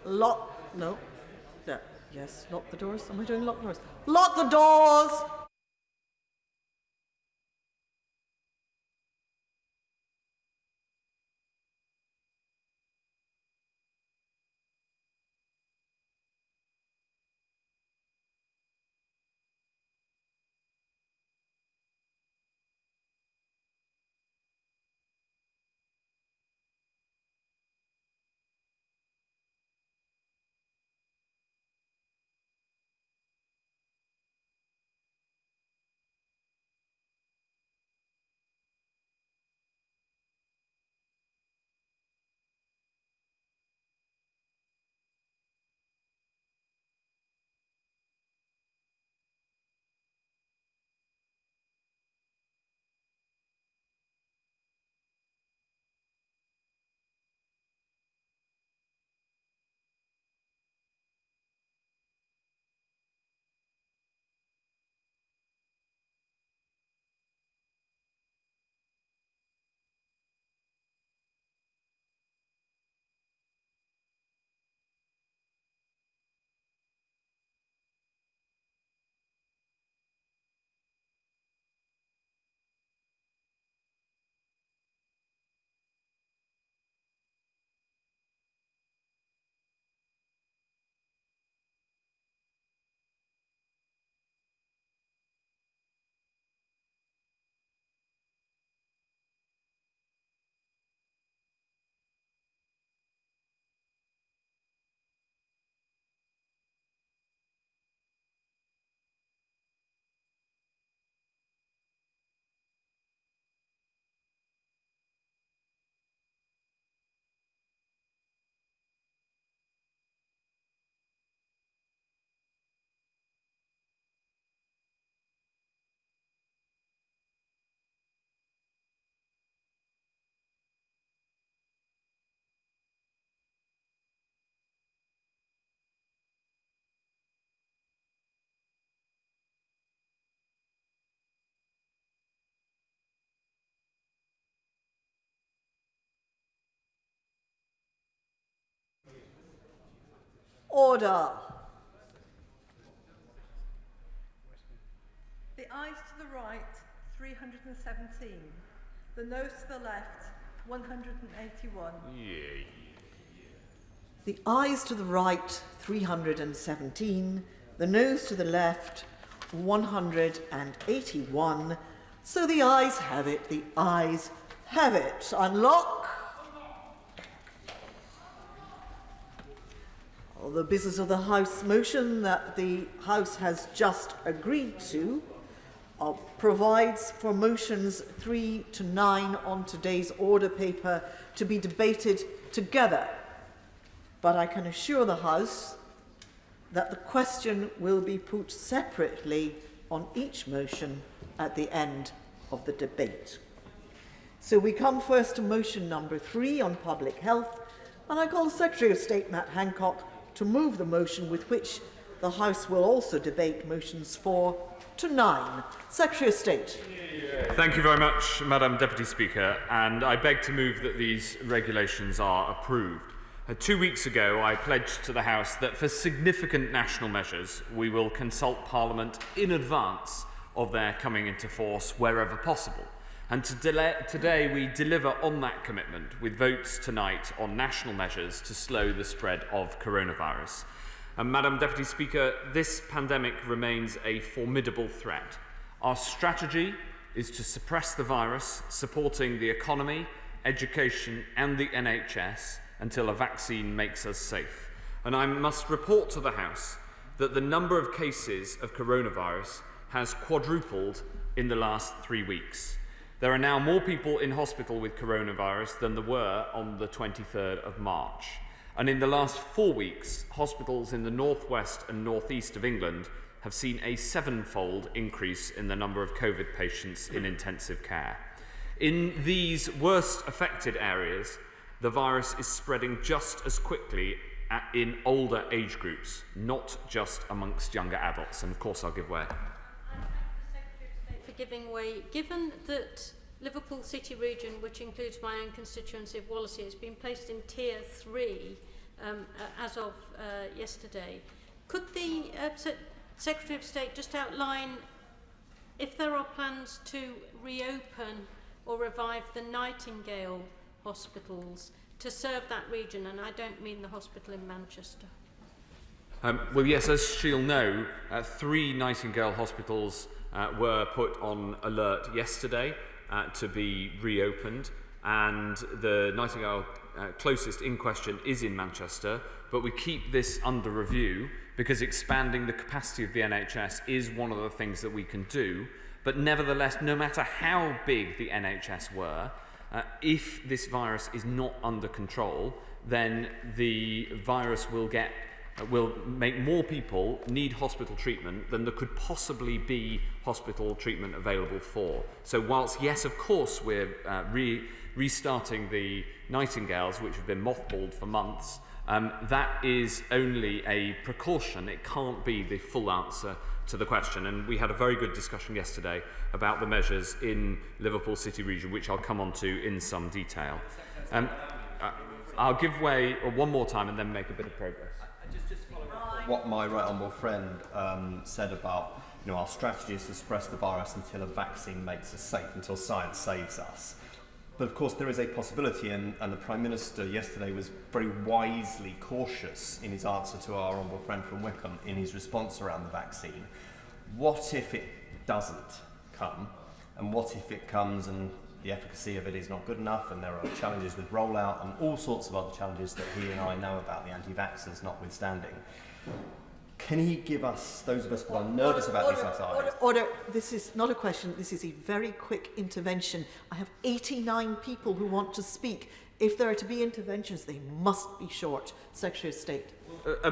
No. Yes, lock the doors. Am I doing lock the doors? Lock the doors! Order. The ayes to the right, 317. The noes to the left, 181. The ayes to the right, 317. The noes to the left, 181. So the ayes have it. The ayes have it. Unlock. The business of the House motion that the House has just agreed to provides for motions 3 to 9 on today's order paper to be debated together. But I can assure the House that the question will be put separately on each motion at the end of the debate. So we come first to motion number 3 on public health, and I call the Secretary of State, Matt Hancock, to move the motion with which the House will also debate motions 4 to 9. Secretary of State. Thank you very much, Madam Deputy Speaker, and I beg to move that these regulations are approved. 2 weeks ago, I pledged to the House that for significant national measures, we will consult Parliament in advance of their coming into force wherever possible. And today we deliver on that commitment with votes tonight on national measures to slow the spread of coronavirus. And Madam Deputy Speaker, this pandemic remains a formidable threat. Our strategy is to suppress the virus, supporting the economy, education and the NHS until a vaccine makes us safe. And I must report to the House that the number of cases of coronavirus has quadrupled in the last 3 weeks. There are now more people in hospital with coronavirus than there were on the 23rd of March. And in the last 4 weeks, hospitals in the northwest and northeast of England have seen a 7-fold increase in the number of COVID patients in intensive care. In these worst affected areas, the virus is spreading just as quickly in older age groups, not just amongst younger adults. And of course, I'll give way. For giving way, given that Liverpool City region, which includes my own constituency of Wallasey, has been placed in Tier 3, as of yesterday. Could the Secretary of State just outline if there are plans to reopen or revive the Nightingale hospitals to serve that region? And I don't mean the hospital in Manchester. Well, yes, as she'll know, 3 Nightingale hospitals were put on alert yesterday to be reopened, and the Nightingale closest in question is in Manchester, but we keep this under review because expanding the capacity of the NHS is one of the things that we can do. But nevertheless, no matter how big the NHS were, if this virus is not under control, then the virus will make more people need hospital treatment than there could possibly be hospital treatment available for. So whilst, yes, of course, we're restarting the Nightingales, which have been mothballed for months, that is only a precaution. It can't be the full answer to the question. And we had a very good discussion yesterday about the measures in Liverpool City region, which I'll come on to in some detail. I'll give way one more time and then make a bit of progress. Just following up what my right honourable friend said about, our strategy is to suppress the virus until a vaccine makes us safe, until science saves us. But of course there is a possibility, and the Prime Minister yesterday was very wisely cautious in his answer to our honourable friend from Wickham in his response around the vaccine. What if it doesn't come? And what if it comes and the efficacy of it is not good enough, and there are challenges with rollout and all sorts of other challenges that he and I know about, the anti-vaxxers notwithstanding? Can he give us, those of us who are nervous about these ideas? Order. This is not a question. This is a very quick intervention. I have 89 people who want to speak. If there are to be interventions, they must be short. Secretary of State.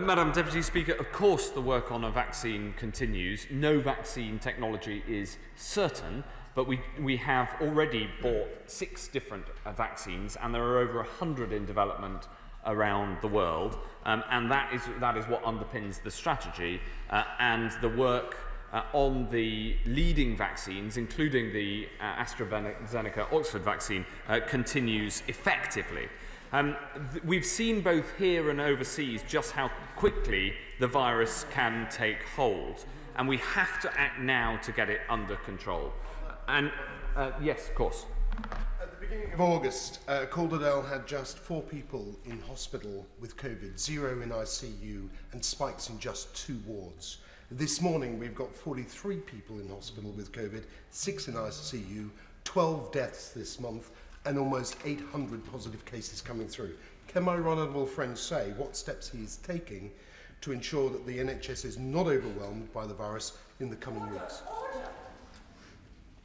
Madam Deputy Speaker, of course the work on a vaccine continues. No vaccine technology is certain, but we have already bought 6 different vaccines, and there are over 100 in development around the world, and that is what underpins the strategy, and the work on the leading vaccines, including the AstraZeneca Oxford vaccine, continues effectively. We've seen both here and overseas just how quickly the virus can take hold, and we have to act now to get it under control. And yes, of course. At the beginning of August, Calderdale had just 4 people in hospital with COVID, 0 in ICU, and spikes in just 2 wards. This morning, we've got 43 people in hospital with COVID, 6 in ICU, 12 deaths this month, and almost 800 positive cases coming through. Can my right honourable friend say what steps he is taking to ensure that the NHS is not overwhelmed by the virus in the coming weeks?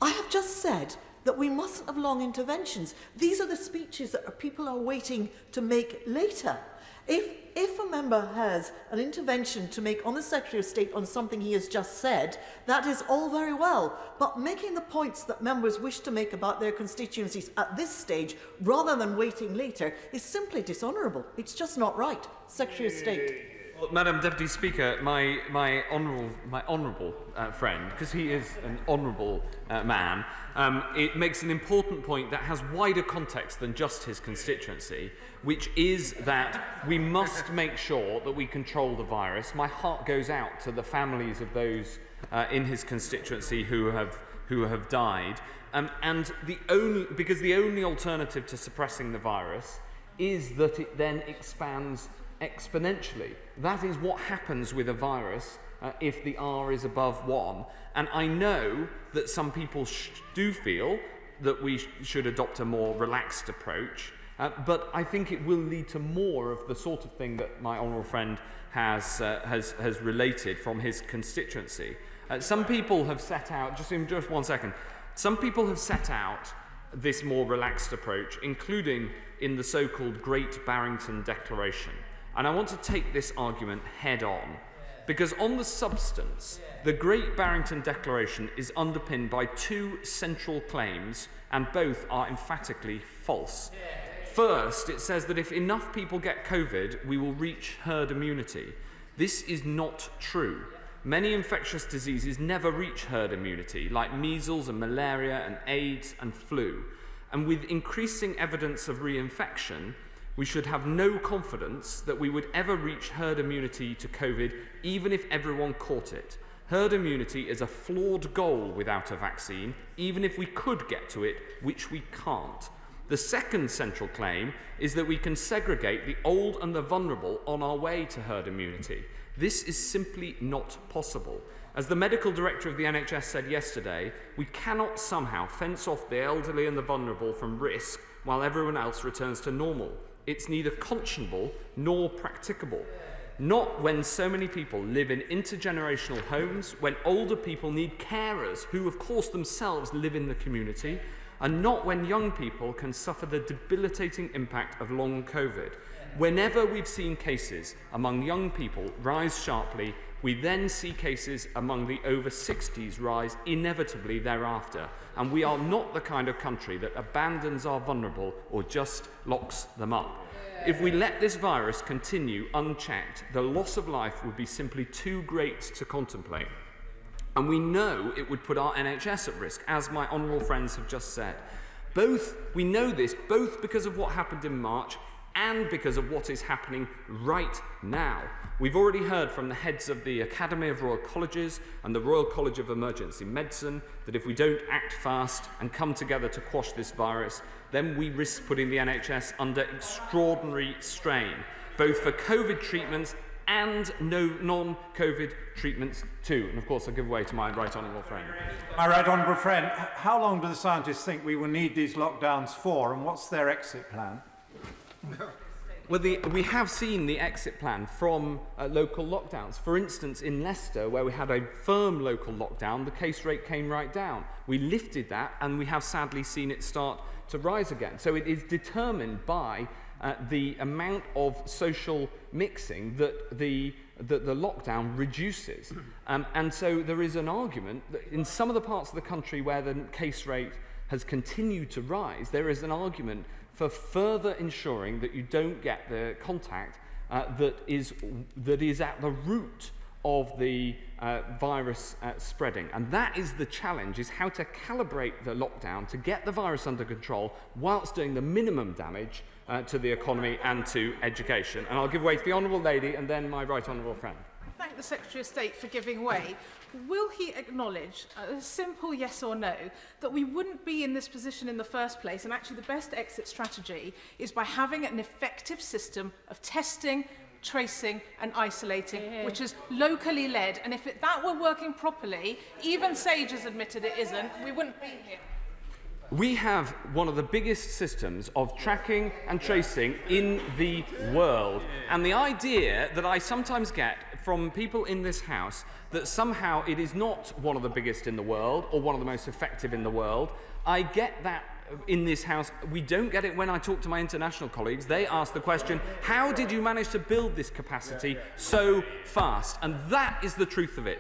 I have just said that we mustn't have long interventions. These are the speeches that people are waiting to make later. If a member has an intervention to make on the Secretary of State on something he has just said, that is all very well. But making the points that members wish to make about their constituencies at this stage, rather than waiting later, is simply dishonourable. It's just not right. Secretary of State. Well, Madam Deputy Speaker, my honourable friend, because he is an honourable man, it makes an important point that has wider context than just his constituency, which is that we must make sure that we control the virus. My heart goes out to the families of those in his constituency who have died, because the only alternative to suppressing the virus is that it then expands exponentially. That is what happens with a virus if the R is above 1. And I know that some people do feel that we should adopt a more relaxed approach, but I think it will lead to more of the sort of thing that my honourable friend has related from his constituency. Some people have set out, just 1 second, some people have set out this more relaxed approach, including in the so-called Great Barrington Declaration. And I want to take this argument head on, because on the substance, the Great Barrington Declaration is underpinned by 2 central claims, and both are emphatically false. First, it says that if enough people get COVID, we will reach herd immunity. This is not true. Many infectious diseases never reach herd immunity, like measles and malaria and AIDS and flu. And with increasing evidence of reinfection, We should have no confidence that we would ever reach herd immunity to COVID, even if everyone caught it. Herd immunity is a flawed goal without a vaccine, even if we could get to it, which we can't. The second central claim is that we can segregate the old and the vulnerable on our way to herd immunity. This is simply not possible. As the medical director of the NHS said yesterday, we cannot somehow fence off the elderly and the vulnerable from risk while everyone else returns to normal. It's neither conscionable nor practicable. Not when so many people live in intergenerational homes, when older people need carers who, of course, themselves live in the community, and not when young people can suffer the debilitating impact of long COVID. Whenever we've seen cases among young people rise sharply, we then see cases among the over 60s rise inevitably thereafter. And we are not the kind of country that abandons our vulnerable or just locks them up. If we let this virus continue unchecked, the loss of life would be simply too great to contemplate. And we know it would put our NHS at risk, as my honourable friends have just said. We know this both because of what happened in March and because of what is happening right now. We've already heard from the heads of the Academy of Royal Colleges and the Royal College of Emergency Medicine that if we don't act fast and come together to quash this virus, then we risk putting the NHS under extraordinary strain, both for COVID treatments and non-COVID treatments too. And of course, I give way to my right honourable friend. My right honourable friend, how long do the scientists think we will need these lockdowns for, and what's their exit plan? Well, we have seen the exit plan from local lockdowns. For instance, in Leicester, where we had a firm local lockdown, the case rate came right down. We lifted that, and we have sadly seen it start to rise again. So it is determined by the amount of social mixing that the lockdown reduces. And so there is an argument that in some of the parts of the country where the case rate has continued to rise, there is an argument for further ensuring that you don't get the contact that is at the root of the virus spreading. And that is the challenge, is how to calibrate the lockdown to get the virus under control whilst doing the minimum damage to the economy and to education. And I'll give way to the honourable lady and then my right honourable friend. Thank the Secretary of State for giving way. Will he acknowledge, a simple yes or no, that we wouldn't be in this position in the first place, and actually the best exit strategy is by having an effective system of testing, tracing and isolating, which is locally led, and if that were working properly, even SAGE has admitted it isn't, we wouldn't be here. We have one of the biggest systems of tracking and tracing in the world. And the idea that I sometimes get from people in this House that somehow it is not one of the biggest in the world or one of the most effective in the world, I get that in this House. We don't get it when I talk to my international colleagues. They ask the question, how did you manage to build this capacity so fast? And that is the truth of it.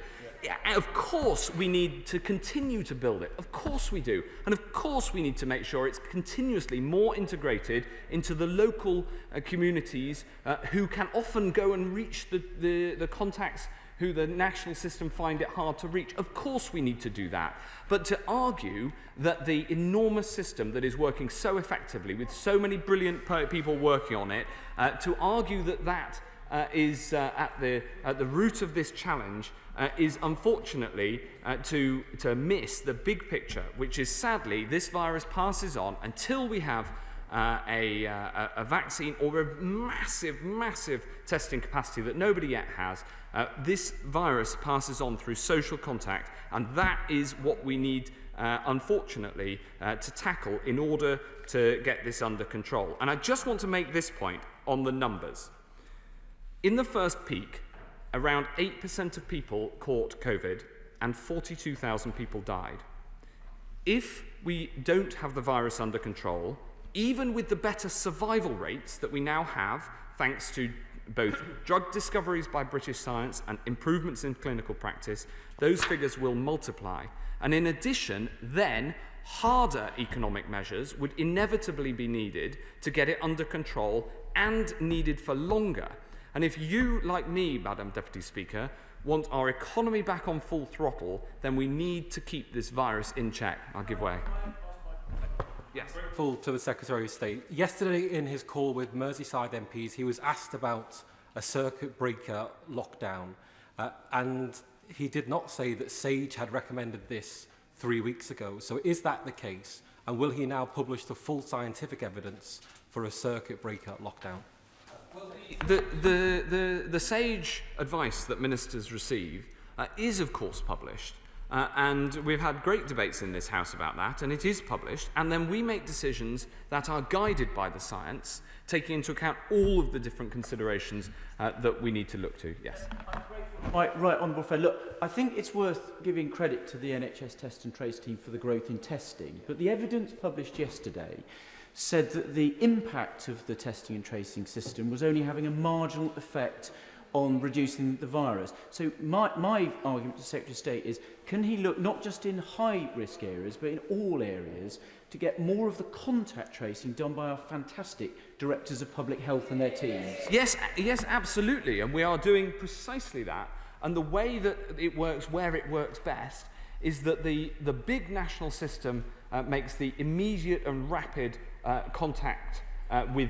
Of course we need to continue to build it. Of course we do. And of course we need to make sure it's continuously more integrated into the local communities who can often go and reach the contacts who the national system find it hard to reach. Of course we need to do that. But to argue that the enormous system that is working so effectively with so many brilliant people working on it, to argue that that is at the root of this challenge is unfortunately to miss the big picture, which is sadly this virus passes on until we have a vaccine or a massive testing capacity that nobody yet has. This virus passes on through social contact, and that is what we need, unfortunately, to tackle in order to get this under control. And I just want to make this point on the numbers. In the first peak, around 8% of people caught COVID and 42,000 people died. If we don't have the virus under control, even with the better survival rates that we now have, thanks to both drug discoveries by British science and improvements in clinical practice, those figures will multiply. And in addition, then, harder economic measures would inevitably be needed to get it under control and needed for longer. And if you, like me, Madam Deputy Speaker, want our economy back on full throttle, then we need to keep this virus in check. I'll give way. Yes. Full to the Secretary of State. Yesterday, in his call with Merseyside MPs, he was asked about a circuit breaker lockdown, and he did not say that SAGE had recommended this 3 weeks ago. So is that the case? And will he now publish the full scientific evidence for a circuit breaker lockdown? The SAGE advice that ministers receive is, of course, published. And we've had great debates in this House about that, and it is published. And then we make decisions that are guided by the science, taking into account all of the different considerations that we need to look to. Yes. Right, Honourable Friend. Look, I think it's worth giving credit to the NHS Test and Trace team for the growth in testing, but the evidence published yesterday said that the impact of the testing and tracing system was only having a marginal effect on reducing the virus. So my argument to the Secretary of State is, can he look not just in high-risk areas, but in all areas, to get more of the contact tracing done by our fantastic directors of public health and their teams? Yes, absolutely, and we are doing precisely that. And the way that it works, where it works best, is that the big national system makes the immediate and rapid contact with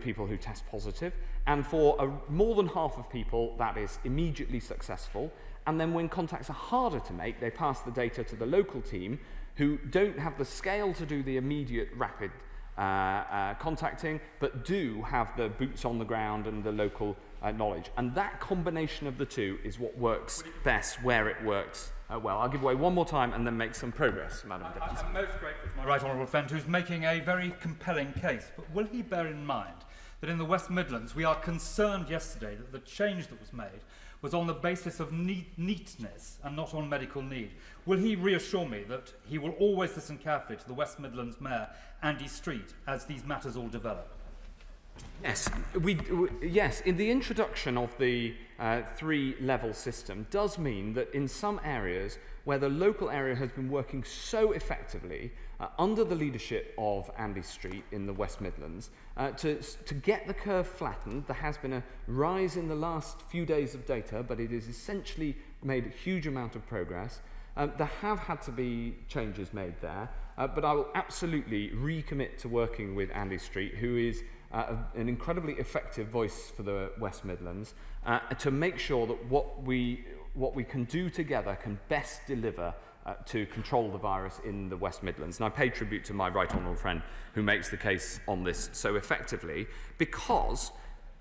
people who test positive. And for more than half of people, that is immediately successful. And then when contacts are harder to make, they pass the data to the local team, who don't have the scale to do the immediate rapid contacting, but do have the boots on the ground and the local knowledge. And that combination of the two is what works best where it works well. I'll give away one more time and then make some progress, Madam Deputy Speaker. I'm most grateful to my right honourable friend, who's making a very compelling case. But will he bear in mind that in the West Midlands we are concerned yesterday that the change that was made was on the basis of neatness and not on medical need? Will he reassure me that he will always listen carefully to the West Midlands Mayor, Andy Street, as these matters all develop? Yes, yes. In the introduction of the three-level system does mean that in some areas where the local area has been working so effectively under the leadership of Andy Street in the West Midlands, to get the curve flattened, there has been a rise in the last few days of data, but it has essentially made a huge amount of progress. There have had to be changes made there, but I will absolutely recommit to working with Andy Street, who is an incredibly effective voice for the West Midlands, to make sure that what we can do together can best deliver to control the virus in the West Midlands. And I pay tribute to my right honourable friend who makes the case on this so effectively, because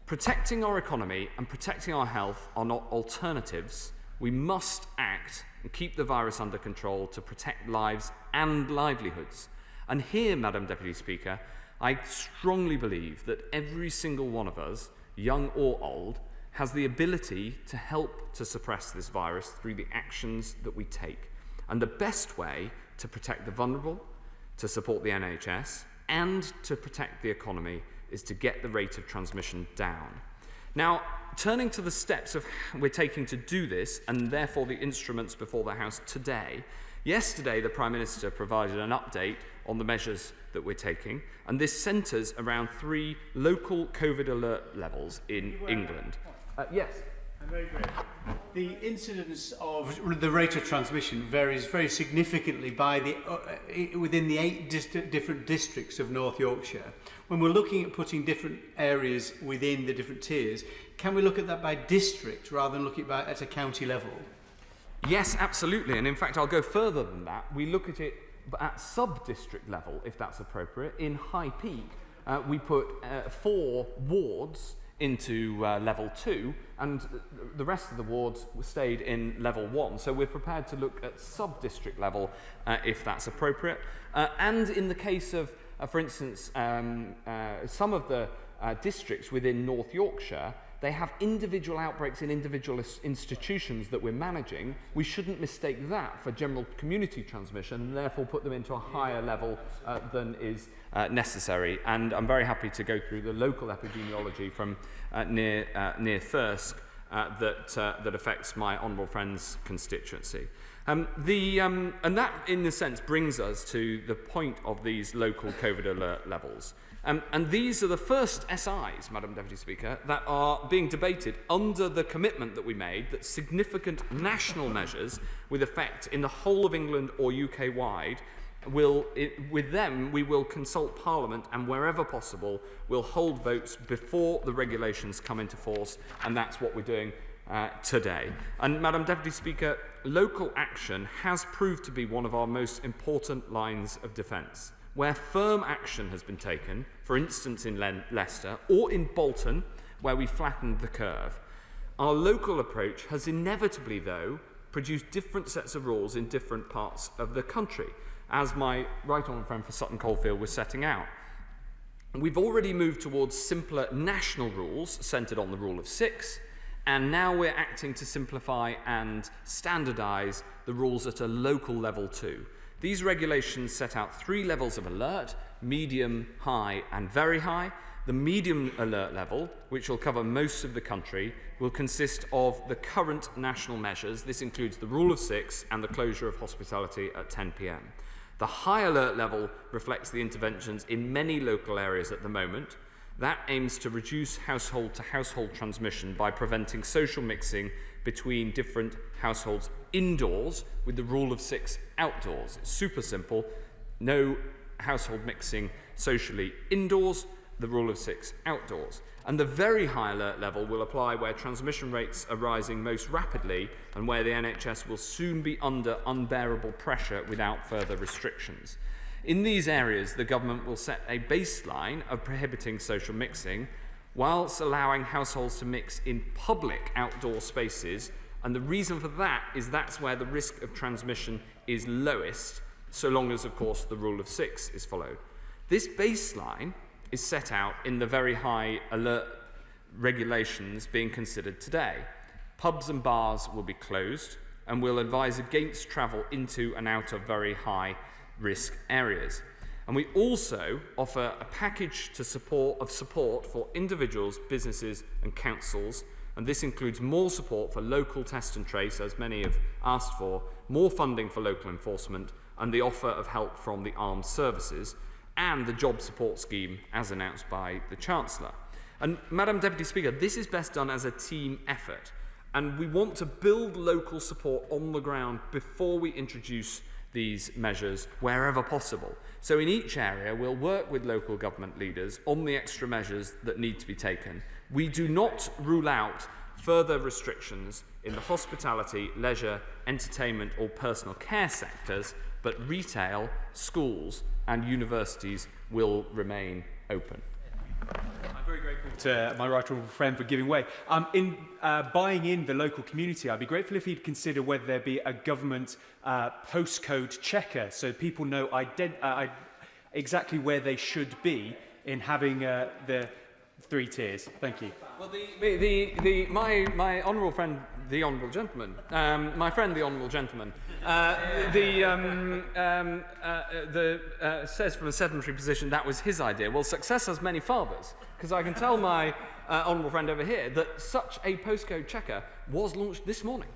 protecting our economy and protecting our health are not alternatives. We must act and keep the virus under control to protect lives and livelihoods. And here, Madam Deputy Speaker, I strongly believe that every single one of us, young or old, has the ability to help to suppress this virus through the actions that we take. And the best way to protect the vulnerable, to support the NHS, and to protect the economy is to get the rate of transmission down. Now, turning to the steps we're taking to do this, and therefore the instruments before the House today, yesterday the Prime Minister provided an update on the measures that we're taking, and this centres around 3 local COVID alert levels in England. Yes. I'm very grateful. The incidence of the rate of transmission varies very significantly within the 8 different districts of North Yorkshire. When we're looking at putting different areas within the different tiers, can we look at that by district rather than looking at a county level? Yes, absolutely. And in fact, I'll go further than that. We look at it at sub-district level, if that's appropriate. In High Peak, we put 4 wards into level 2, and the rest of the wards stayed in level 1. So we're prepared to look at sub-district level if that's appropriate. And in the case of, for instance, some of the districts within North Yorkshire, they have individual outbreaks in individual institutions that we're managing. We shouldn't mistake that for general community transmission and therefore put them into a higher level than is necessary. And I'm very happy to go through the local epidemiology from near Thirsk that affects my honourable friend's constituency. And that, in a sense, brings us to the point of these local COVID alert levels. And these are the first SIs, Madam Deputy Speaker, that are being debated under the commitment that we made that significant national measures with effect in the whole of England or UK-wide with them, we will consult Parliament, and wherever possible, we'll hold votes before the regulations come into force, and that's what we're doing today. And Madam Deputy Speaker, local action has proved to be one of our most important lines of defence. Where firm action has been taken, for instance in Leicester or in Bolton, where we flattened the curve, our local approach has inevitably, though, produced different sets of rules in different parts of the country, as my right honourable friend for Sutton Coldfield was setting out. We've already moved towards simpler national rules centred on the rule of 6, and now we're acting to simplify and standardise the rules at a local level too. These regulations set out 3 levels of alert: medium, high and very high. The medium alert level, which will cover most of the country, will consist of the current national measures. This includes the rule of 6 and the closure of hospitality at 10 p.m. The high alert level reflects the interventions in many local areas at the moment. That aims to reduce household-to-household transmission by preventing social mixing between different households indoors, with the rule of 6 outdoors. It's super simple. No household mixing socially indoors, the rule of 6 outdoors. And the very high alert level will apply where transmission rates are rising most rapidly and where the NHS will soon be under unbearable pressure without further restrictions. In these areas, the government will set a baseline of prohibiting social mixing, whilst allowing households to mix in public outdoor spaces, and the reason for that is that's where the risk of transmission is lowest, so long as, of course, the rule of 6 is followed. This baseline is set out in the very high alert regulations being considered today. Pubs and bars will be closed, and will advise against travel into and out of very high risk areas. And we also offer a package of support for individuals, businesses and councils, and this includes more support for local test and trace, as many have asked for, more funding for local enforcement, and the offer of help from the armed services, and the job support scheme as announced by the Chancellor. And Madam Deputy Speaker, this is best done as a team effort, and we want to build local support on the ground before we introduce these measures wherever possible. So in each area, we'll work with local government leaders on the extra measures that need to be taken. We do not rule out further restrictions in the hospitality, leisure, entertainment or personal care sectors, but retail, schools and universities will remain open. I'm very grateful to my right honourable friend for giving way. In buying in the local community, I'd be grateful if he'd consider whether there be a government postcode checker so people know exactly where they should be in having the 3 tiers. Thank you. Well, my honourable friend, the honourable gentleman, my friend, the honourable gentleman, says from a sedentary position that was his idea. Well, success has many fathers, because I can tell my honourable friend over here that such a postcode checker was launched this morning.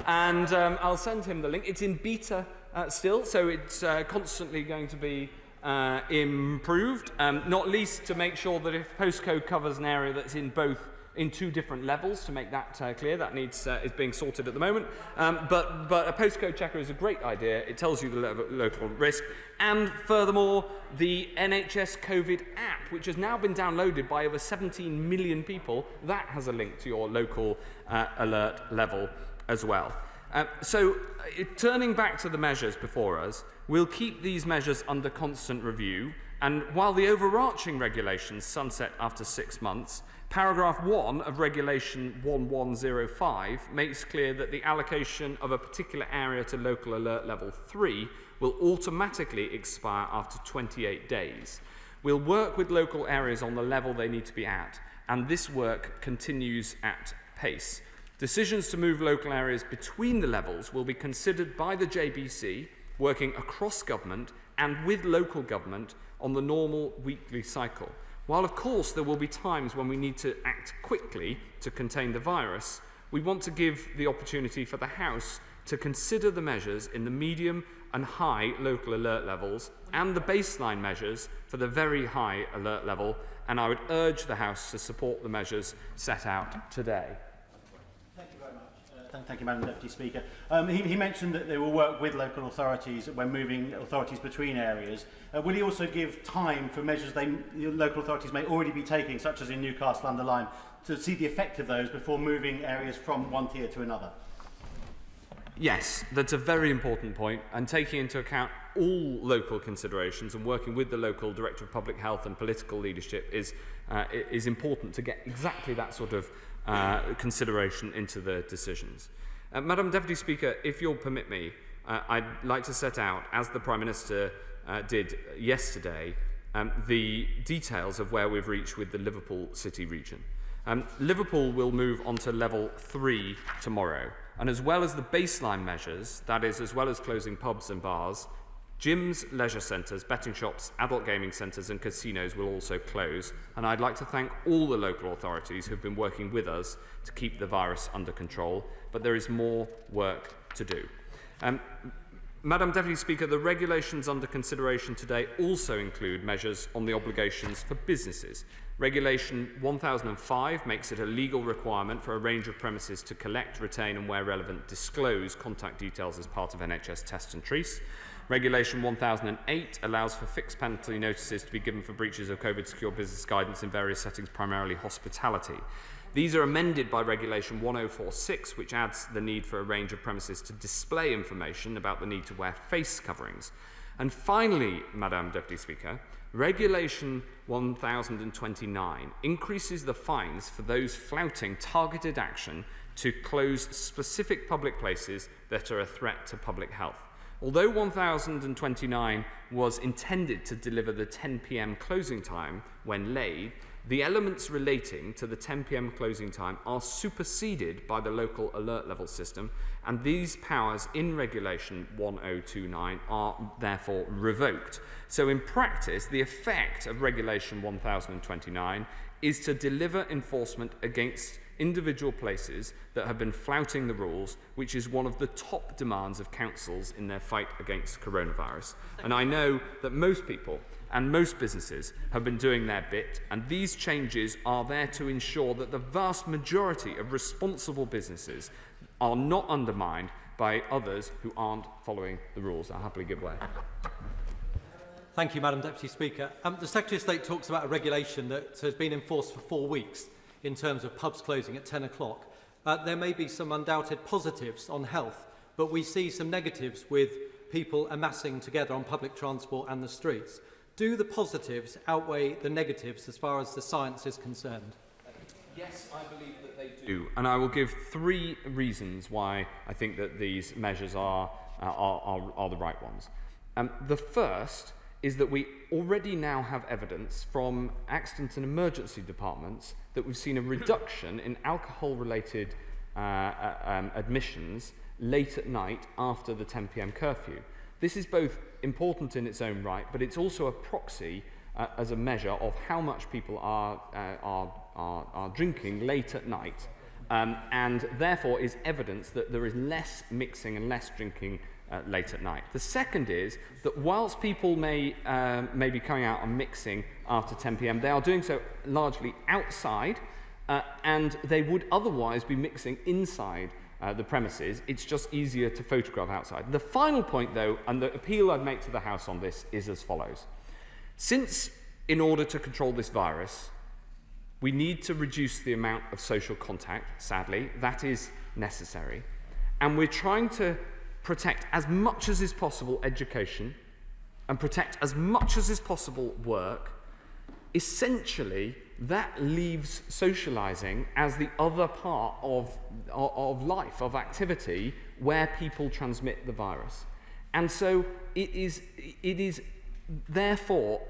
And I'll send him the link. It's in beta still, so it's constantly going to be improved, not least to make sure that if postcode covers an area that's in 2 different levels, to make that clear, that needs is being sorted at the moment. But a postcode checker is a great idea. It tells you the local risk. And furthermore, the NHS COVID app, which has now been downloaded by over 17 million people, that has a link to your local alert level as well. Turning back to the measures before us, we'll keep these measures under constant review, and while the overarching regulations sunset after 6 months, paragraph 1 of Regulation 1105 makes clear that the allocation of a particular area to local alert level 3 will automatically expire after 28 days. We'll work with local areas on the level they need to be at, and this work continues at pace. Decisions to move local areas between the levels will be considered by the JBC, working across government and with local government on the normal weekly cycle. While of course there will be times when we need to act quickly to contain the virus, we want to give the opportunity for the House to consider the measures in the medium and high local alert levels and the baseline measures for the very high alert level, and I would urge the House to support the measures set out today. Thank you very much. Thank you, Madam Deputy Speaker. He mentioned that they will work with local authorities when moving authorities between areas. Will he also give time for measures local authorities may already be taking, such as in Newcastle-under-Lyme, to see the effect of those before moving areas from one tier to another? Yes, that's a very important point, and taking into account all local considerations and working with the local Director of Public Health and political leadership is important to get exactly that sort of consideration into the decisions. Madam Deputy Speaker, if you'll permit me, I'd like to set out, as the Prime Minister did yesterday, the details of where we've reached with the Liverpool City region. Liverpool will move on to level 3 tomorrow, and as well as the baseline measures, that is, as well as closing pubs and bars, gyms, leisure centres, betting shops, adult gaming centres and casinos will also close, and I'd like to thank all the local authorities who've been working with us to keep the virus under control, but there is more work to do. Madam Deputy Speaker, the regulations under consideration today also include measures on the obligations for businesses. Regulation 1005 makes it a legal requirement for a range of premises to collect, retain and, where relevant, disclose contact details as part of NHS test and trace. Regulation 1008 allows for fixed penalty notices to be given for breaches of COVID-secure business guidance in various settings, primarily hospitality. These are amended by Regulation 1046, which adds the need for a range of premises to display information about the need to wear face coverings. And finally, Madam Deputy Speaker, Regulation 1029 increases the fines for those flouting targeted action to close specific public places that are a threat to public health. Although 1029 was intended to deliver the 10 p.m. closing time when laid, the elements relating to the 10 p.m. closing time are superseded by the local alert level system, and these powers in Regulation 1029 are therefore revoked. So in practice, the effect of Regulation 1029 is to deliver enforcement against individual places that have been flouting the rules, which is one of the top demands of councils in their fight against coronavirus. And I know that most people and most businesses have been doing their bit, and these changes are there to ensure that the vast majority of responsible businesses are not undermined by others who aren't following the rules. I'll happily give way. Thank you, Madam Deputy Speaker. The Secretary of State talks about a regulation that has been enforced for 4 weeks in terms of pubs closing at 10 o'clock. There may be some undoubted positives on health, but we see some negatives with people amassing together on public transport and the streets. Do the positives outweigh the negatives as far as the science is concerned? Yes, I believe that they do. And I will give 3 reasons why I think that these measures are the right ones. The first is that we already now have evidence from accident and emergency departments that we've seen a reduction in alcohol-related admissions late at night after the 10 p.m. curfew. This is both important in its own right, but it's also a proxy as a measure of how much people are drinking late at night, and therefore is evidence that there is less mixing and less drinking late at night. The second is that whilst people may be coming out and mixing after 10 p.m, they are doing so largely outside, and they would otherwise be mixing inside the premises. It's just easier to photograph outside. The final point, though, and the appeal I'd make to the House on this is as follows. Since, in order to control this virus, we need to reduce the amount of social contact, sadly, that is necessary, and we're trying to protect as much as is possible education and protect as much as is possible work, essentially that leaves socialising as the other part of life, of activity, where people transmit the virus. And so it is therefore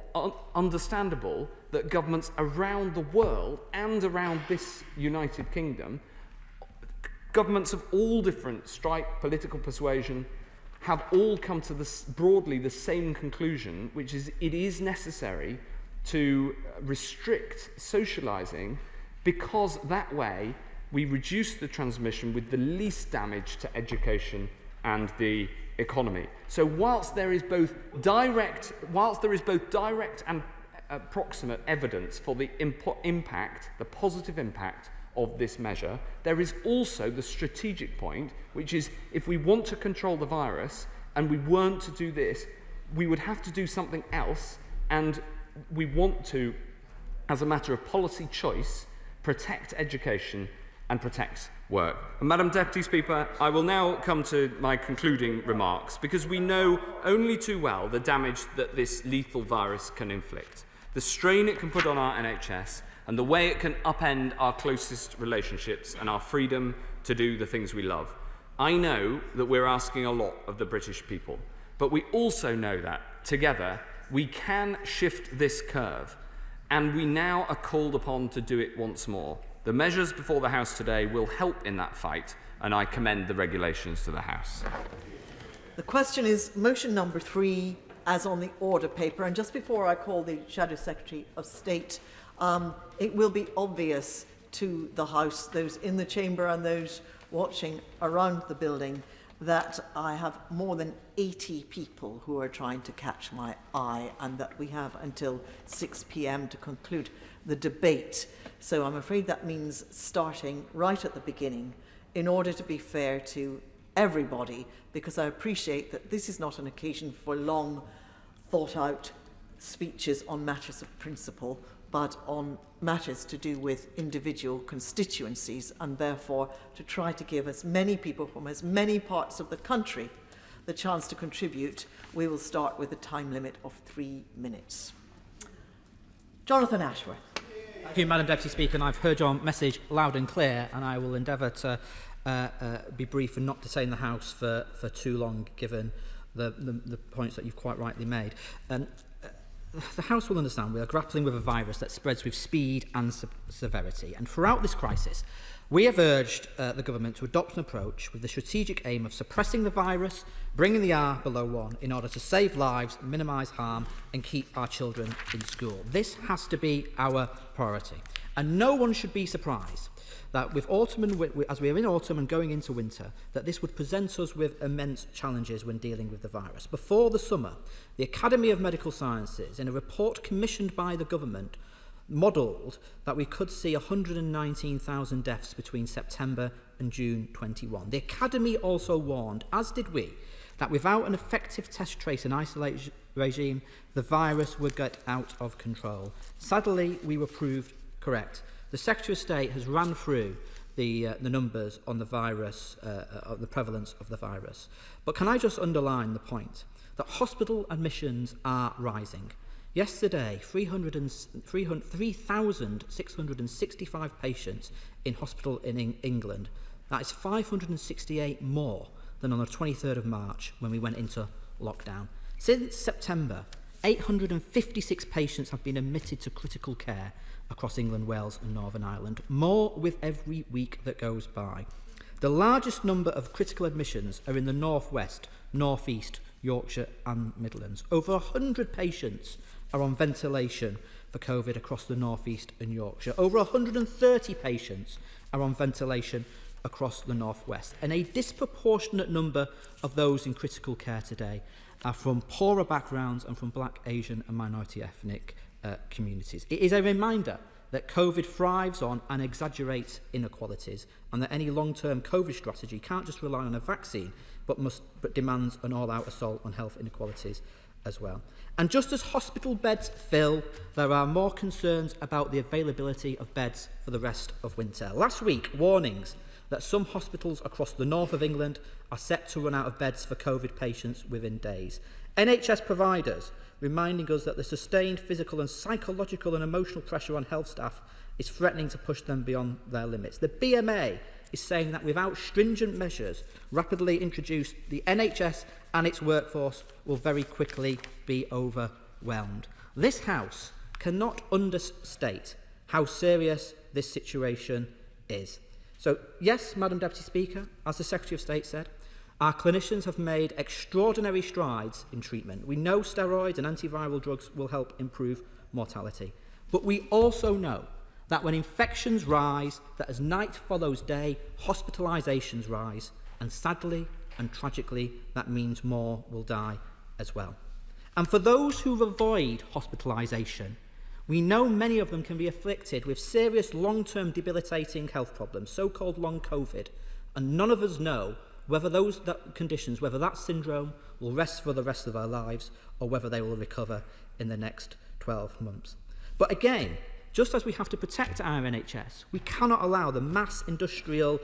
understandable that governments around the world and around this United Kingdom, governments of all different stripe, political persuasion, have all come to broadly the same conclusion, which is it is necessary to restrict socialising, because that way we reduce the transmission with the least damage to education and the economy. So whilst there is both direct and proximate evidence for the impact, the positive impact of this measure. There is also the strategic point, which is if we want to control the virus and we weren't to do this, we would have to do something else, and we want to, as a matter of policy choice, protect education and protect work. And Madam Deputy Speaker, I will now come to my concluding remarks, because we know only too well the damage that this lethal virus can inflict, the strain it can put on our NHS, and the way it can upend our closest relationships and our freedom to do the things we love. I know that we're asking a lot of the British people, but we also know that, together, we can shift this curve, and we now are called upon to do it once more. The measures before the House today will help in that fight, and I commend the regulations to the House. The question is motion number 3 as on the order paper, and just before I call the Shadow Secretary of State, it will be obvious to the House, those in the chamber and those watching around the building, that I have more than 80 people who are trying to catch my eye, and that we have until 6 p.m. to conclude the debate. So I'm afraid that means starting right at the beginning in order to be fair to everybody, because I appreciate that this is not an occasion for long thought out speeches on matters of principle, but on matters to do with individual constituencies, and therefore to try to give as many people from as many parts of the country the chance to contribute. We will start with a time limit of 3 minutes. Jonathan Ashworth. Thank you, Madam Deputy Speaker, and I've heard your message loud and clear, and I will endeavour to be brief and not detain the House for too long, given the points that you've quite rightly made. The House will understand we are grappling with a virus that spreads with speed and severity, and throughout this crisis we have urged the government to adopt an approach with the strategic aim of suppressing the virus, bringing the R below 1 in order to save lives, minimise harm and keep our children in school. This has to be our priority, and no one should be surprised that with autumn and as we are in autumn and going into winter, that this would present us with immense challenges when dealing with the virus. Before the summer, the Academy of Medical Sciences, in a report commissioned by the government, modelled that we could see 119,000 deaths between September and June 21. The Academy also warned, as did we, that without an effective test, trace and isolate regime, the virus would get out of control. Sadly, we were proved correct. The Secretary of State has ran through the numbers on the virus, of the prevalence of the virus. But can I just underline the point that hospital admissions are rising? Yesterday, 3,665 patients in hospital in England. That is 568 more than on the 23rd of March when we went into lockdown. Since September, 856 patients have been admitted to critical care across England, Wales and Northern Ireland, more with every week that goes by. The largest number of critical admissions are in the North West, North East, Yorkshire and Midlands. Over 100 patients are on ventilation for COVID across the North East and Yorkshire. Over 130 patients are on ventilation across the North West. And a disproportionate number of those in critical care today are from poorer backgrounds and from Black, Asian and minority ethnic communities. It is a reminder that COVID thrives on and exaggerates inequalities, and that any long-term COVID strategy can't just rely on a vaccine, but demands an all-out assault on health inequalities as well. And just as hospital beds fill, there are more concerns about the availability of beds for the rest of winter. Last week, warnings that some hospitals across the north of England are set to run out of beds for COVID patients within days. NHS providers reminding us that the sustained physical and psychological and emotional pressure on health staff is threatening to push them beyond their limits. The BMA is saying that without stringent measures rapidly introduced, the NHS and its workforce will very quickly be overwhelmed. This House cannot understate how serious this situation is. So, yes, Madam Deputy Speaker, as the Secretary of State said, our clinicians have made extraordinary strides in treatment. We know steroids and antiviral drugs will help improve mortality. But we also know that when infections rise, that as night follows day, hospitalisations rise. And sadly and tragically, that means more will die as well. And for those who avoid hospitalisation, We know many of them can be afflicted with serious long-term debilitating health problems, so-called long COVID, and none of us know whether whether that syndrome will rest for the rest of our lives or whether they will recover in the next 12 months. But again, just as we have to protect our NHS, we cannot allow the mass industrial,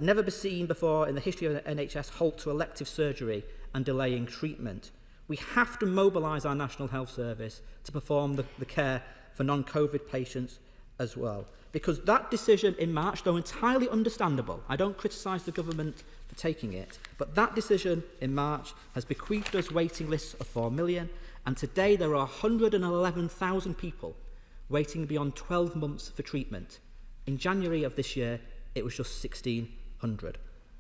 never been seen before in the history of the NHS, halt to elective surgery and delaying treatment. We have to mobilise our National Health Service to perform the care for non-COVID patients as well. Because that decision in March, though entirely understandable, I don't criticise the government for taking it, but that decision in March has bequeathed us waiting lists of 4 million, and today there are 111,000 people waiting beyond 12 months for treatment. In January of this year, it was just 1,600.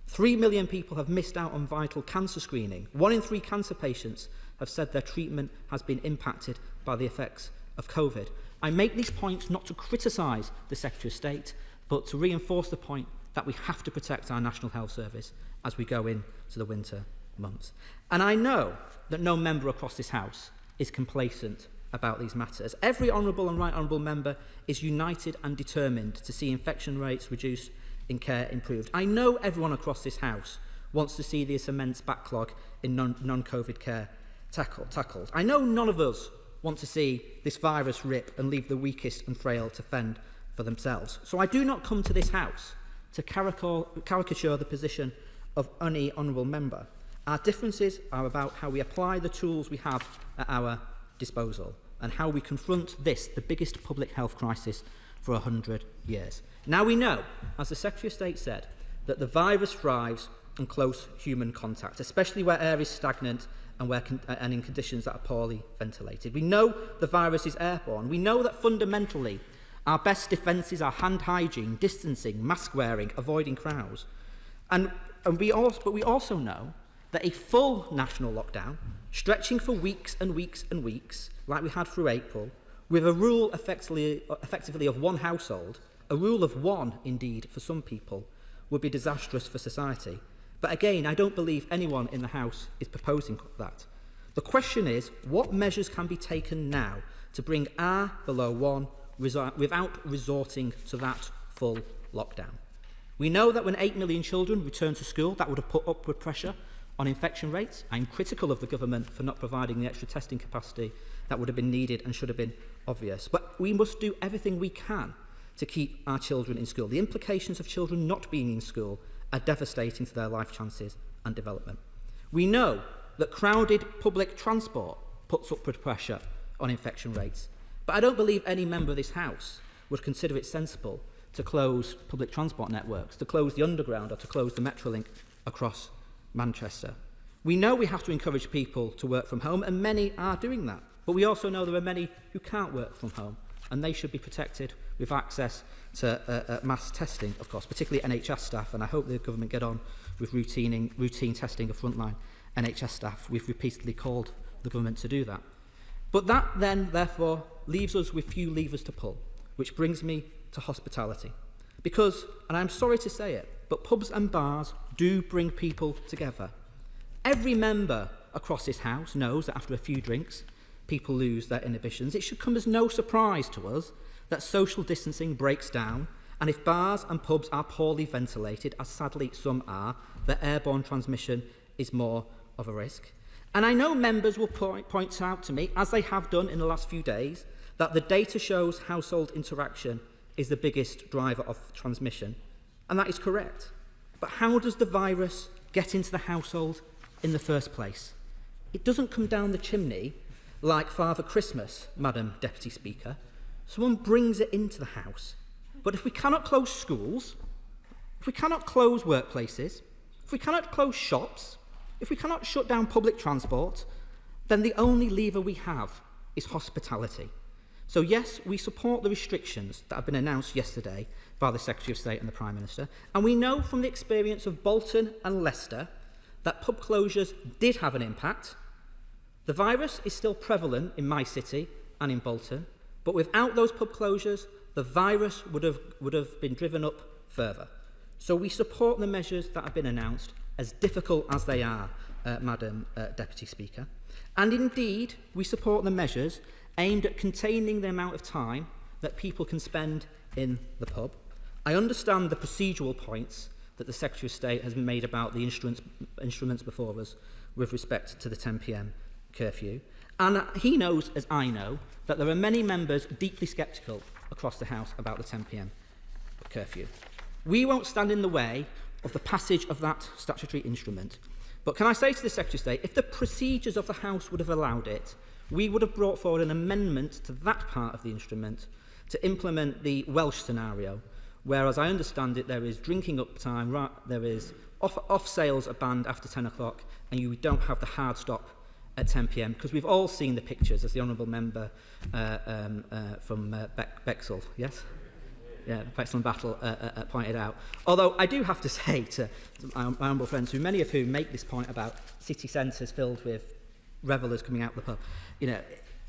3 million people have missed out on vital cancer screening. 1 in 3 cancer patients have said their treatment has been impacted by the effects of COVID. I make these points not to criticise the Secretary of State, but to reinforce the point that we have to protect our National Health Service as we go into the winter months. And I know that no member across this House is complacent about these matters. Every honourable and right honourable member is united and determined to see infection rates reduced and care improved. I know everyone across this House wants to see this immense backlog in non-COVID care tackled. I know none of us want to see this virus rip and leave the weakest and frail to fend for themselves. So I do not come to this House to caricature the position of any honourable member. Our differences are about how we apply the tools we have at our disposal and how we confront this, the biggest public health crisis for 100 years. Now we know, as the Secretary of State said, that the virus thrives on close human contact, especially where air is stagnant and in conditions that are poorly ventilated. We know the virus is airborne. We know that fundamentally our best defences are hand hygiene, distancing, mask wearing, avoiding crowds. But we also know that a full national lockdown, stretching for weeks and weeks and weeks, like we had through April, with a rule effectively of one household, a rule of one, indeed, for some people, would be disastrous for society. But again, I don't believe anyone in the House is proposing that. The question is, what measures can be taken now to bring R below 1 without resorting to that full lockdown? We know that when 8 million children return to school, that would have put upward pressure on infection rates. I'm critical of the government for not providing the extra testing capacity that would have been needed and should have been obvious. But we must do everything we can to keep our children in school. The implications of children not being in school are devastating to their life chances and development. We know that crowded public transport puts upward pressure on infection rates, but I don't believe any member of this House would consider it sensible to close public transport networks, to close the Underground or to close the Metrolink across Manchester. We know we have to encourage people to work from home, and many are doing that, but we also know there are many who can't work from home, and they should be protected with access to mass testing, of course, particularly NHS staff, and I hope the government get on with routine testing of frontline NHS staff. We've repeatedly called the government to do that. But that then, therefore, leaves us with few levers to pull, which brings me to hospitality. Because, and I'm sorry to say it, but pubs and bars do bring people together. Every member across this House knows that after a few drinks, people lose their inhibitions. It should come as no surprise to us that social distancing breaks down, and if bars and pubs are poorly ventilated, as sadly some are, the airborne transmission is more of a risk. And I know members will point out to me, as they have done in the last few days, that the data shows household interaction is the biggest driver of transmission, and that is correct. But how does the virus get into the household in the first place? It doesn't come down the chimney like Father Christmas, Madam Deputy Speaker. Someone brings it into the house. But if we cannot close schools, if we cannot close workplaces, if we cannot close shops, if we cannot shut down public transport, then the only lever we have is hospitality. So yes, we support the restrictions that have been announced yesterday by the Secretary of State and the Prime Minister, and we know from the experience of Bolton and Leicester that pub closures did have an impact. The virus is still prevalent in my city and in Bolton, but without those pub closures, the virus would have been driven up further. So we support the measures that have been announced, as difficult as they are, Madam Deputy Speaker. And indeed, we support the measures aimed at containing the amount of time that people can spend in the pub. I understand the procedural points that the Secretary of State has made about the instruments before us with respect to the 10 p.m. curfew. And he knows, as I know, that there are many members deeply sceptical across the House about the 10 p.m. curfew. We won't stand in the way of the passage of that statutory instrument. But can I say to the Secretary of State, if the procedures of the House would have allowed it, we would have brought forward an amendment to that part of the instrument to implement the Welsh scenario, where, as I understand it, there is drinking up time, there is off sales are banned after 10 o'clock, and you don't have the hard stop at 10 p.m, because we've all seen the pictures, as the honourable member from Bexhill, yes? Yeah, Bexhill and Battle pointed out. Although I do have to say to my humble friends, who many of whom make this point about city centres filled with revellers coming out the pub, you know,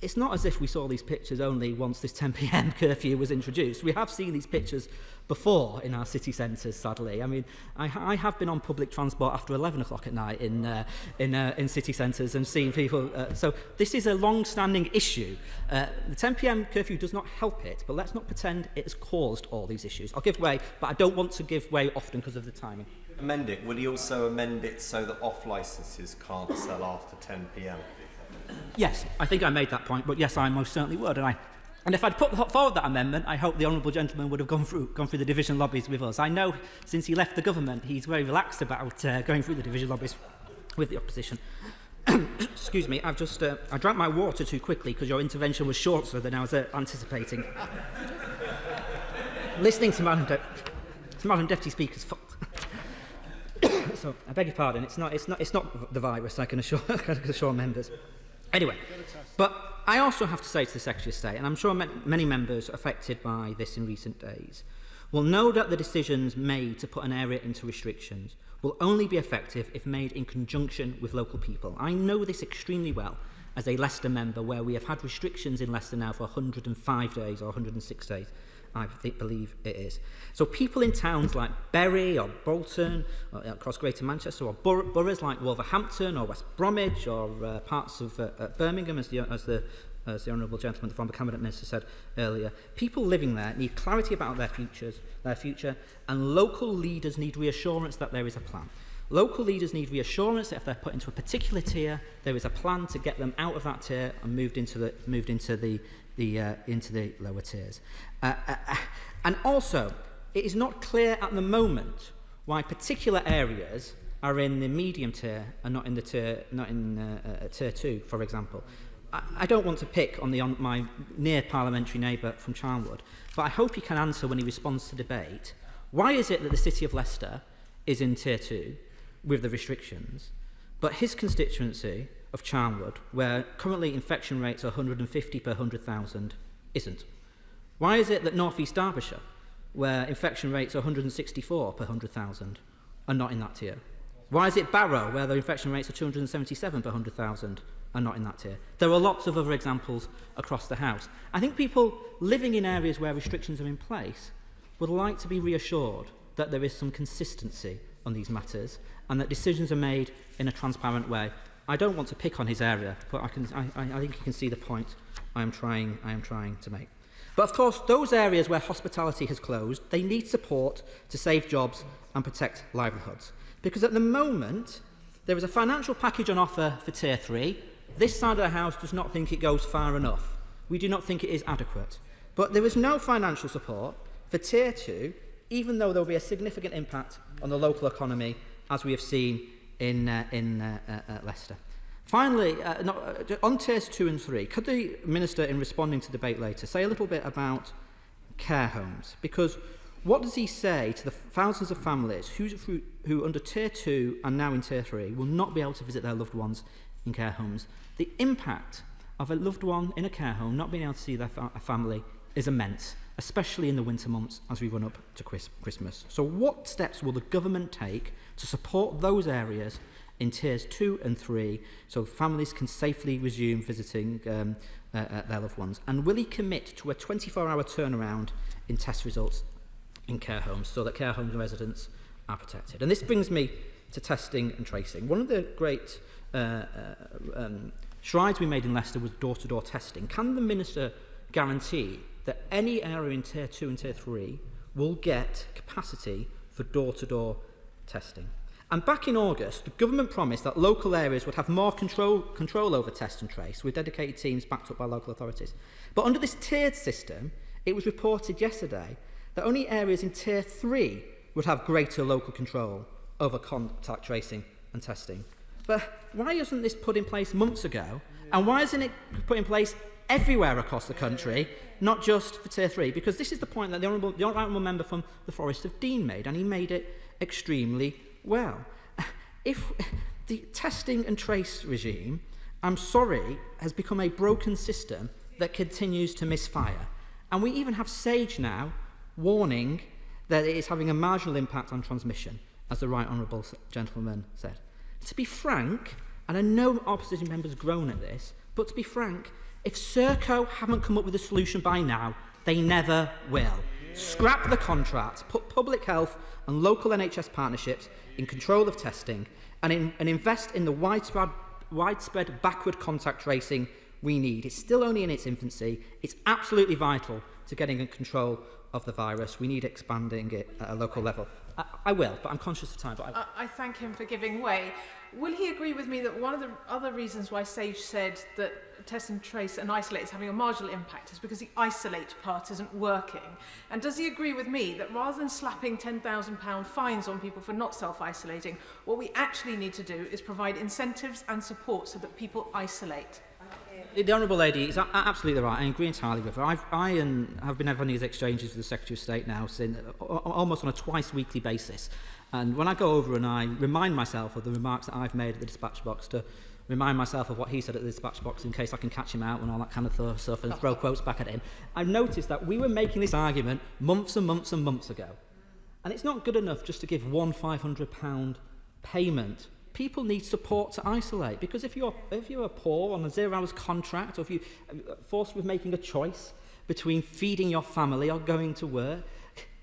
it's not as if we saw these pictures only once this 10 p.m. curfew was introduced. We have seen these pictures before in our city centres, sadly. I mean, I have been on public transport after 11 o'clock at night in city centres and seen people. So this is a long-standing issue. The 10 p.m. curfew does not help it, but let's not pretend it has caused all these issues. I'll give way, but I don't want to give way often because of the timing. Amend it. Will he also amend it so that off-licences can't sell after 10 p.m? Yes, I think I made that point, but yes, I most certainly would. And if I'd put forward that amendment, I hope the honourable gentleman would have gone through the division lobbies with us. I know since he left the government, he's very relaxed about going through the division lobbies with the opposition. Excuse me, I drank my water too quickly because your intervention was shorter than I was anticipating. Listening to Madam Deputy Speaker's fault. So I beg your pardon. It's not the virus. I can assure members. Anyway, but I also have to say to the Secretary of State, and I'm sure many members affected by this in recent days will know that the decisions made to put an area into restrictions will only be effective if made in conjunction with local people. I know this extremely well as a Leicester member, where we have had restrictions in Leicester now for 105 days or 106 days. I believe it is. So people in towns like Bury or Bolton, or across Greater Manchester, or boroughs like Wolverhampton or West Bromwich, or parts of Birmingham, as the honourable gentleman, the former Cabinet Minister, said earlier, people living there need clarity about their future, and local leaders need reassurance that there is a plan. Local leaders need reassurance that if they're put into a particular tier, there is a plan to get them out of that tier and moved into the lower tiers. And also, it is not clear at the moment why particular areas are in the medium tier and not in the tier 2, for example. I don't want to pick on my near parliamentary neighbour from Charnwood, but I hope he can answer when he responds to debate. Why is it that the City of Leicester is in tier 2 with the restrictions, but his constituency of Charnwood, where currently infection rates are 150 per 100,000, isn't? Why is it that North East Derbyshire, where infection rates are 164 per 100,000, are not in that tier? Why is it Barrow, where the infection rates are 277 per 100,000, are not in that tier? There are lots of other examples across the House. I think people living in areas where restrictions are in place would like to be reassured that there is some consistency on these matters and that decisions are made in a transparent way. I don't want to pick on his area, but I think you can see the point I am trying to make. But of course, those areas where hospitality has closed, they need support to save jobs and protect livelihoods. Because at the moment, there is a financial package on offer for Tier 3. This side of the House does not think it goes far enough. We do not think it is adequate. But there is no financial support for Tier 2, even though there will be a significant impact on the local economy, as we have seen in Leicester. Finally, on Tiers 2 and 3, could the Minister, in responding to debate later, say a little bit about care homes? Because what does he say to the thousands of families who under Tier 2 and now in Tier 3 will not be able to visit their loved ones in care homes? The impact of a loved one in a care home not being able to see their family is immense, especially in the winter months as we run up to Christmas. So what steps will the government take to support those areas in Tiers 2 and 3 so families can safely resume visiting their loved ones? And will he commit to a 24-hour turnaround in test results in care homes so that care home residents are protected? And this brings me to testing and tracing. One of the great strides we made in Leicester with door-to-door testing. Can the Minister guarantee that any area in Tier 2 and Tier 3 will get capacity for door-to-door testing? And back in August, the government promised that local areas would have more control over test and trace, with dedicated teams backed up by local authorities. But under this tiered system, it was reported yesterday that only areas in Tier 3 would have greater local control over contact tracing and testing. But why isn't this put in place months ago? And why isn't it put in place everywhere across the country, not just for Tier 3? Because this is the point that the honourable member from the Forest of Dean made, and he made it extremely well. If the testing and trace regime, I'm sorry, has become a broken system that continues to misfire. And we even have SAGE now warning that it is having a marginal impact on transmission, as the right honourable gentleman said. To be frank, and I know opposition members groan at this, but to be frank, if Serco haven't come up with a solution by now, they never will. Scrap the contract, put public health and local NHS partnerships in control of testing, and invest in the widespread backward contact tracing we need. It's still only in its infancy. It's absolutely vital to getting in control of the virus. We need expanding it at a local level. I will, but I'm conscious of time. But I thank him for giving way. Will he agree with me that one of the other reasons why SAGE said that test and trace and isolate is having a marginal impact is because the isolate part isn't working? And does he agree with me that rather than slapping £10,000 fines on people for not self-isolating, what we actually need to do is provide incentives and support so that people isolate? The Honourable Lady is absolutely right. I agree entirely with her. I have been having these exchanges with the Secretary of State now since, almost on a twice-weekly basis. And when I go over and I remind myself of the remarks that I've made at the dispatch box, to remind myself of what he said at the dispatch box in case I can catch him out and all that kind of stuff and throw quotes back at him, I've noticed that we were making this argument months and months and months ago. And it's not good enough just to give one £500 payment. People need support to isolate, because if you're poor on a 0 hours contract, or if you're forced with making a choice between feeding your family or going to work,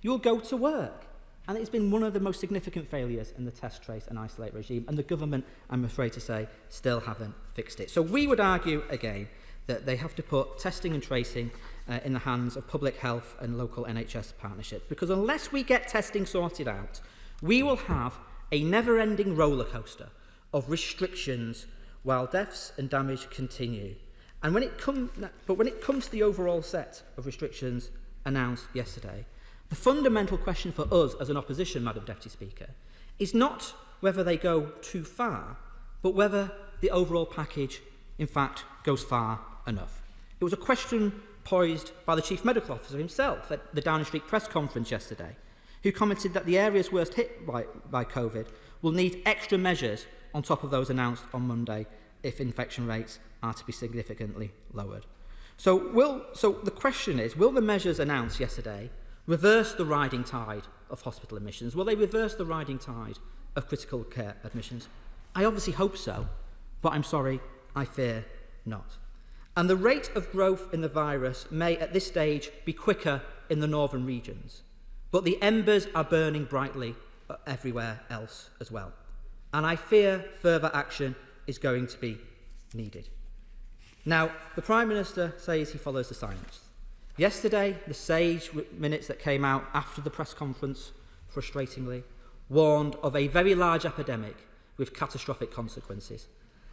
you'll go to work. And it's been one of the most significant failures in the test, trace and isolate regime, and the government, I'm afraid to say, still haven't fixed it. So we would argue again that they have to put testing and tracing in the hands of public health and local NHS partnerships, because unless we get testing sorted out, we will have a never-ending rollercoaster of restrictions while deaths and damage continue. And when it comes to the overall set of restrictions announced yesterday, the fundamental question for us as an opposition, Madam Deputy Speaker, is not whether they go too far, but whether the overall package, in fact, goes far enough. It was a question posed by the Chief Medical Officer himself at the Downing Street press conference yesterday, who commented that the areas worst hit by COVID will need extra measures on top of those announced on Monday if infection rates are to be significantly lowered. So the question is, will the measures announced yesterday reverse the riding tide of hospital admissions? Will they reverse the riding tide of critical care admissions? I obviously hope so, but I'm sorry, I fear not. And the rate of growth in the virus may at this stage be quicker in the northern regions, but the embers are burning brightly everywhere else as well. And I fear further action is going to be needed. Now, the Prime Minister says he follows the science. Yesterday, the SAGE minutes that came out after the press conference, frustratingly, warned of a very large epidemic with catastrophic consequences,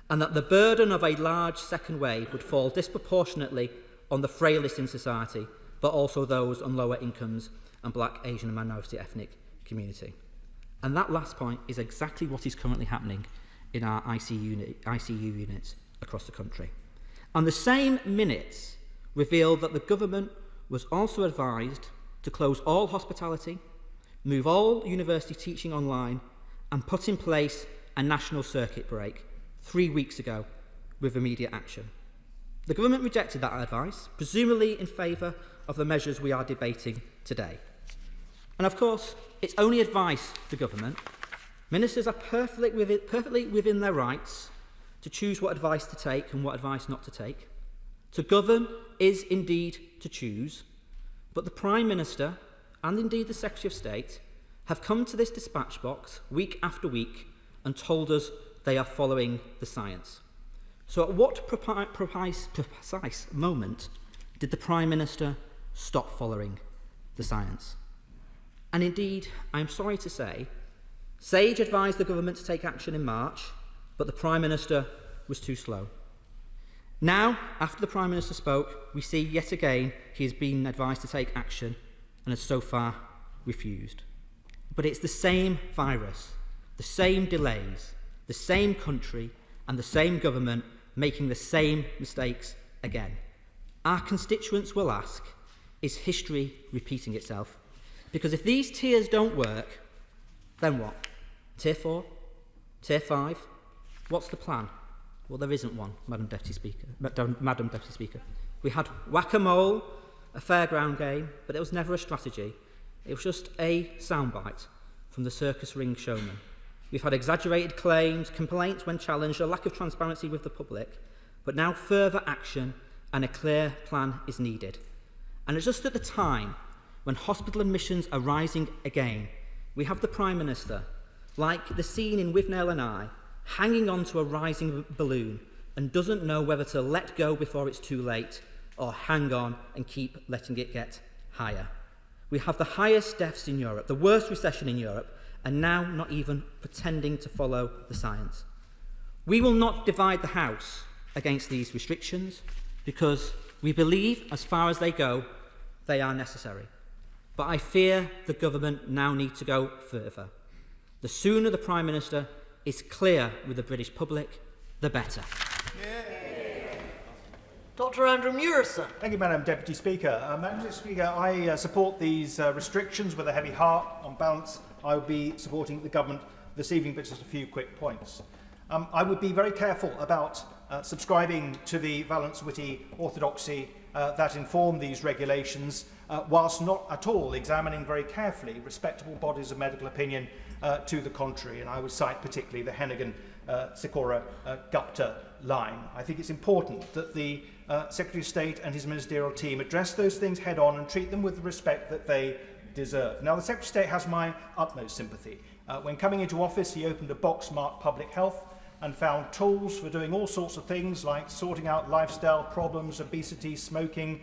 and that the burden of a large second wave would fall disproportionately on the frailest in society, but also those on lower incomes and Black, Asian and minority ethnic community. And that last point is exactly what is currently happening in our ICU units across the country. And the same minutes revealed that the government was also advised to close all hospitality, move all university teaching online, and put in place a national circuit break 3 weeks ago with immediate action. The government rejected that advice, presumably in favour of the measures we are debating today. And of course, it's only advice to government. Ministers are perfectly within their rights to choose what advice to take and what advice not to take. To govern is indeed to choose, but the Prime Minister and indeed the Secretary of State have come to this dispatch box week after week and told us they are following the science. So at what precise moment did the Prime Minister stop following the science? And indeed, I'm sorry to say, Sage advised the government to take action in March, but the Prime Minister was too slow. Now, after the Prime Minister spoke, we see yet again he has been advised to take action and has so far refused. But it's the same virus, the same delays, the same country and the same government making the same mistakes again. Our constituents will ask, is history repeating itself? Because if these tiers don't work, then what? Tier 4? Tier 5? What's the plan? Well, there isn't one, Madam Deputy Speaker. We had whack-a-mole, a fairground game, but it was never a strategy. It was just a soundbite from the circus ring showman. We've had exaggerated claims, complaints when challenged, a lack of transparency with the public, but now further action and a clear plan is needed. And it's just at the time when hospital admissions are rising again, we have the Prime Minister, like the scene in Withnail and I, hanging on to a rising balloon and doesn't know whether to let go before it's too late or hang on and keep letting it get higher. We have the highest deaths in Europe, the worst recession in Europe, and now not even pretending to follow the science. We will not divide the House against these restrictions because we believe, as far as they go, they are necessary. But I fear the government now need to go further. The sooner the Prime Minister is clear with the British public, the better. Dr. Andrew Murison. Thank you, Madam Deputy Speaker. Madam Deputy Speaker, I support these restrictions with a heavy heart. On balance, I will be supporting the government this evening, but just a few quick points. I would be very careful about subscribing to the Valence-Witty orthodoxy that inform these regulations, whilst not at all examining very carefully respectable bodies of medical opinion to the contrary. And I would cite particularly the Hennigan-Sikora-Gupta line. I think it's important that the Secretary of State and his ministerial team address those things head on and treat them with the respect that they deserve. Now, the Secretary of State has my utmost sympathy. When coming into office, he opened a box marked public health and found tools for doing all sorts of things like sorting out lifestyle problems, obesity, smoking,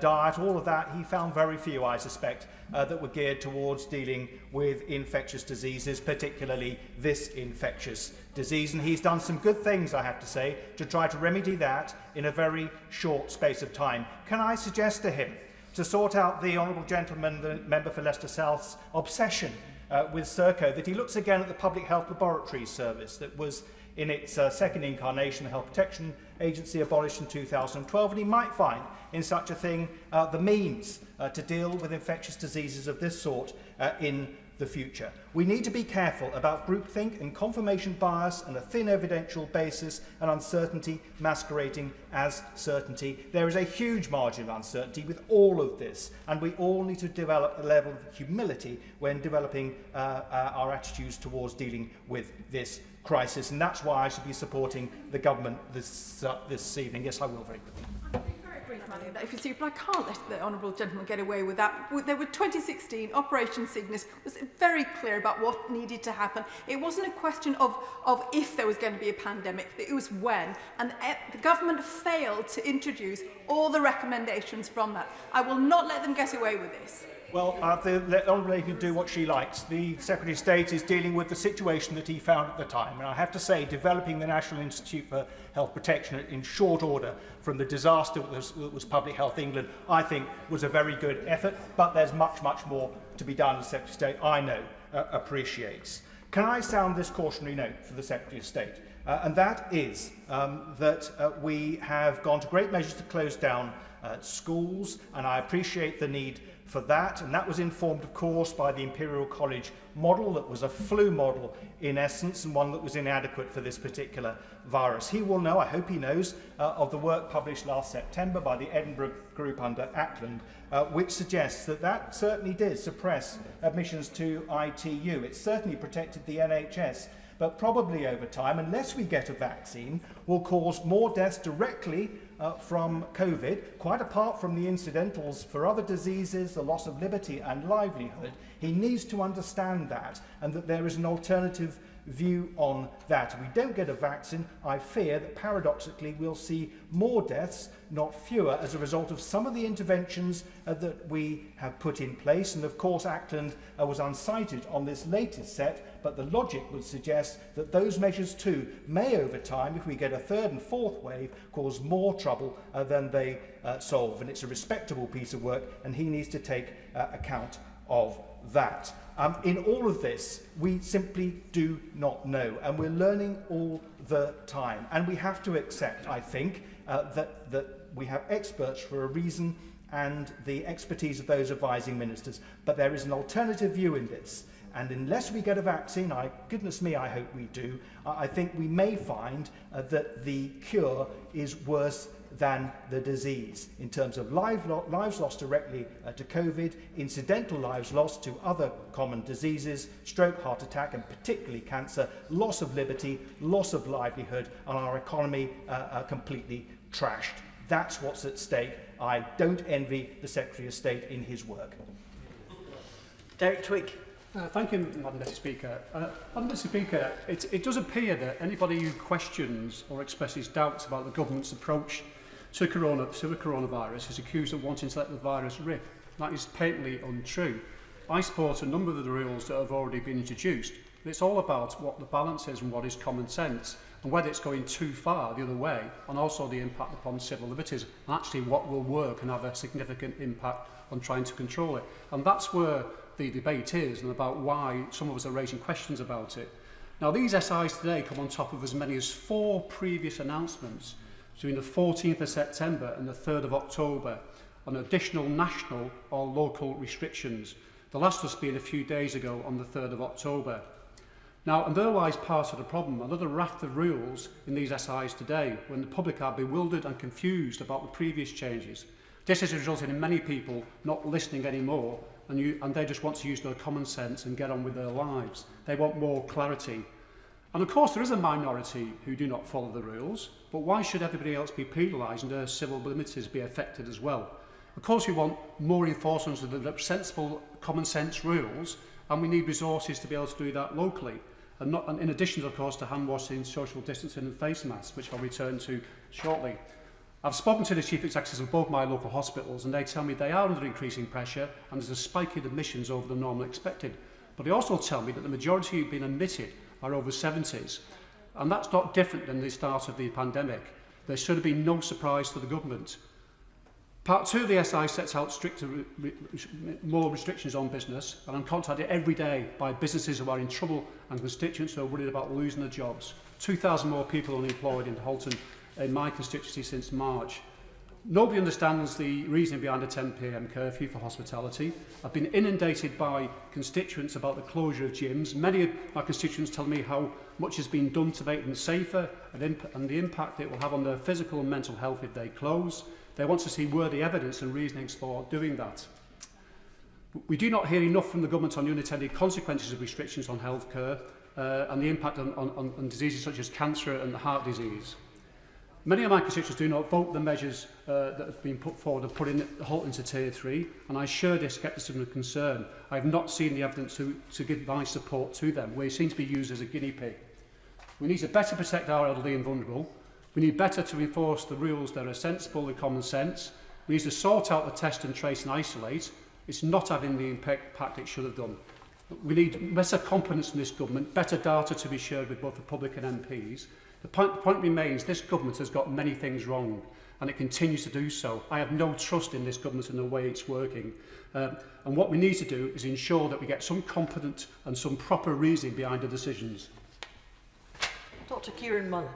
diet, all of that. He found very few, I suspect, that were geared towards dealing with infectious diseases, particularly this infectious disease. And he's done some good things, I have to say, to try to remedy that in a very short space of time. Can I suggest to him to sort out the honourable gentleman, the member for Leicester South's obsession with Serco, that he looks again at the Public Health Laboratories Service that was in its second incarnation, the Health Protection Agency, abolished in 2012, and he might find in such a thing the means to deal with infectious diseases of this sort in the future. We need to be careful about groupthink and confirmation bias and a thin evidential basis and uncertainty masquerading as certainty. There is a huge margin of uncertainty with all of this, and we all need to develop a level of humility when developing our attitudes towards dealing with this crisis, and that's why I should be supporting the government this evening. Yes, I will very quickly. If you see, but I can't let the honourable gentleman get away with that. There were 2016, Operation Cygnus was very clear about what needed to happen. It wasn't a question of if there was going to be a pandemic, it was when. And the government failed to introduce all the recommendations from that. I will not let them get away with this. Well, the Honourable Lady can do what she likes. The Secretary of State is dealing with the situation that he found at the time. And I have to say, developing the National Institute for Health Protection in short order from the disaster that was Public Health England, I think was a very good effort. But there's much, much more to be done, as the Secretary of State, I know, appreciates. Can I sound this cautionary note for the Secretary of State? And that is that we have gone to great measures to close down schools, and I appreciate the need for that, and that was informed, of course, by the Imperial College model that was a flu model in essence, and one that was inadequate for this particular virus. He will know, I hope he knows, of the work published last September by the Edinburgh group under Ackland, which suggests that that certainly did suppress admissions to ITU. It certainly protected the NHS, but probably over time, unless we get a vaccine, will cause more deaths directly from COVID, quite apart from the incidentals for other diseases, the loss of liberty and livelihood. He needs to understand that, and that there is an alternative view on that. If we don't get a vaccine, I fear that paradoxically we'll see more deaths, not fewer, as a result of some of the interventions that we have put in place. And of course, Acland was unsighted on this latest set, but the logic would suggest that those measures too may, over time, if we get a third and fourth wave, cause more trouble than they solve. And it's a respectable piece of work, and he needs to take account of that. In all of this, we simply do not know, and we're learning all the time. And we have to accept, I think, that we have experts for a reason, and the expertise of those advising ministers. But there is an alternative view in this. And unless we get a vaccine, goodness me, I hope we do, I think we may find that the cure is worse than the disease in terms of lives lost directly to COVID, incidental lives lost to other common diseases, stroke, heart attack, and particularly cancer, loss of liberty, loss of livelihood, and our economy completely trashed. That's what's at stake. I don't envy the Secretary of State in his work. Derek Twigg. Thank you, Madam Deputy Speaker. Madam Deputy Speaker, it does appear that anybody who questions or expresses doubts about the government's approach to the coronavirus is accused of wanting to let the virus rip. That is patently untrue. I support a number of the rules that have already been introduced, but it's all about what the balance is and what is common sense, and whether it's going too far the other way, and also the impact upon civil liberties, and actually what will work and have a significant impact on trying to control it. And that's where the debate is, and about why some of us are raising questions about it. Now, these SIs today come on top of as many as 4 previous announcements between the 14th of September and the 3rd of October on additional national or local restrictions. The last was being a few days ago on the 3rd of October. Now, and there lies part of the problem, another raft of rules in these SIs today, when the public are bewildered and confused about the previous changes. This has resulted in many people not listening anymore, and they just want to use their common sense and get on with their lives. They want more clarity. And of course, there is a minority who do not follow the rules, but why should everybody else be penalised and their civil liberties be affected as well? Of course, we want more enforcement of the sensible, common sense rules, and we need resources to be able to do that locally. And in addition, of course, to hand washing, social distancing and face masks, which I'll return to shortly. I've spoken to the chief executives of both my local hospitals, and they tell me they are under increasing pressure and there's a spike in admissions over the normal expected. But they also tell me that the majority who've been admitted are over 70s. And that's not different than the start of the pandemic. There should have been no surprise to the government. Part 2 of the SI sets out stricter, more restrictions on business, and I'm contacted every day by businesses who are in trouble and constituents who are worried about losing their jobs. 2,000 more people unemployed in Halton in my constituency since March. Nobody understands the reasoning behind a 10 p.m. curfew for hospitality. I've been inundated by constituents about the closure of gyms. Many of my constituents tell me how much has been done to make them safer and the impact it will have on their physical and mental health if they close. They want to see worthy evidence and reasonings for doing that. We do not hear enough from the government on the unintended consequences of restrictions on healthcare and the impact on diseases such as cancer and heart disease. Many of my constituents do not vote the measures that have been put forward and put in Hull into Tier 3, and I share this scepticism and concern. I have not seen the evidence to give my support to them. We seem to be used as a guinea pig. We need to better protect our elderly and vulnerable. We need better to enforce the rules that are sensible and common sense. We need to sort out the test and trace and isolate. It's not having the impact it should have done. We need better competence from this government, better data to be shared with both the public and MPs. The point remains, this government has got many things wrong, and it continues to do so. I have no trust in this government and the way it's working. And what we need to do is ensure that we get some competent and some proper reasoning behind the decisions. Dr. Kieran Muller.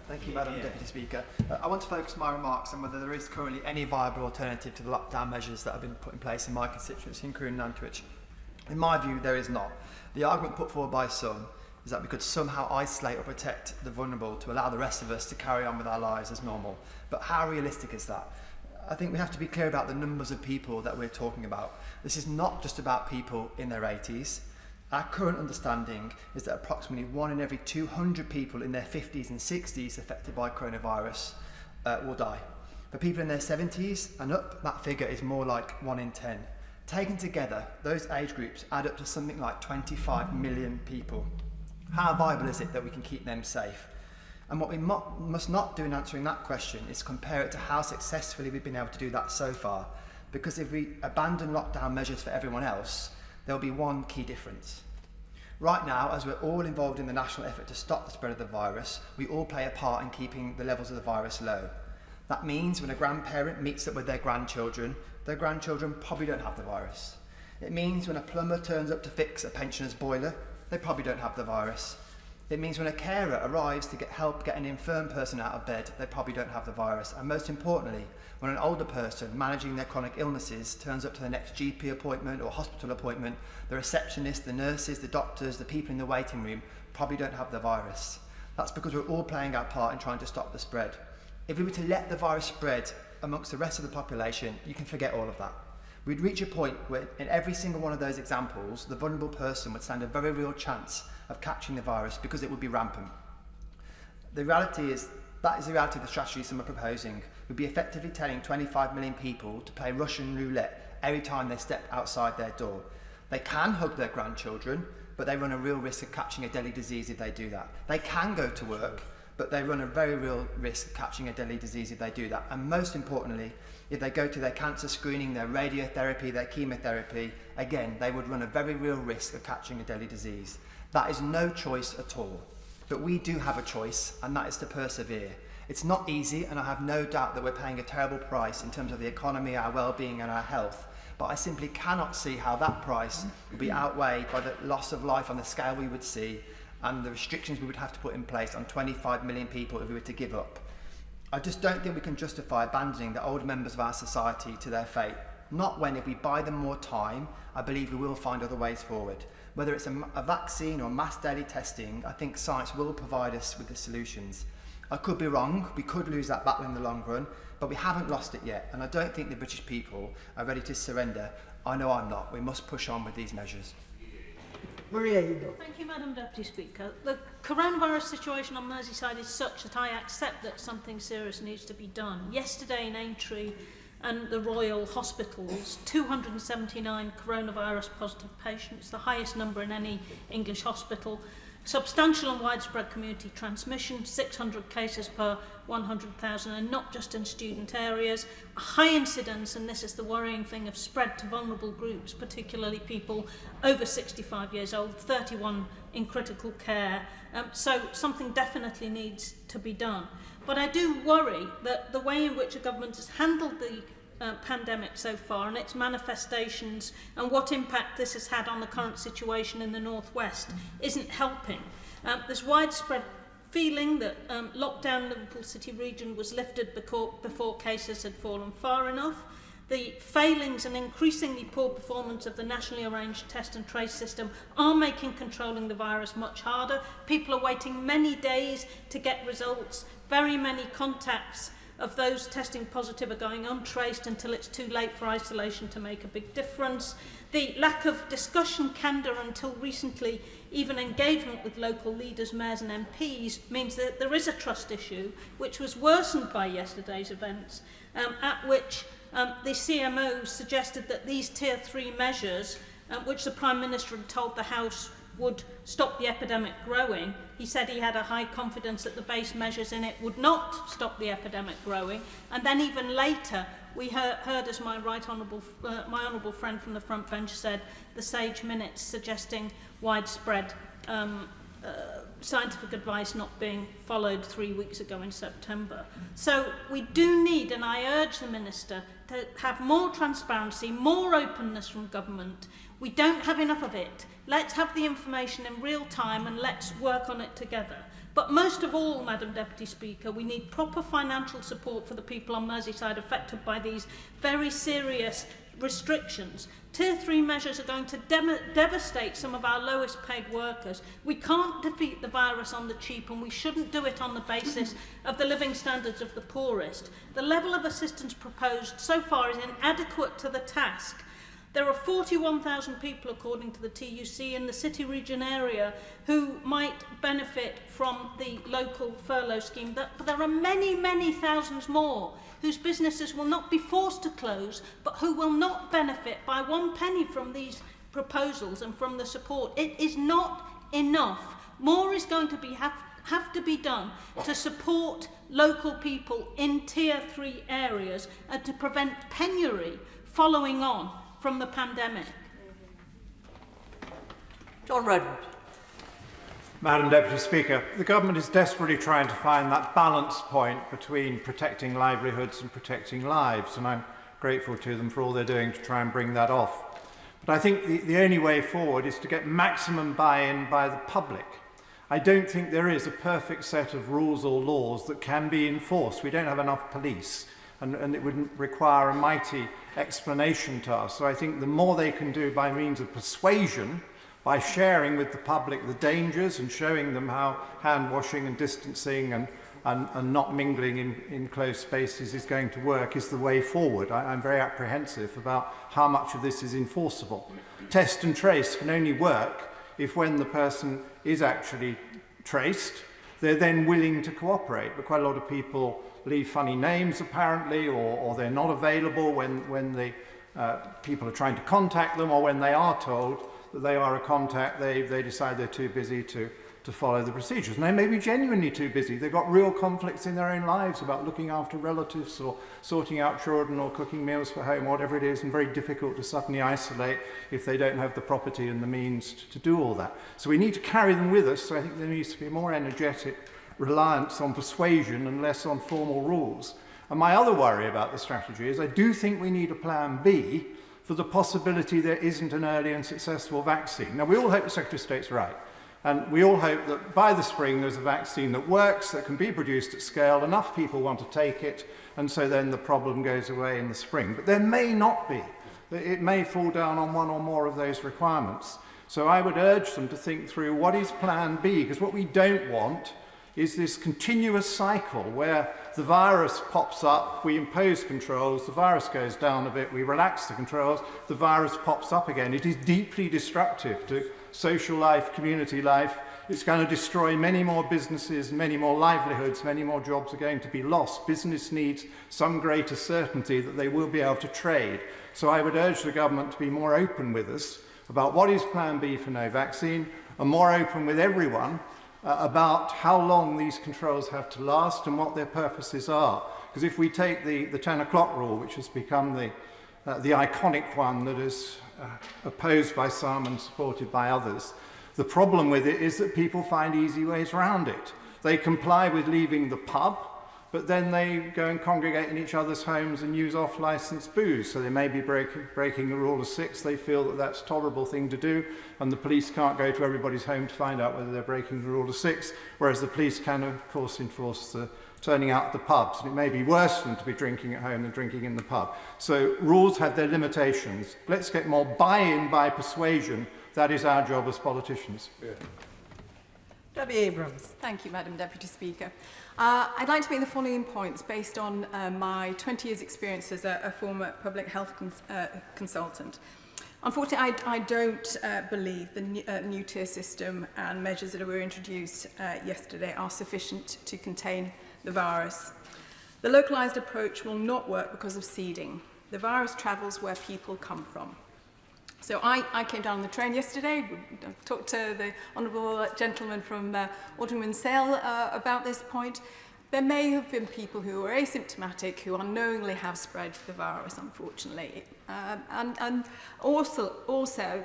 Thank you, Madam Deputy Speaker. I want to focus my remarks on whether there is currently any viable alternative to the lockdown measures that have been put in place in my constituency, including Nantwich. In my view, there is not. The argument put forward by some is that we could somehow isolate or protect the vulnerable to allow the rest of us to carry on with our lives as normal. But how realistic is that? I think we have to be clear about the numbers of people that we're talking about. This is not just about people in their 80s. Our current understanding is that approximately 1 in every 200 people in their 50s and 60s affected by coronavirus will die. For people in their 70s and up, that figure is more like 1 in 10. Taken together, those age groups add up to something like 25 million people. How viable is it that we can keep them safe? And what we must not do in answering that question is compare it to how successfully we've been able to do that so far. Because if we abandon lockdown measures for everyone else, there will be one key difference. Right now, as we're all involved in the national effort to stop the spread of the virus, we all play a part in keeping the levels of the virus low. That means when a grandparent meets up with their grandchildren probably don't have the virus. It means when a plumber turns up to fix a pensioner's boiler, they probably don't have the virus. It means when a carer arrives to get help get an infirm person out of bed, they probably don't have the virus. And most importantly, when an older person managing their chronic illnesses turns up to the next GP appointment or hospital appointment, the receptionists, the nurses, the doctors, the people in the waiting room probably don't have the virus. That's because we're all playing our part in trying to stop the spread. If we were to let the virus spread amongst the rest of the population, you can forget all of that. We'd reach a point where in every single one of those examples, the vulnerable person would stand a very real chance of catching the virus because it would be rampant. The reality is, that is the reality of the strategy some are proposing. We'd be effectively telling 25 million people to play Russian roulette every time they step outside their door. They can hug their grandchildren, but they run a real risk of catching a deadly disease if they do that. They can go to work, but they run a very real risk of catching a deadly disease if they do that. And most importantly, if they go to their cancer screening, their radiotherapy, their chemotherapy, again, they would run a very real risk of catching a deadly disease. That is no choice at all. But we do have a choice, and that is to persevere. It's not easy, and I have no doubt that we're paying a terrible price in terms of the economy, our well-being and our health. But I simply cannot see how that price will be outweighed by the loss of life on the scale we would see and the restrictions we would have to put in place on 25 million people if we were to give up. I just don't think we can justify abandoning the older members of our society to their fate. Not when, if we buy them more time, I believe we will find other ways forward. Whether it's a vaccine or mass daily testing, I think science will provide us with the solutions. I could be wrong, we could lose that battle in the long run, but we haven't lost it yet, and I don't think the British people are ready to surrender. I know I'm not. We must push on with these measures. Maria Eagle. Thank you, Madam Deputy Speaker. The coronavirus situation on Merseyside is such that I accept that something serious needs to be done. Yesterday in Aintree and the Royal Hospitals, 279 coronavirus positive patients, the highest number in any English hospital. Substantial and widespread community transmission, 600 cases per 100,000, and not just in student areas. A high incidence, and this is the worrying thing, of spread to vulnerable groups, particularly people over 65 years old, 31 in critical care. So something definitely needs to be done. But I do worry that the way in which a government has handled the pandemic so far and its manifestations and what impact this has had on the current situation in the northwest isn't helping. There's widespread feeling that lockdown in the Liverpool city region was lifted before cases had fallen far enough. The failings and increasingly poor performance of the nationally arranged test and trace system are making controlling the virus much harder. People are waiting many days to get results. Very many contacts of those testing positive are going untraced until it's too late for isolation to make a big difference. The lack of discussion, candour, until recently even engagement with local leaders, mayors and MPs means that there is a trust issue which was worsened by yesterday's events, at which the CMO suggested that these Tier 3 measures, which the Prime Minister had told the House would stop the epidemic growing. He said he had a high confidence that the base measures in it would not stop the epidemic growing. And then even later, we heard as my honourable friend from the front bench said, the Sage Minutes suggesting widespread scientific advice not being followed 3 weeks ago in September. So we do need, and I urge the Minister, to have more transparency, more openness from government. We don't have enough of it. Let's have the information in real time and let's work on it together. But most of all, Madam Deputy Speaker, we need proper financial support for the people on Merseyside affected by these very serious restrictions. Tier 3 measures are going to devastate some of our lowest paid workers. We can't defeat the virus on the cheap, and we shouldn't do it on the basis of the living standards of the poorest. The level of assistance proposed so far is inadequate to the task. There are 41,000 people, according to the TUC, in the city region area who might benefit from the local furlough scheme. But there are many, many thousands more whose businesses will not be forced to close, but who will not benefit by one penny from these proposals and from the support. It is not enough. More is going to have to be done to support local people in Tier 3 areas and to prevent penury following on from the pandemic. John Redwood. Madam Deputy Speaker, the government is desperately trying to find that balance point between protecting livelihoods and protecting lives, and I'm grateful to them for all they're doing to try and bring that off. But I think the only way forward is to get maximum buy-in by the public. I don't think there is a perfect set of rules or laws that can be enforced. We don't have enough police, and it would require a mighty explanation task. So I think the more they can do by means of persuasion, by sharing with the public the dangers and showing them how hand washing and distancing and not mingling in closed spaces is going to work, is the way forward. I'm very apprehensive about how much of this is enforceable. Test and trace can only work if, when the person is actually traced, they're then willing to cooperate. But quite a lot of people leave funny names apparently, or they're not available when the people are trying to contact them, or when they are told that they are a contact, they decide they're too busy to follow the procedures. And they may be genuinely too busy. They've got real conflicts in their own lives about looking after relatives or sorting out children or cooking meals for home, whatever it is, and very difficult to suddenly isolate if they don't have the property and the means to do all that. So we need to carry them with us. So I think there needs to be a more energetic reliance on persuasion and less on formal rules. And my other worry about the strategy is I do think we need a plan B for the possibility there isn't an early and successful vaccine. Now, we all hope the Secretary of State's right. And we all hope that by the spring there's a vaccine that works, that can be produced at scale, enough people want to take it, and so then the problem goes away in the spring. But there may not be. It may fall down on one or more of those requirements. So I would urge them to think through what is plan B, because what we don't want is this continuous cycle where the virus pops up, we impose controls, the virus goes down a bit, we relax the controls, the virus pops up again. It is deeply destructive to social life, community life. It's going to destroy many more businesses, many more livelihoods, many more jobs are going to be lost. Business needs some greater certainty that they will be able to trade. So I would urge the government to be more open with us about what is plan B for no vaccine, and more open with everyone about how long these controls have to last and what their purposes are. Because if we take the 10 o'clock rule, which has become the iconic one that is opposed by some and supported by others, the problem with it is that people find easy ways around it. They comply with leaving the pub, but then they go and congregate in each other's homes and use off-licensed booze. So they may be breaking the rule of 6. They feel that that's a tolerable thing to do, and the police can't go to everybody's home to find out whether they're breaking the rule of 6, whereas the police can, of course, enforce the turning out the pubs. And it may be worse than to be drinking at home than drinking in the pub. So rules have their limitations. Let's get more buy-in by persuasion. That is our job as politicians. Yeah. Debbie Abrams. Thank you, Madam Deputy Speaker. I'd like to make the following points based on my 20 years' experience as a former public health consultant. Unfortunately, I don't believe the new tier system and measures that were introduced yesterday are sufficient to contain the virus. The localised approach will not work because of seeding. The virus travels where people come from. So I came down on the train yesterday, talked to the honourable gentleman from Alderman Sale about this point. There may have been people who are asymptomatic who unknowingly have spread the virus, unfortunately. And also,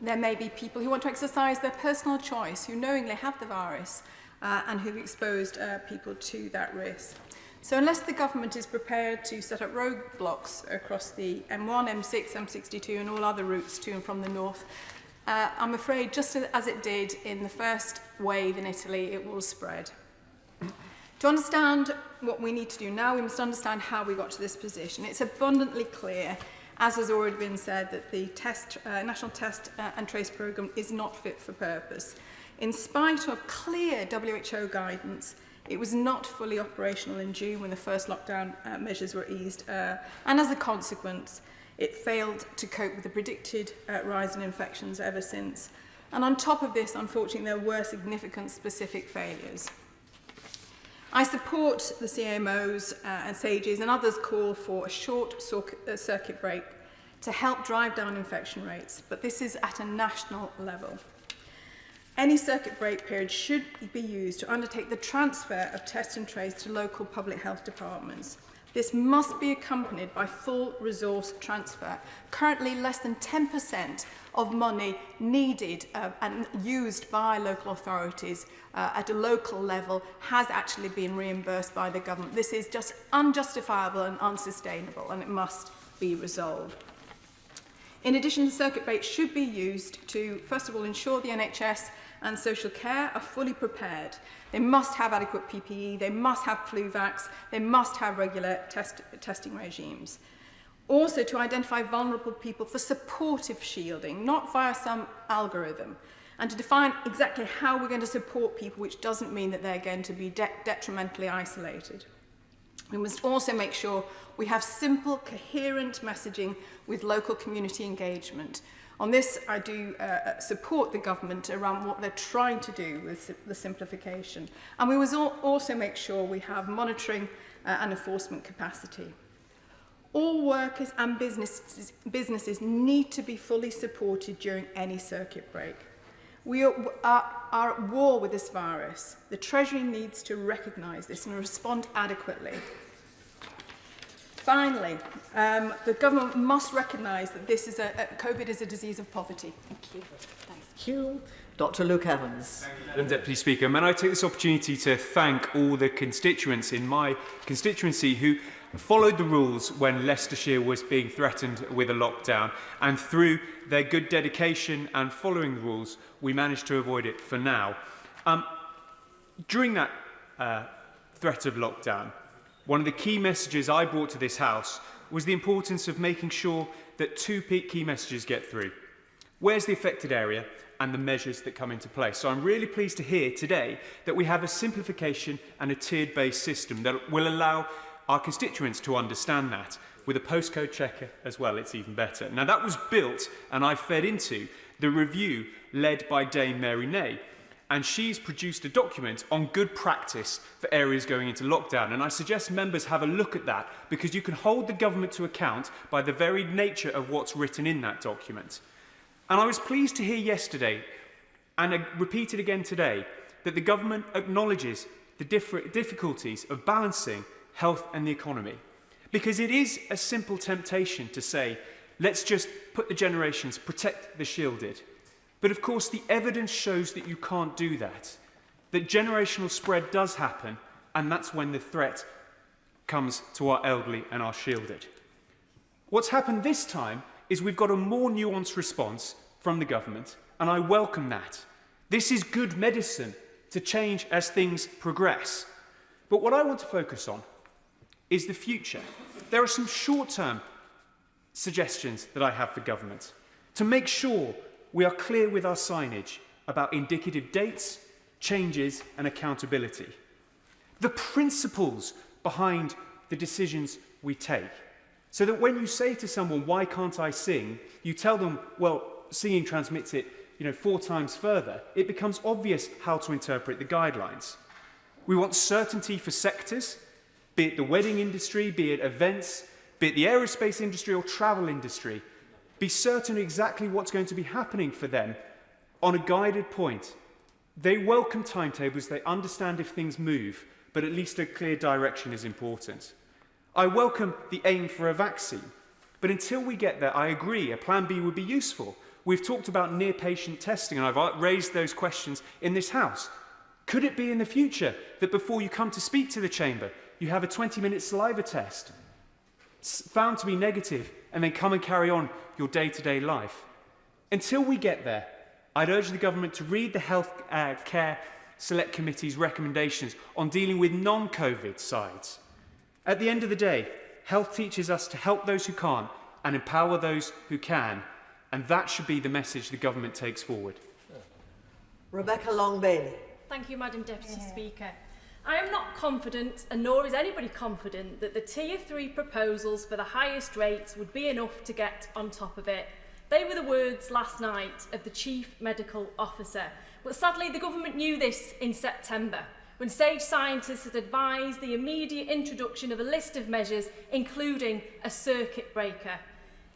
there may be people who want to exercise their personal choice, who knowingly have the virus and who've exposed people to that risk. So unless the government is prepared to set up roadblocks across the M1, M6, M62 and all other routes to and from the north, I'm afraid just as it did in the first wave in Italy, it will spread. To understand what we need to do now, we must understand how we got to this position. It's abundantly clear, as has already been said, that the National Test and Trace Programme is not fit for purpose. In spite of clear WHO guidance, it was not fully operational in June when the first lockdown measures were eased, and as a consequence, It failed to cope with the predicted rise in infections ever since. And on top of this, unfortunately, there were significant specific failures. I support the CMOs and SAGEs and others' call for a short circuit break to help drive down infection rates, but this is at a national level. Any circuit break period should be used to undertake the transfer of test and trace to local public health departments. This must be accompanied by full resource transfer. Currently, less than 10% of money needed and used by local authorities at a local level has actually been reimbursed by the government. This is just unjustifiable and unsustainable, and it must be resolved. In addition, the circuit break should be used to, first of all, ensure the NHS and social care are fully prepared. They must have adequate PPE, they must have flu vax, they must have regular testing regimes. Also, to identify vulnerable people for supportive shielding, not via some algorithm, and to define exactly how we're going to support people, which doesn't mean that they're going to be detrimentally isolated. We must also make sure we have simple, coherent messaging with local community engagement. On this, I do support the government around what they're trying to do with the simplification. And we must also make sure we have monitoring and enforcement capacity. All workers and businesses need to be fully supported during any circuit break. We are at war with this virus. The Treasury needs to recognise this and respond adequately. Finally, the government must recognise that this is COVID is a disease of poverty. Thank you. Thanks. Thank you. Dr. Luke Evans. Madam Deputy Speaker, may I take this opportunity to thank all the constituents in my constituency who followed the rules when Leicestershire was being threatened with a lockdown, and through their good dedication and following the rules, we managed to avoid it for now. During that threat of lockdown, one of the key messages I brought to this House was the importance of making sure that two key messages get through. Where's the affected area and the measures that come into place? So I'm really pleased to hear today that we have a simplification and a tiered-based system that will allow our constituents to understand that. With a postcode checker as well, it's even better. Now that was built, and I fed into, the review led by Dame Mary Nay. And she's produced a document on good practice for areas going into lockdown. And I suggest members have a look at that, because you can hold the government to account by the very nature of what's written in that document. And I was pleased to hear yesterday, and I repeat it again today, that the government acknowledges the difficulties of balancing health and the economy. Because it is a simple temptation to say, let's just put the generations, protect the shielded. But of course, the evidence shows that you can't do that generational spread does happen, and that's when the threat comes to our elderly and our shielded. What's happened this time is we've got a more nuanced response from the government, and I welcome that. This is good medicine to change as things progress. But what I want to focus on is the future. There are some short-term suggestions that I have for government to make sure we are clear with our signage about indicative dates, changes and accountability. The principles behind the decisions we take. So that when you say to someone, why can't I sing? You tell them, well, singing transmits it 4 times further. It becomes obvious how to interpret the guidelines. We want certainty for sectors, be it the wedding industry, be it events, be it the aerospace industry or travel industry. Be certain exactly what's going to be happening for them on a guided point. They welcome timetables, they understand if things move, but at least a clear direction is important. I welcome the aim for a vaccine, but until we get there, I agree, a plan B would be useful. We've talked about near-patient testing, and I've raised those questions in this House. Could it be in the future that before you come to speak to the chamber, you have a 20-minute saliva test, found to be negative, and then come and carry on your day-to-day life? Until we get there, I'd urge the government to read the Health Care Select Committee's recommendations on dealing with non-COVID sides. At the end of the day, health teaches us to help those who can't and empower those who can, and that should be the message the government takes forward. Rebecca Long-Bailey. Thank you, Madam Deputy Speaker. I am not confident, and nor is anybody confident, that the Tier 3 proposals for the highest rates would be enough to get on top of it. They were the words last night of the Chief Medical Officer. But sadly, the government knew this in September, when Sage Scientists had advised the immediate introduction of a list of measures, including a circuit breaker.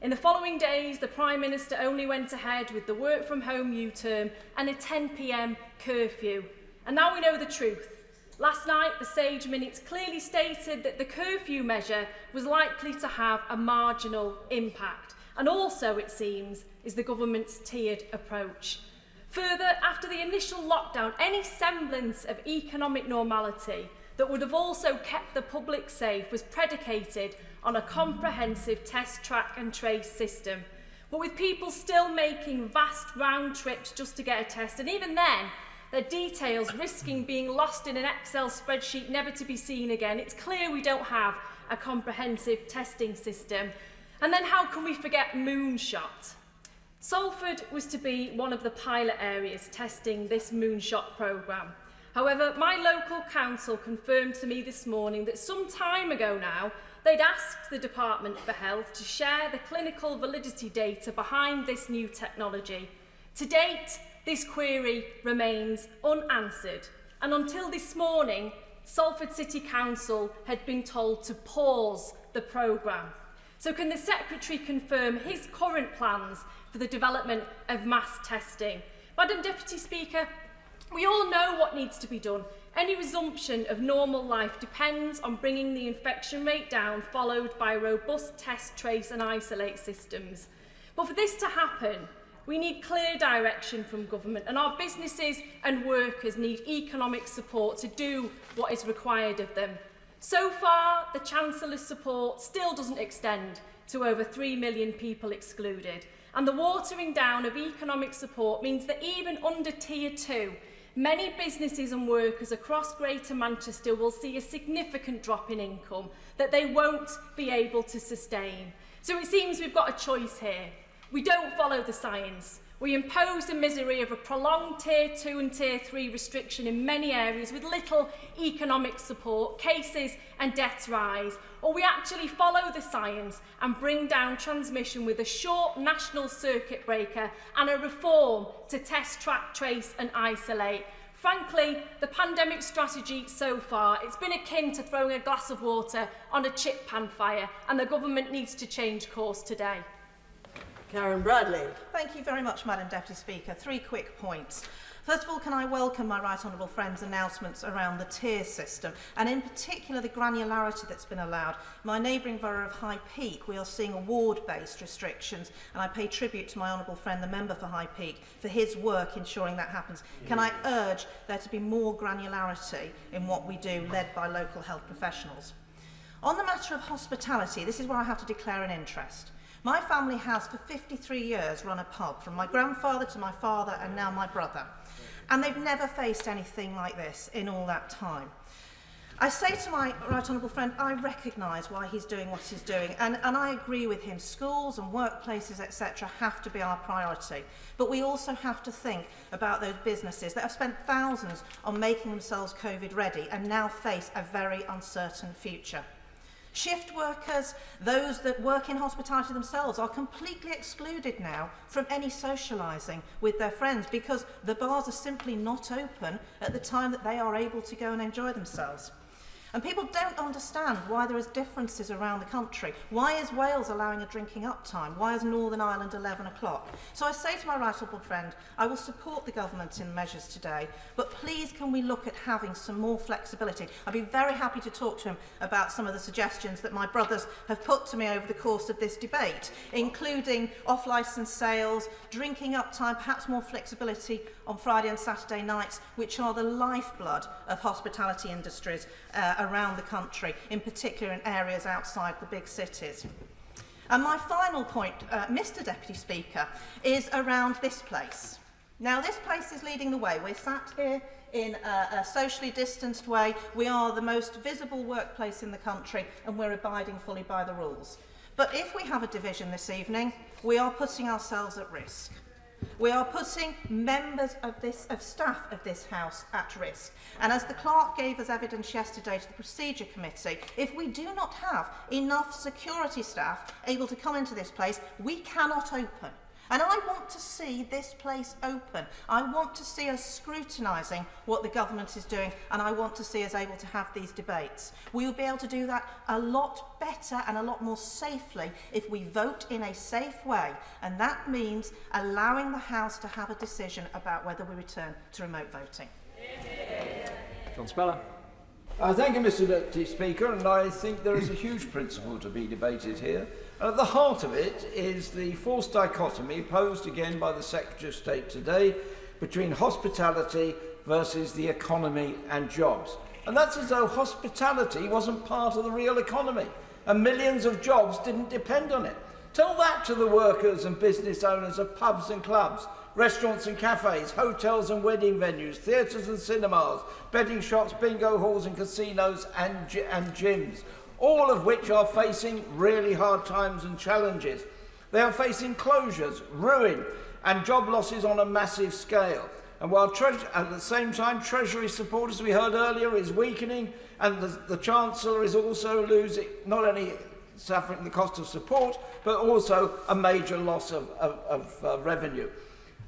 In the following days, the Prime Minister only went ahead with the work-from-home U-term and a 10 p.m. curfew. And now we know the truth. Last night, the Sage minutes clearly stated that the curfew measure was likely to have a marginal impact, and also, it seems, is the government's tiered approach. Further, after the initial lockdown, any semblance of economic normality that would have also kept the public safe was predicated on a comprehensive test, track and trace system. But with people still making vast round trips just to get a test, and even then, their details risking being lost in an Excel spreadsheet never to be seen again, it's clear we don't have a comprehensive testing system. And then how can we forget Moonshot? Salford was to be one of the pilot areas testing this Moonshot programme. However, my local council confirmed to me this morning that some time ago now, they'd asked the Department for Health to share the clinical validity data behind this new technology. To date, this query remains unanswered, and until this morning, Salford City Council had been told to pause the programme. So can the Secretary confirm his current plans for the development of mass testing? Madam Deputy Speaker, we all know what needs to be done. Any resumption of normal life depends on bringing the infection rate down, followed by robust test, trace and isolate systems. But for this to happen, we need clear direction from government, and our businesses and workers need economic support to do what is required of them. So far, the Chancellor's support still doesn't extend to over 3 million people excluded, and the watering down of economic support means that even under Tier 2, many businesses and workers across Greater Manchester will see a significant drop in income that they won't be able to sustain. So it seems we've got a choice here. We don't follow the science. We impose the misery of a prolonged Tier 2 and Tier 3 restriction in many areas with little economic support, cases and deaths rise, or we actually follow the science and bring down transmission with a short national circuit breaker and a reform to test, track, trace and isolate. Frankly, the pandemic strategy so far, it's been akin to throwing a glass of water on a chip pan fire, and the government needs to change course today. Karen Bradley. Thank you very much, Madam Deputy Speaker. 3 quick points. First of all, can I welcome my right honourable friend's announcements around the tier system, and in particular the granularity that's been allowed. My neighbouring borough of High Peak, we are seeing award-based restrictions, and I pay tribute to my honourable friend, the member for High Peak, for his work ensuring that happens. Can I urge there to be more granularity in what we do, led by local health professionals? On the matter of hospitality, this is where I have to declare an interest. My family has for 53 years run a pub, from my grandfather to my father and now my brother. And they've never faced anything like this in all that time. I say to my right honourable friend, I recognise why he's doing what he's doing, and I agree with him. Schools and workplaces, etc., have to be our priority. But we also have to think about those businesses that have spent thousands on making themselves COVID ready and now face a very uncertain future. Shift workers, those that work in hospitality themselves, are completely excluded now from any socialising with their friends because the bars are simply not open at the time that they are able to go and enjoy themselves. And people don't understand why there is differences around the country. Why is Wales allowing a drinking up time? Why is Northern Ireland 11 o'clock? So I say to my right honourable friend, I will support the government in measures today, but please can we look at having some more flexibility? I'd be very happy to talk to him about some of the suggestions that my brothers have put to me over the course of this debate, including off-licence sales, drinking up time, perhaps more flexibility on Friday and Saturday nights, which are the lifeblood of hospitality industries around the country, in particular in areas outside the big cities. And my final point, Mr. Deputy Speaker, is around this place. Now, this place is leading the way. We're sat here in a socially distanced way. We are the most visible workplace in the country, and we're abiding fully by the rules. But if we have a division this evening, we are putting ourselves at risk. We are putting members of staff of this House at risk. And as the clerk gave us evidence yesterday to the Procedure Committee, if we do not have enough security staff able to come into this place, we cannot open. And I want to see this place open. I want to see us scrutinising what the government is doing, and I want to see us able to have these debates. We will be able to do that a lot better and a lot more safely if we vote in a safe way, and that means allowing the House to have a decision about whether we return to remote voting. John Speller. Thank you, Mr. Deputy Speaker, and I think there is a huge principle to be debated here. At the heart of it is the false dichotomy posed again by the Secretary of State today between hospitality versus the economy and jobs. And that's as though hospitality wasn't part of the real economy and millions of jobs didn't depend on it. Tell that to the workers and business owners of pubs and clubs, restaurants and cafes, hotels and wedding venues, theatres and cinemas, betting shops, bingo halls and casinos and gyms, all of which are facing really hard times and challenges. They are facing closures, ruin and job losses on a massive scale. And while at the same time Treasury support, as we heard earlier, is weakening, and the Chancellor is also losing, not only suffering the cost of support, but also a major loss of revenue.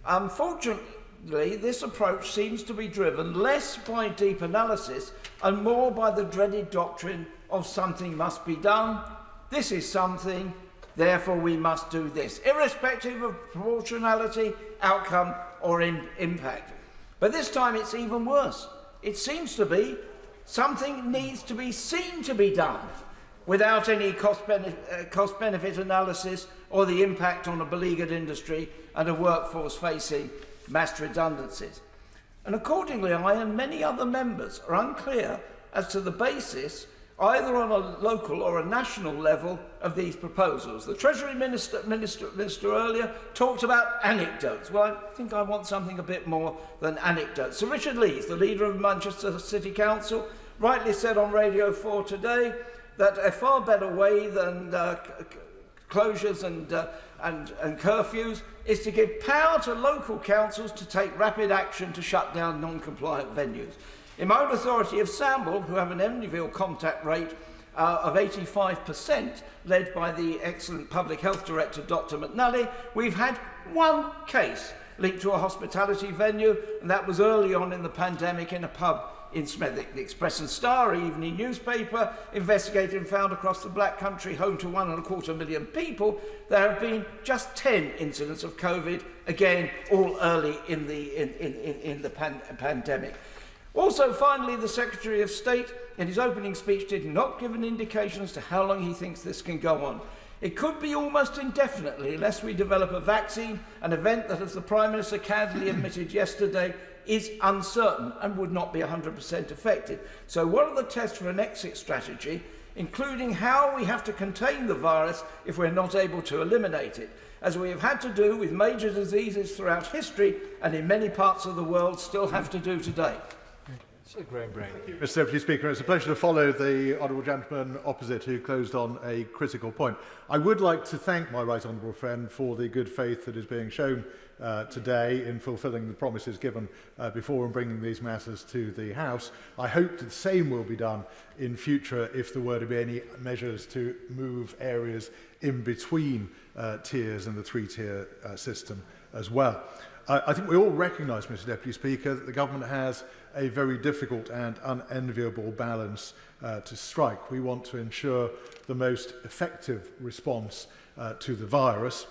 Unfortunately, this approach seems to be driven less by deep analysis and more by the dreaded doctrine of something must be done, this is something, therefore we must do this, irrespective of proportionality, outcome or impact. But this time it's even worse. It seems to be something needs to be seen to be done without any cost-benefit analysis or the impact on a beleaguered industry and a workforce facing mass redundancies. And accordingly, I and many other members are unclear as to the basis either on a local or a national level of these proposals. The Treasury Minister earlier talked about anecdotes. Well, I think I want something a bit more than anecdotes. Sir Richard Lees, the leader of Manchester City Council, rightly said on Radio 4 today that a far better way than closures and curfews is to give power to local councils to take rapid action to shut down non-compliant venues. In my own authority of Samble, who have an enviable contact rate of 85%, led by the excellent Public Health Director, Dr. McNally, we've had one case linked to a hospitality venue, and that was early on in the pandemic in a pub in Smethwick. The Express and Star, evening newspaper, investigated and found across the Black Country, home to 1.25 million people, there have been just 10 incidents of COVID, again, all early in the pandemic. Also, finally, the Secretary of State, in his opening speech, did not give an indication as to how long he thinks this can go on. It could be almost indefinitely unless we develop a vaccine, an event that, as the Prime Minister candidly admitted yesterday, is uncertain and would not be 100% effective. So what are the tests for an exit strategy, including how we have to contain the virus if we're not able to eliminate it, as we have had to do with major diseases throughout history and in many parts of the world still have to do today? Graham Brain. Mr. Deputy Speaker, it's a pleasure to follow the honourable gentleman opposite who closed on a critical point. I would like to thank my right honourable friend for the good faith that is being shown today in fulfilling the promises given before and bringing these matters to the House. I hope the same will be done in future if there were to be any measures to move areas in between tiers and the three-tier system as well. I think we all recognise, Mr. Deputy Speaker, that the government has a very difficult and unenviable balance to strike. We want to ensure the most effective response to the virus,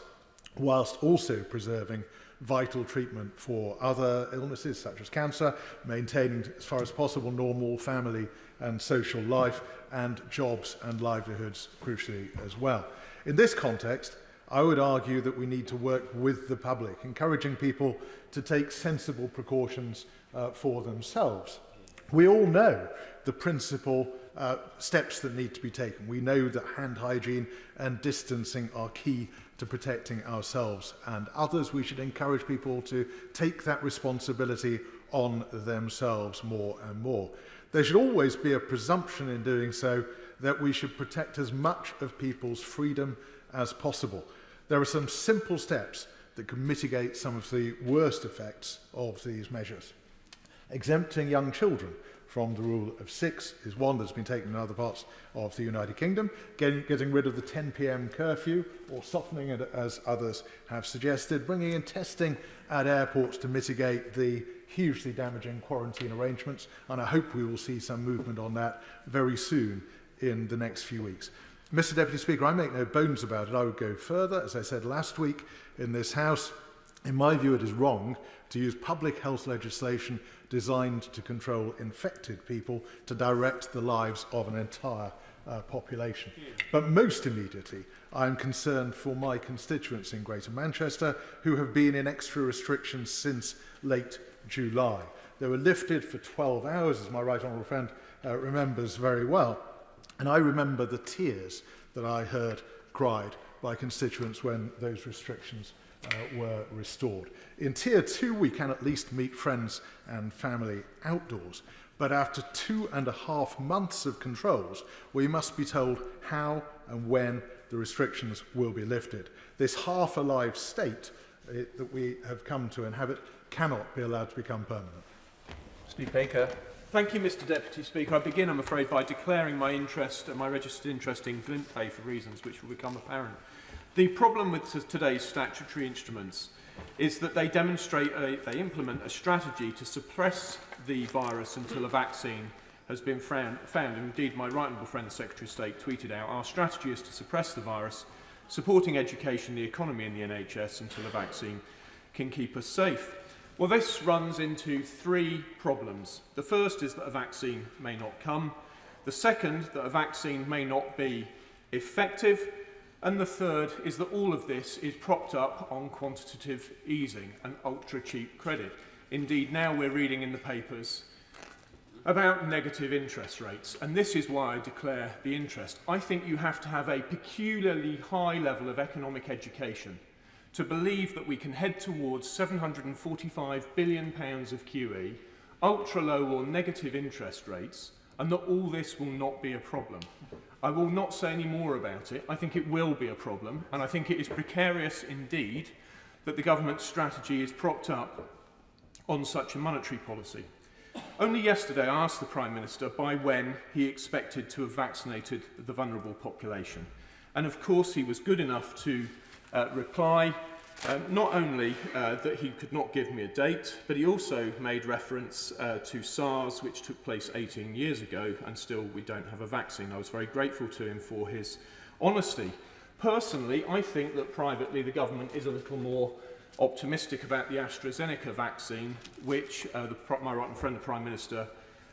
whilst also preserving vital treatment for other illnesses such as cancer, maintaining as far as possible normal family and social life, and jobs and livelihoods crucially as well. In this context, I would argue that we need to work with the public, encouraging people to take sensible precautions for themselves. We all know the principal steps that need to be taken. We know that hand hygiene and distancing are key to protecting ourselves and others. We should encourage people to take that responsibility on themselves more and more. There should always be a presumption in doing so that we should protect as much of people's freedom as possible. There are some simple steps that can mitigate some of the worst effects of these measures. Exempting young children from the rule of 6 is one that's been taken in other parts of the United Kingdom. Getting rid of the 10 p.m. curfew, or softening it as others have suggested. Bringing in testing at airports to mitigate the hugely damaging quarantine arrangements. And I hope we will see some movement on that very soon in the next few weeks. Mr. Deputy Speaker, I make no bones about it. I would go further. As I said last week in this House, in my view, it is wrong to use public health legislation designed to control infected people to direct the lives of an entire population. But most immediately, I am concerned for my constituents in Greater Manchester who have been in extra restrictions since late July. They were lifted for 12 hours, as my right honourable friend remembers very well. And I remember the tears that I heard cried by constituents when those restrictions were restored. In Tier 2, we can at least meet friends and family outdoors. But after 2.5 months of controls, we must be told how and when the restrictions will be lifted. This half-alive state that we have come to inhabit cannot be allowed to become permanent. Steve Baker. Thank you, Mr. Deputy Speaker. I begin, I'm afraid, by declaring my interest and my registered interest in glint pay for reasons which will become apparent. The problem with today's statutory instruments is that they they implement a strategy to suppress the virus until a vaccine has been found. And indeed, my right honourable friend, the Secretary of State, tweeted out, our strategy is to suppress the virus, supporting education, the economy and the NHS until a vaccine can keep us safe. Well, this runs into 3 problems. The first is that a vaccine may not come. The second, that a vaccine may not be effective. And the third is that all of this is propped up on quantitative easing and ultra-cheap credit. Indeed, now we're reading in the papers about negative interest rates, and this is why I declare the interest. I think you have to have a peculiarly high level of economic education to believe that we can head towards £745 billion of QE, ultra-low or negative interest rates, and that all this will not be a problem. I will not say any more about it. I think it will be a problem, and I think it is precarious indeed that the government's strategy is propped up on such a monetary policy. Only yesterday I asked the Prime Minister by when he expected to have vaccinated the vulnerable population. And of course he was good enough to reply not only that he could not give me a date, but he also made reference to SARS, which took place 18 years ago, and still we don't have a vaccine. I was very grateful to him for his honesty. Personally, I think that privately the government is a little more optimistic about the AstraZeneca vaccine, which my right friend, the Prime Minister,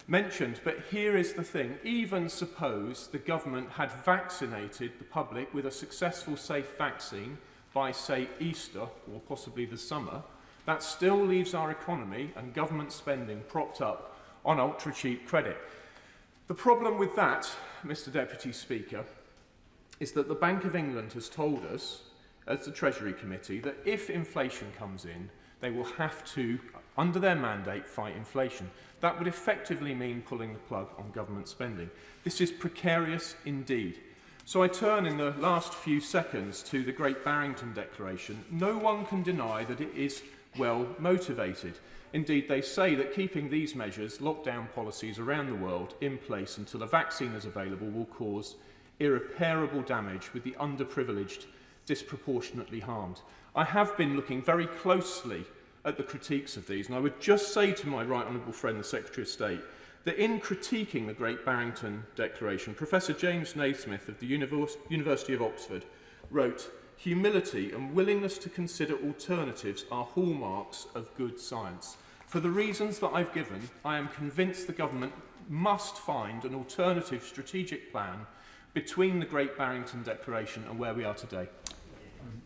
mentioned. But here is the thing. Even suppose the government had vaccinated the public with a successful, safe vaccine by, say, Easter or possibly the summer, that still leaves our economy and government spending propped up on ultra-cheap credit. The problem with that, Mr. Deputy Speaker, is that the Bank of England has told us, as the Treasury Committee, that if inflation comes in, they will have to, under their mandate, fight inflation. That would effectively mean pulling the plug on government spending. This is precarious indeed. So I turn in the last few seconds to the Great Barrington Declaration. No one can deny that it is well motivated. Indeed, they say that keeping these measures, lockdown policies around the world, in place until a vaccine is available will cause irreparable damage, with the underprivileged disproportionately harmed. I have been looking very closely at the critiques of these, and I would just say to my right honourable friend, the Secretary of State, that in critiquing the Great Barrington Declaration, Professor James Naismith of the University of Oxford wrote, "Humility and willingness to consider alternatives are hallmarks of good science. For the reasons that I've given, I am convinced the government must find an alternative strategic plan between the Great Barrington Declaration and where we are today."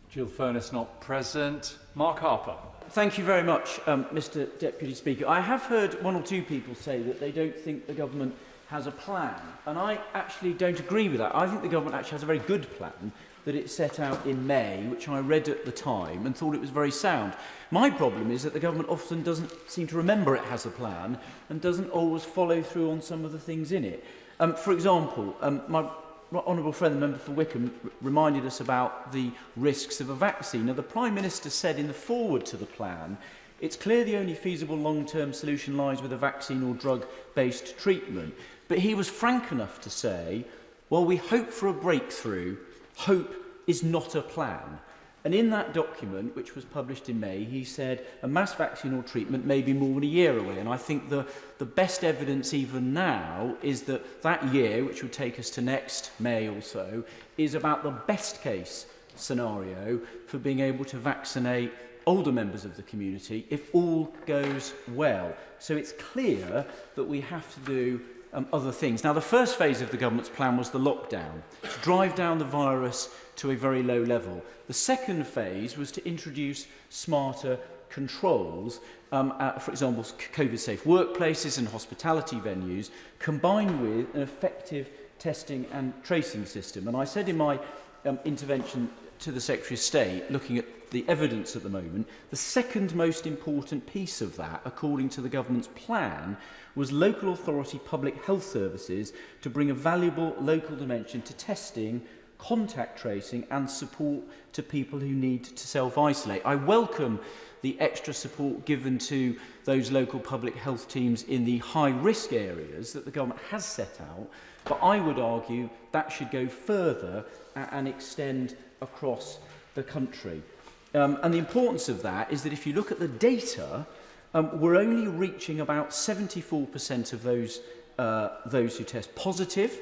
Jill Furness not present. Mark Harper. Thank you very much, Mr. Deputy Speaker. I have heard 1 or 2 people say that they don't think the government has a plan, and I actually don't agree with that. I think the government actually has a very good plan that it set out in May, which I read at the time and thought it was very sound. My problem is that the government often doesn't seem to remember it has a plan and doesn't always follow through on some of the things in it. For example, my Honourable friend, the member for Wickham, reminded us about the risks of a vaccine. Now, the Prime Minister said in the foreword to the plan, it's clear the only feasible long-term solution lies with a vaccine or drug-based treatment. But he was frank enough to say, well, we hope for a breakthrough. Hope is not a plan. And in that document, which was published in May, he said a mass vaccine or treatment may be more than a year away. And I think the best evidence even now is that that year, which would take us to next May or so, is about the best case scenario for being able to vaccinate older members of the community if all goes well. So it's clear that we have to do other things. Now, the first phase of the government's plan was the lockdown, to drive down the virus to a very low level. The second phase was to introduce smarter controls, for example, COVID-safe workplaces and hospitality venues, combined with an effective testing and tracing system. And I said in my intervention to the Secretary of State, looking at the evidence at the moment, the second most important piece of that, according to the government's plan, was local authority public health services to bring a valuable local dimension to testing, contact tracing and support to people who need to self-isolate. I welcome the extra support given to those local public health teams in the high-risk areas that the government has set out, but I would argue that should go further and extend across the country. And the importance of that is that if you look at the data, we're only reaching about 74% of those who test positive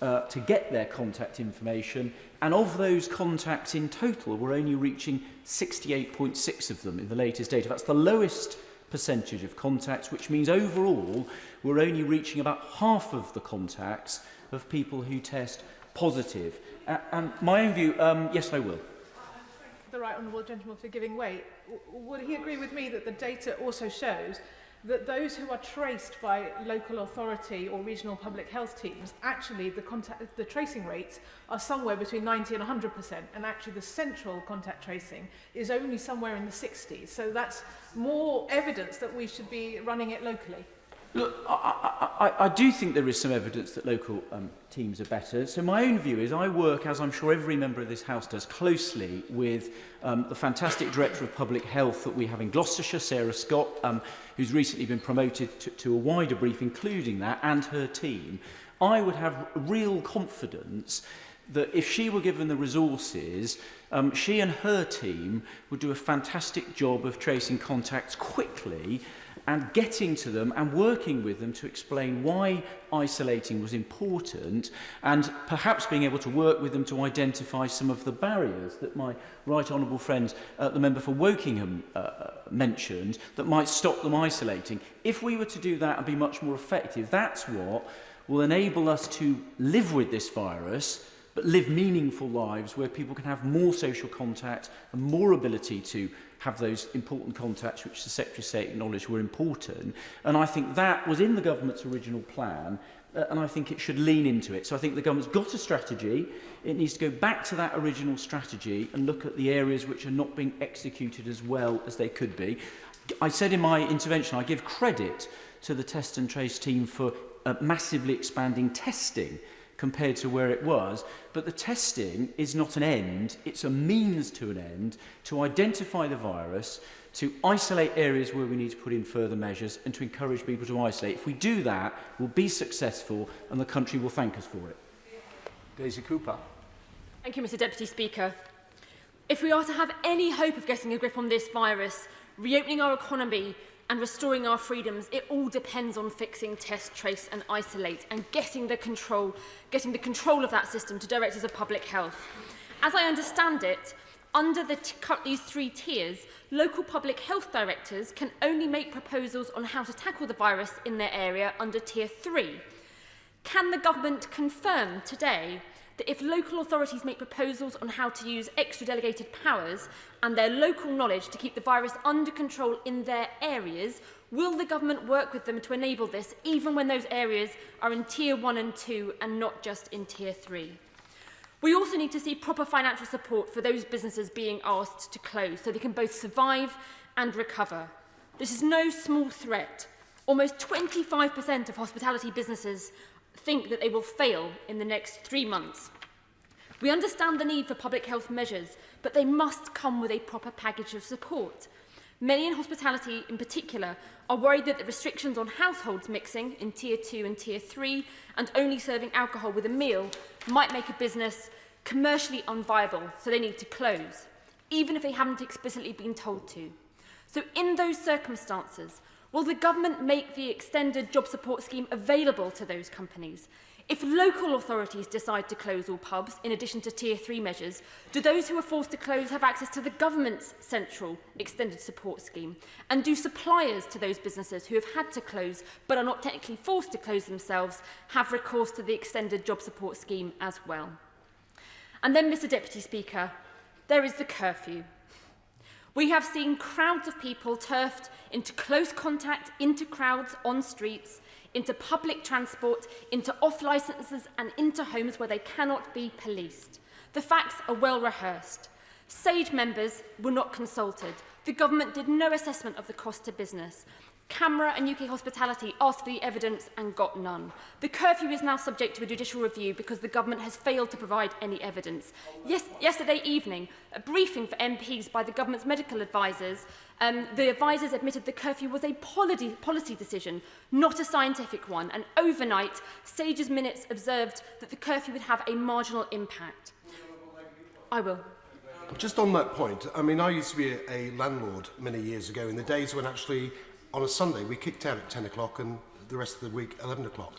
to get their contact information, and of those contacts in total, we're only reaching 68.6 of them in the latest data. That's the lowest percentage of contacts, which means overall we're only reaching about half of the contacts of people who test positive. And my own view, yes, I will. The right honourable gentleman for giving way. Would he agree with me that the data also shows that those who are traced by local authority or regional public health teams, actually the tracing rates are somewhere between 90 and 100%, and actually the central contact tracing is only somewhere in the 60s. So that's more evidence that we should be running it locally. Look, I do think there is some evidence that local teams are better. So my own view is I work, as I'm sure every member of this House does, closely with the fantastic Director of Public Health that we have in Gloucestershire, Sarah Scott, who's recently been promoted to a wider brief, including that, and her team. I would have real confidence that if she were given the resources, she and her team would do a fantastic job of tracing contacts quickly and getting to them and working with them to explain why isolating was important, and perhaps being able to work with them to identify some of the barriers that my right honourable friend, the member for Wokingham, mentioned, that might stop them isolating. If we were to do that and be much more effective, that's what will enable us to live with this virus, but live meaningful lives where people can have more social contact and more ability to have those important contacts which the Secretary of State acknowledged were important. And I think that was in the government's original plan, and I think it should lean into it. So I think the government's got a strategy. It needs to go back to that original strategy and look at the areas which are not being executed as well as they could be. I said in my intervention, I give credit to the test and trace team for massively expanding testing compared to where it was, but the testing is not an end, it's a means to an end to identify the virus, to isolate areas where we need to put in further measures, and to encourage people to isolate. If we do that, we'll be successful and the country will thank us for it. Daisy Cooper. Thank you, Mr. Deputy Speaker. If we are to have any hope of getting a grip on this virus, reopening our economy and restoring our freedoms, it all depends on fixing test, trace and isolate, and getting the control of that system to directors of public health. As I understand it, under these three tiers, local public health directors can only make proposals on how to tackle the virus in their area under tier 3. Can the government confirm today that if local authorities make proposals on how to use extra delegated powers and their local knowledge to keep the virus under control in their areas, will the government work with them to enable this, even when those areas are in tier 1 and 2 and not just in tier 3? We also need to see proper financial support for those businesses being asked to close so they can both survive and recover. This is no small threat. Almost 25% of hospitality businesses think that they will fail in the next 3 months. We understand the need for public health measures, but they must come with a proper package of support. Many in hospitality in particular are worried that the restrictions on households mixing in Tier 2 and Tier 3 and only serving alcohol with a meal might make a business commercially unviable, so they need to close, even if they haven't explicitly been told to. So in those circumstances, will the government make the extended job support scheme available to those companies? If local authorities decide to close all pubs, in addition to Tier 3 measures, do those who are forced to close have access to the government's central extended support scheme? And do suppliers to those businesses who have had to close but are not technically forced to close themselves have recourse to the extended job support scheme as well? And then, Mr Deputy Speaker, there is the curfew. We have seen crowds of people turfed into close contact, into crowds on streets, into public transport, into off-licences and into homes where they cannot be policed. The facts are well rehearsed. SAGE members were not consulted. The government did no assessment of the cost to business. CAMRA and UK Hospitality asked for the evidence and got none. The curfew is now subject to a judicial review because the government has failed to provide any evidence. Yesterday evening, a briefing for MPs by the government's medical advisors, the advisors admitted the curfew was a policy decision, not a scientific one, and overnight, SAGE's minutes observed that the curfew would have a marginal impact. I will. Just on that point, I mean, I used to be a landlord many years ago in the days when actually on a Sunday we kicked out at 10 o'clock and the rest of the week 11 o'clock.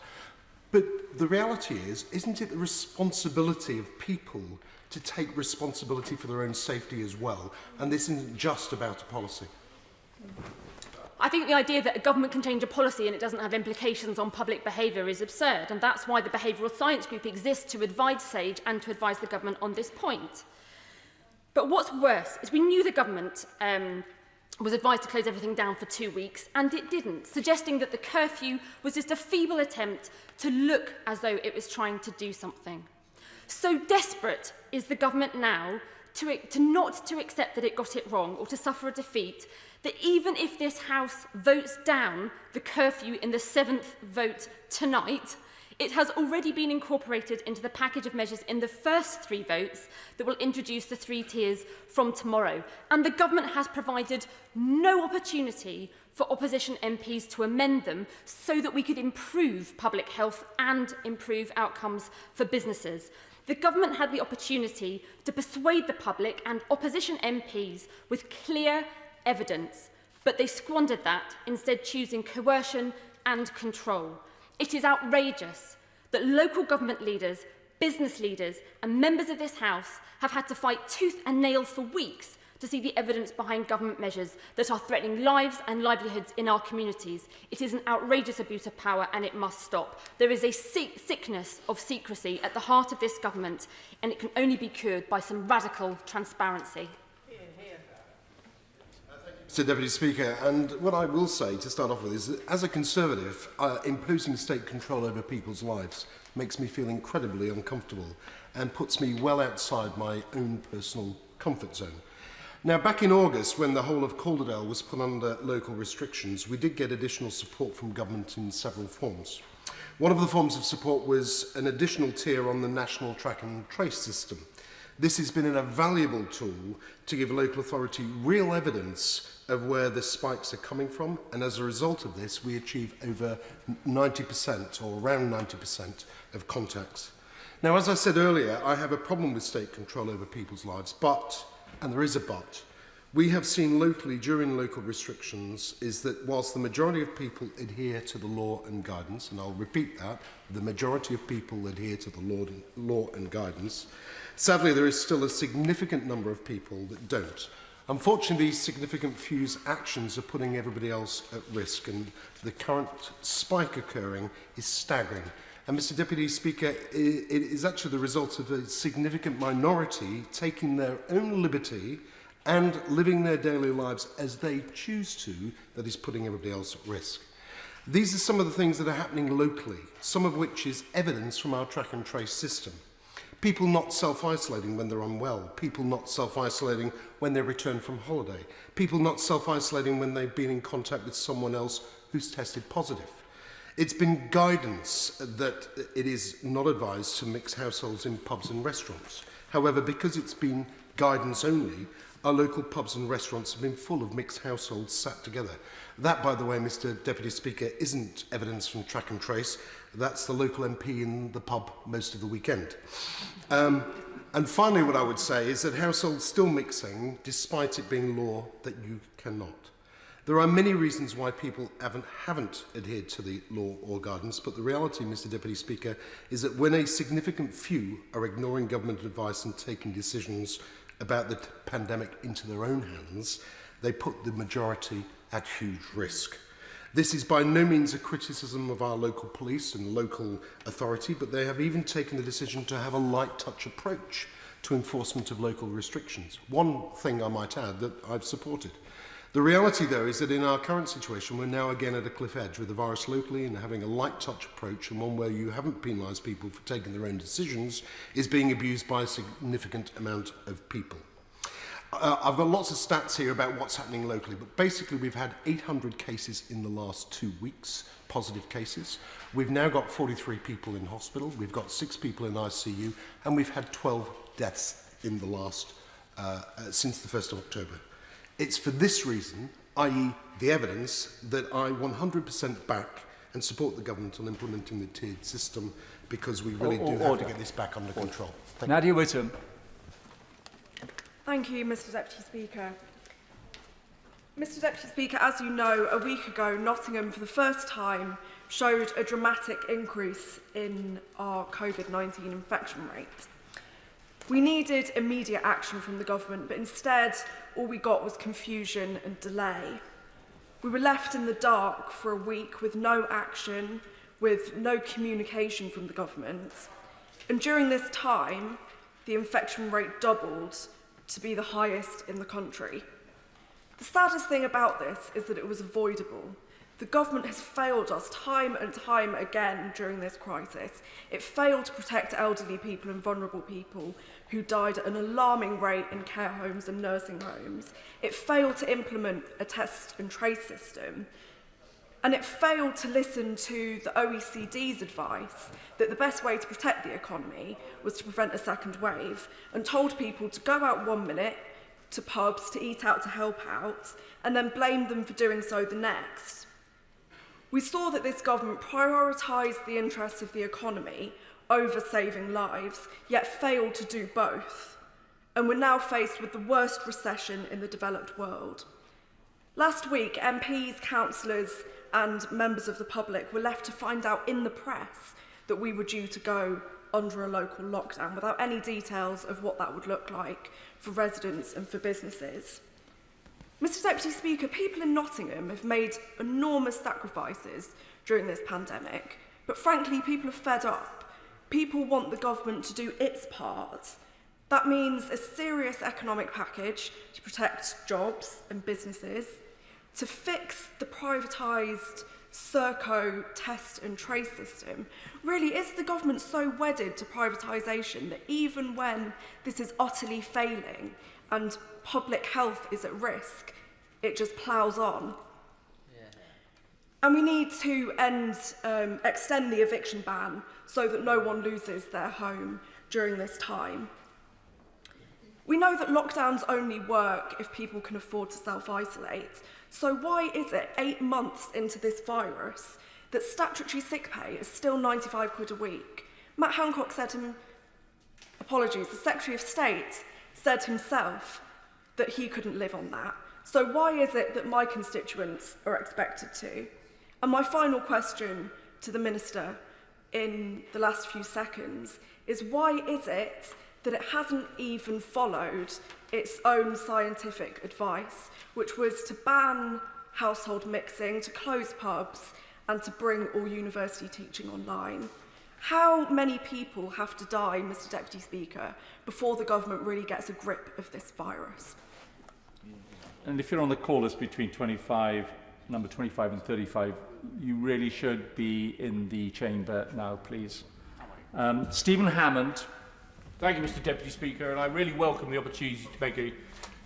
But the reality is, isn't it the responsibility of people to take responsibility for their own safety as well? And this isn't just about a policy. I think the idea that a government can change a policy and it doesn't have implications on public behaviour is absurd, and that's why the Behavioural Science Group exists to advise SAGE and to advise the government on this point. But what's worse is we knew the government was advised to close everything down for 2 weeks, and it didn't, suggesting that the curfew was just a feeble attempt to look as though it was trying to do something. So desperate is the government now to not to accept that it got it wrong or to suffer a defeat, that even if this House votes down the curfew in the 7th vote tonight, it has already been incorporated into the package of measures in the first 3 votes that will introduce the 3 tiers from tomorrow. And the government has provided no opportunity for opposition MPs to amend them so that we could improve public health and improve outcomes for businesses. The government had the opportunity to persuade the public and opposition MPs with clear evidence, but they squandered that, instead choosing coercion and control. It is outrageous that local government leaders, business leaders and members of this House have had to fight tooth and nail for weeks to see the evidence behind government measures that are threatening lives and livelihoods in our communities. It is an outrageous abuse of power and it must stop. There is a sickness of secrecy at the heart of this government, and it can only be cured by some radical transparency. Mr Deputy Speaker, and what I will say to start off with is that as a Conservative, imposing state control over people's lives makes me feel incredibly uncomfortable and puts me well outside my own personal comfort zone. Now, back in August, when the whole of Calderdale was put under local restrictions, we did get additional support from government in several forms. One of the forms of support was an additional tier on the national track and trace system. This has been a valuable tool to give local authority real evidence of where the spikes are coming from, and as a result of this, we achieve over 90% or around 90% of contacts. Now, as I said earlier, I have a problem with state control over people's lives, but, and there is a but, we have seen locally during local restrictions is that whilst the majority of people adhere to the law and guidance, and I'll repeat that, the majority of people adhere to the law and guidance, sadly there is still a significant number of people that don't. Unfortunately, these significant fuse actions are putting everybody else at risk, and the current spike occurring is staggering. And Mr Deputy Speaker, it is actually the result of a significant minority taking their own liberty and living their daily lives as they choose to, that is putting everybody else at risk. These are some of the things that are happening locally, some of which is evidence from our track and trace system. People not self-isolating when they're unwell, people not self-isolating when they return from holiday, people not self-isolating when they've been in contact with someone else who's tested positive. It's been guidance that it is not advised to mix households in pubs and restaurants. However, because it's been guidance only, our local pubs and restaurants have been full of mixed households sat together. That, by the way, Mr. Deputy Speaker, isn't evidence from track and trace. That's the local MP in the pub most of the weekend. And finally, what I would say is that households still mixing, despite it being law that you cannot. There are many reasons why people haven't adhered to the law or guidance, but the reality, Mr. Deputy Speaker, is that when a significant few are ignoring government advice and taking decisions about the pandemic into their own hands, they put the majority at huge risk. This is by no means a criticism of our local police and local authority, but they have even taken the decision to have a light touch approach to enforcement of local restrictions. One thing I might add that I've supported. The reality, though, is that in our current situation, we're now again at a cliff edge with the virus locally, and having a light touch approach, and one where you haven't penalised people for taking their own decisions, is being abused by a significant amount of people. I've got lots of stats here about what's happening locally, but basically we've had 800 cases in the last 2 weeks, positive cases. We've now got 43 people in hospital, we've got 6 people in ICU, and we've had 12 deaths in the last, since the 1st of October. It's for this reason, i.e. the evidence, that I 100% back and support the government on implementing the tiered system, because we really do have to get this back under control. Nadia Whittam. Thank you, Mr. Deputy Speaker. Mr. Deputy Speaker, as you know, a week ago, Nottingham, for the first time, showed a dramatic increase in our COVID-19 infection rate. We needed immediate action from the government, but instead, all we got was confusion and delay. We were left in the dark for a week with no action, with no communication from the government. And during this time, the infection rate doubled to be the highest in the country. The saddest thing about this is that it was avoidable. The government has failed us time and time again during this crisis. It failed to protect elderly people and vulnerable people who died at an alarming rate in care homes and nursing homes. It failed to implement a test and trace system. And it failed to listen to the OECD's advice that the best way to protect the economy was to prevent a second wave, and told people to go out 1 minute to pubs, to eat out, to help out, and then blamed them for doing so the next. We saw that this government prioritised the interests of the economy over saving lives, yet failed to do both. And we're now faced with the worst recession in the developed world. Last week, MPs, councillors, and members of the public were left to find out in the press that we were due to go under a local lockdown without any details of what that would look like for residents and for businesses. Mr. Deputy Speaker, people in Nottingham have made enormous sacrifices during this pandemic, but frankly, people are fed up. People want the government to do its part. That means a serious economic package to protect jobs and businesses, to fix the privatised Serco test and trace system. Really, is the government so wedded to privatisation that even when this is utterly failing and public health is at risk, it just ploughs on? And we need to extend the eviction ban so that no one loses their home during this time. We know that lockdowns only work if people can afford to self-isolate. So why is it 8 months into this virus that statutory sick pay is still 95 quid a week? Matt Hancock said the Secretary of State said himself that he couldn't live on that. So why is it that my constituents are expected to? And my final question to the Minister in the last few seconds is, why is it that it hasn't even followed its own scientific advice, which was to ban household mixing, to close pubs, and to bring all university teaching online? How many people have to die, Mr. Deputy Speaker, before the government really gets a grip of this virus? And if you're on the call list between number 25 and 35, you really should be in the chamber now, please. Stephen Hammond. Thank you, Mr. Deputy Speaker, and I really welcome the opportunity to make a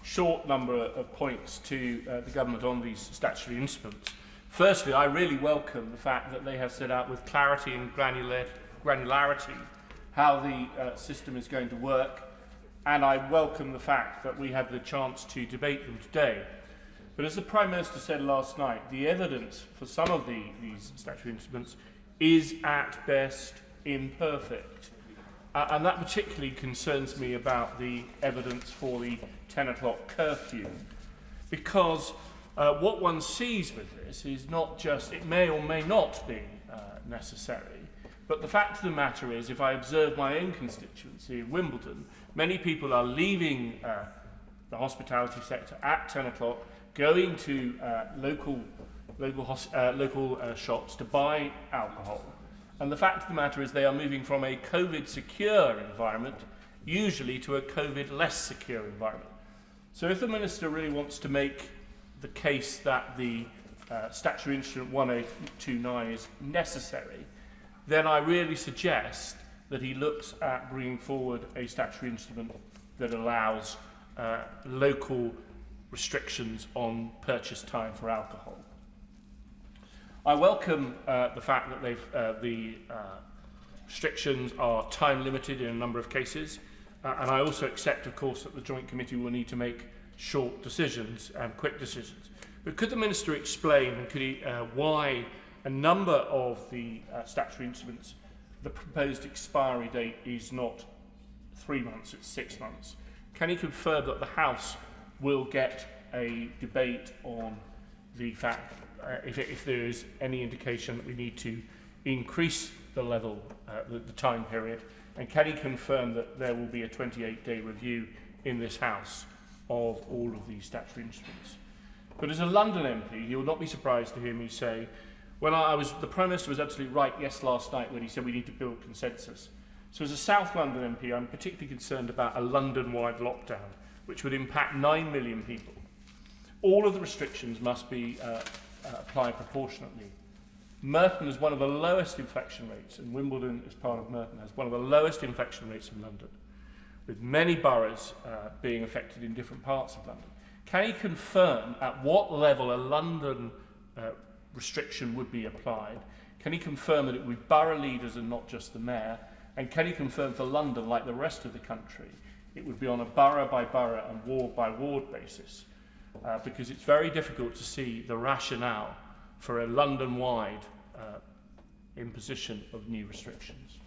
short number of points to the government on these statutory instruments. Firstly, I really welcome the fact that they have set out with clarity and granularity how the system is going to work, and I welcome the fact that we have the chance to debate them today. But as the Prime Minister said last night, the evidence for some of these statutory instruments is at best imperfect. And that particularly concerns me about the evidence for the 10 o'clock curfew, because what one sees with this is not just, it may or may not be necessary, but the fact of the matter is, if I observe my own constituency in Wimbledon, many people are leaving the hospitality sector at 10 o'clock, going to local shops to buy alcohol. And the fact of the matter is they are moving from a COVID-secure environment, usually to a COVID-less secure environment. So if the Minister really wants to make the case that the statutory instrument 1829 is necessary, then I really suggest that he looks at bringing forward a statutory instrument that allows local restrictions on purchase time for alcohol. I welcome the fact that the restrictions are time limited in a number of cases, and I also accept, of course, that the Joint Committee will need to make short decisions and quick decisions. But could the Minister explain, and could he, why a number of the statutory instruments, the proposed expiry date is not 3 months, it's 6 months? Can he confirm that the House will get a debate on the fact if there is any indication that we need to increase the level, the time period, and can he confirm that there will be a 28-day review in this House of all of these statutory instruments? But as a London MP, you will not be surprised to hear me say, the Prime Minister was absolutely right last night when he said we need to build consensus. So as a South London MP, I'm particularly concerned about a London-wide lockdown, which would impact 9 million people. All of the restrictions must be applied proportionately. Merton has one of the lowest infection rates, and Wimbledon, as part of Merton, has one of the lowest infection rates in London, with many boroughs being affected in different parts of London. Can he confirm at what level a London restriction would be applied? Can he confirm that it would be borough leaders and not just the mayor? And can he confirm for London, like the rest of the country, it would be on a borough by borough and ward by ward basis? Because it's very difficult to see the rationale for a London-wide imposition of new restrictions.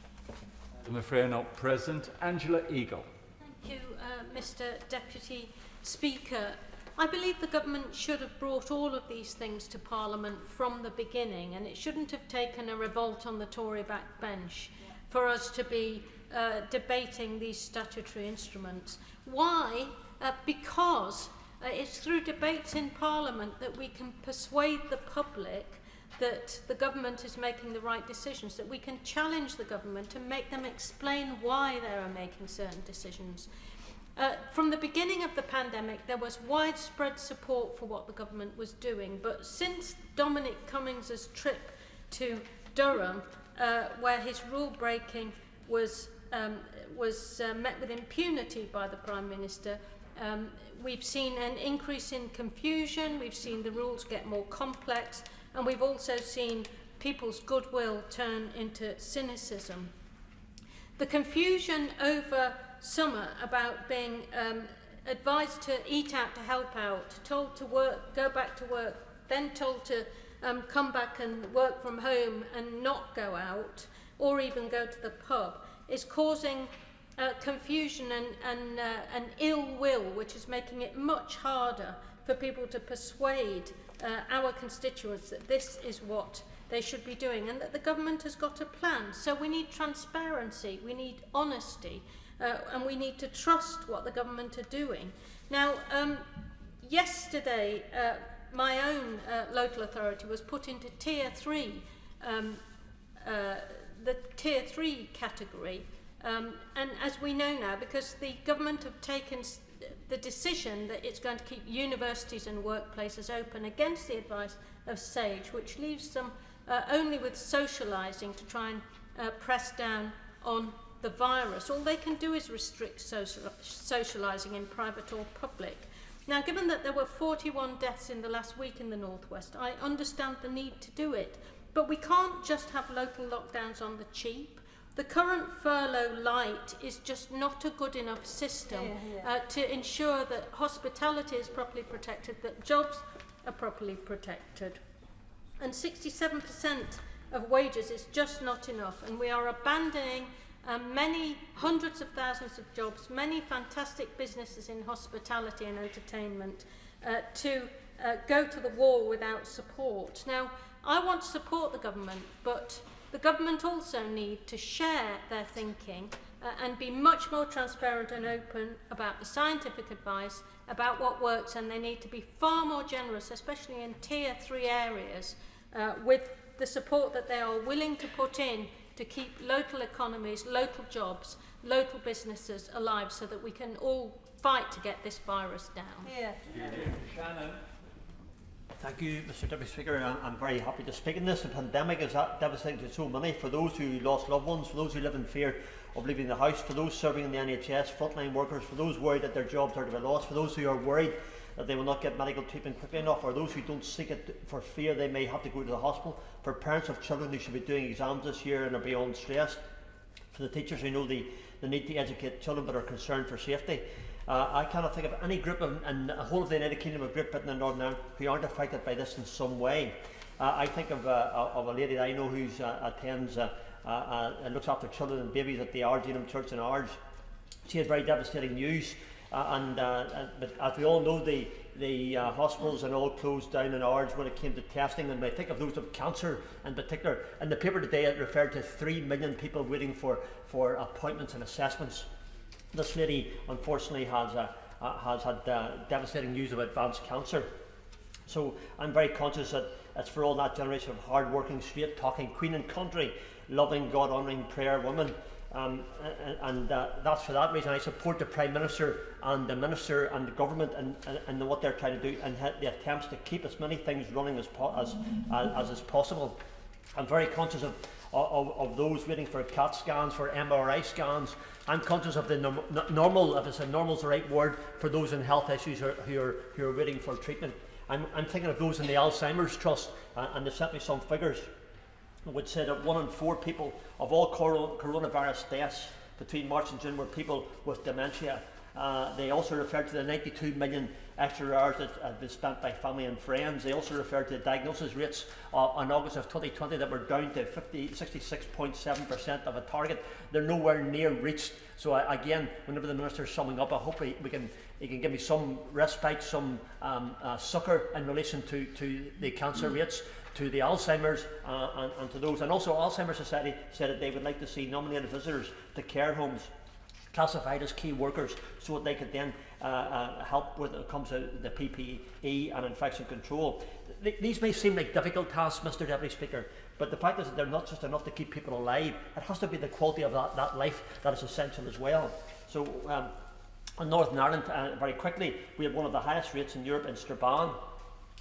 I'm afraid not present. Angela Eagle. Thank you, Mr. Deputy Speaker. I believe the government should have brought all of these things to Parliament from the beginning, and it shouldn't have taken a revolt on the Tory backbench for us to be debating these statutory instruments. Why? Because it's through debates in Parliament that we can persuade the public that the government is making the right decisions, that we can challenge the government and make them explain why they are making certain decisions. From the beginning of the pandemic, there was widespread support for what the government was doing, but since Dominic Cummings' trip to Durham, where his rule breaking was met with impunity by the Prime Minister, we've seen an increase in confusion, we've seen the rules get more complex, and we've also seen people's goodwill turn into cynicism. The confusion over summer about being advised to eat out to help out, told to work, go back to work, then told to come back and work from home and not go out or even go to the pub, is causing confusion and ill will, which is making it much harder for people to persuade our constituents that this is what they should be doing and that the government has got a plan. So we need transparency, we need honesty, and we need to trust what the government are doing. Now, yesterday, my own local authority was put into Tier 3, the Tier 3 category. And as we know now, because the government have taken the decision that it's going to keep universities and workplaces open against the advice of SAGE, which leaves them only with socialising to try and press down on the virus. All they can do is restrict socialising in private or public. Now, given that there were 41 deaths in the last week in the Northwest, I understand the need to do it, but we can't just have local lockdowns on the cheap. The current furlough light is just not a good enough system to ensure that hospitality is properly protected, that jobs are properly protected. And 67% of wages is just not enough, and we are abandoning many hundreds of thousands of jobs, many fantastic businesses in hospitality and entertainment to go to the wall without support. Now, I want to support the government, but the government also need to share their thinking and be much more transparent and open about the scientific advice, about what works, and they need to be far more generous, especially in tier 3 areas, with the support that they are willing to put in to keep local economies, local jobs, local businesses alive, so that we can all fight to get this virus down. Shannon. Thank you, Mr Deputy Speaker. I'm very happy to speak in this. The pandemic is devastating to so many. For those who lost loved ones, for those who live in fear of leaving the house, for those serving in the NHS, frontline workers, for those worried that their jobs are to be lost, for those who are worried that they will not get medical treatment quickly enough, or those who don't seek it for fear they may have to go to the hospital, for parents of children who should be doing exams this year and are beyond stressed, for the teachers who know the need to educate children but are concerned for safety. I cannot think of any group in the whole of the United Kingdom of Great Britain and Northern Ireland who aren't affected by this in some way. I think of a lady that I know who attends and looks after children and babies at the Argenum Church in Ards. She has very devastating news, but as we all know, the hospitals and all closed down in Ards when it came to testing, and I think of those with cancer in particular. In the paper today it referred to 3 million people waiting for appointments and assessments. This lady unfortunately has had devastating news of advanced cancer. So I'm very conscious that it's for all that generation of hard-working, straight-talking, Queen and country, loving, God-honouring prayer women. And that's for that reason I support the Prime Minister and the Minister and the Government and what they're trying to do, and the attempts to keep as many things running as is possible. I'm very conscious of those waiting for CAT scans, for MRI scans. I'm conscious of the normal, if it's a normal's the right word, for those in health issues who are waiting for treatment. I'm thinking of those in the Alzheimer's Trust, and they sent me some figures which said that 1 in 4 people of all coronavirus deaths between March and June were people with dementia. They also referred to the 92 million extra hours that had been spent by family and friends. They also referred to the diagnosis rates in August of 2020 that were down to 66.7% of a target. They're nowhere near reached. So again, whenever the Minister's summing up, I hope he can give me some respite, some succour in relation to the cancer rates, to the Alzheimer's and to those. And also Alzheimer's Society said that they would like to see nominated visitors to care homes classified as key workers, so that they could then help when it comes to the PPE and infection control. These may seem like difficult tasks, Mr Deputy Speaker, but the fact is that they're not just enough to keep people alive. It has to be the quality of that life that is essential as well. So in Northern Ireland, very quickly, we have one of the highest rates in Europe in Strabane.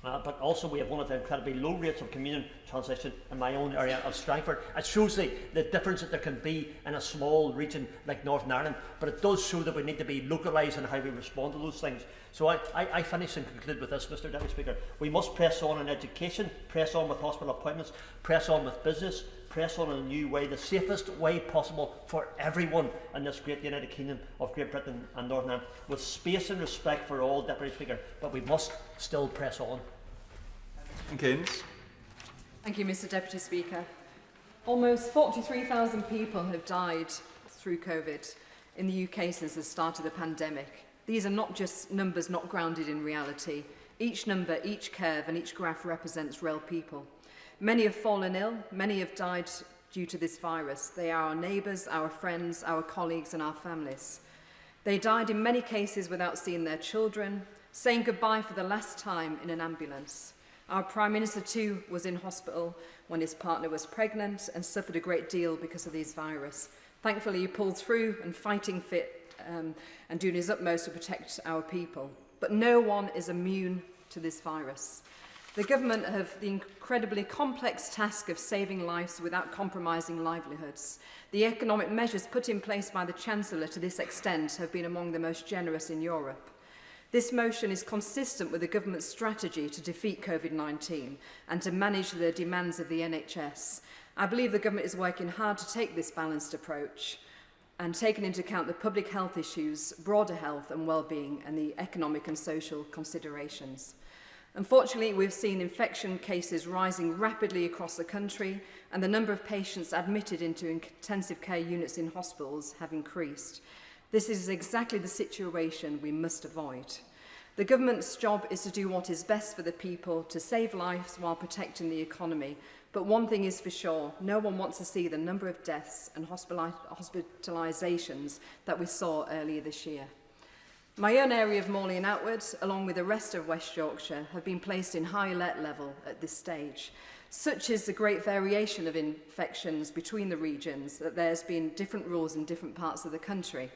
But also we have one of the incredibly low rates of communion transmission in my own area of Strangford. It shows the difference that there can be in a small region like Northern Ireland, but it does show that we need to be localised in how we respond to those things. So I finish and conclude with this, Mr Deputy Speaker. We must press on in education, press on with hospital appointments, press on with business, press on in a new way, the safest way possible for everyone in this great United Kingdom of Great Britain and Northern Ireland, with space and respect for all, Deputy Speaker, but we must still press on. Keynes. Thank you, Mr Deputy Speaker. Almost 43,000 people have died through COVID in the UK since the start of the pandemic. These are not just numbers not grounded in reality. Each number, each curve and each graph represents real people. Many have fallen ill, many have died due to this virus. They are our neighbours, our friends, our colleagues and our families. They died in many cases without seeing their children, saying goodbye for the last time in an ambulance. Our Prime Minister too was in hospital when his partner was pregnant and suffered a great deal because of this virus. Thankfully he pulled through and fighting fit and doing his utmost to protect our people. But no one is immune to this virus. The government have the incredibly complex task of saving lives without compromising livelihoods. The economic measures put in place by the Chancellor to this extent have been among the most generous in Europe. This motion is consistent with the government's strategy to defeat COVID-19 and to manage the demands of the NHS. I believe the government is working hard to take this balanced approach and taking into account the public health issues, broader health and well-being, and the economic and social considerations. Unfortunately, we've seen infection cases rising rapidly across the country, and the number of patients admitted into intensive care units in hospitals have increased. This is exactly the situation we must avoid. The government's job is to do what is best for the people, to save lives while protecting the economy. But one thing is for sure, no one wants to see the number of deaths and hospitalisations that we saw earlier this year. My own area of Morley and Outward, along with the rest of West Yorkshire, have been placed in high alert level at this stage. Such is the great variation of infections between the regions that there's been different rules in different parts of the country.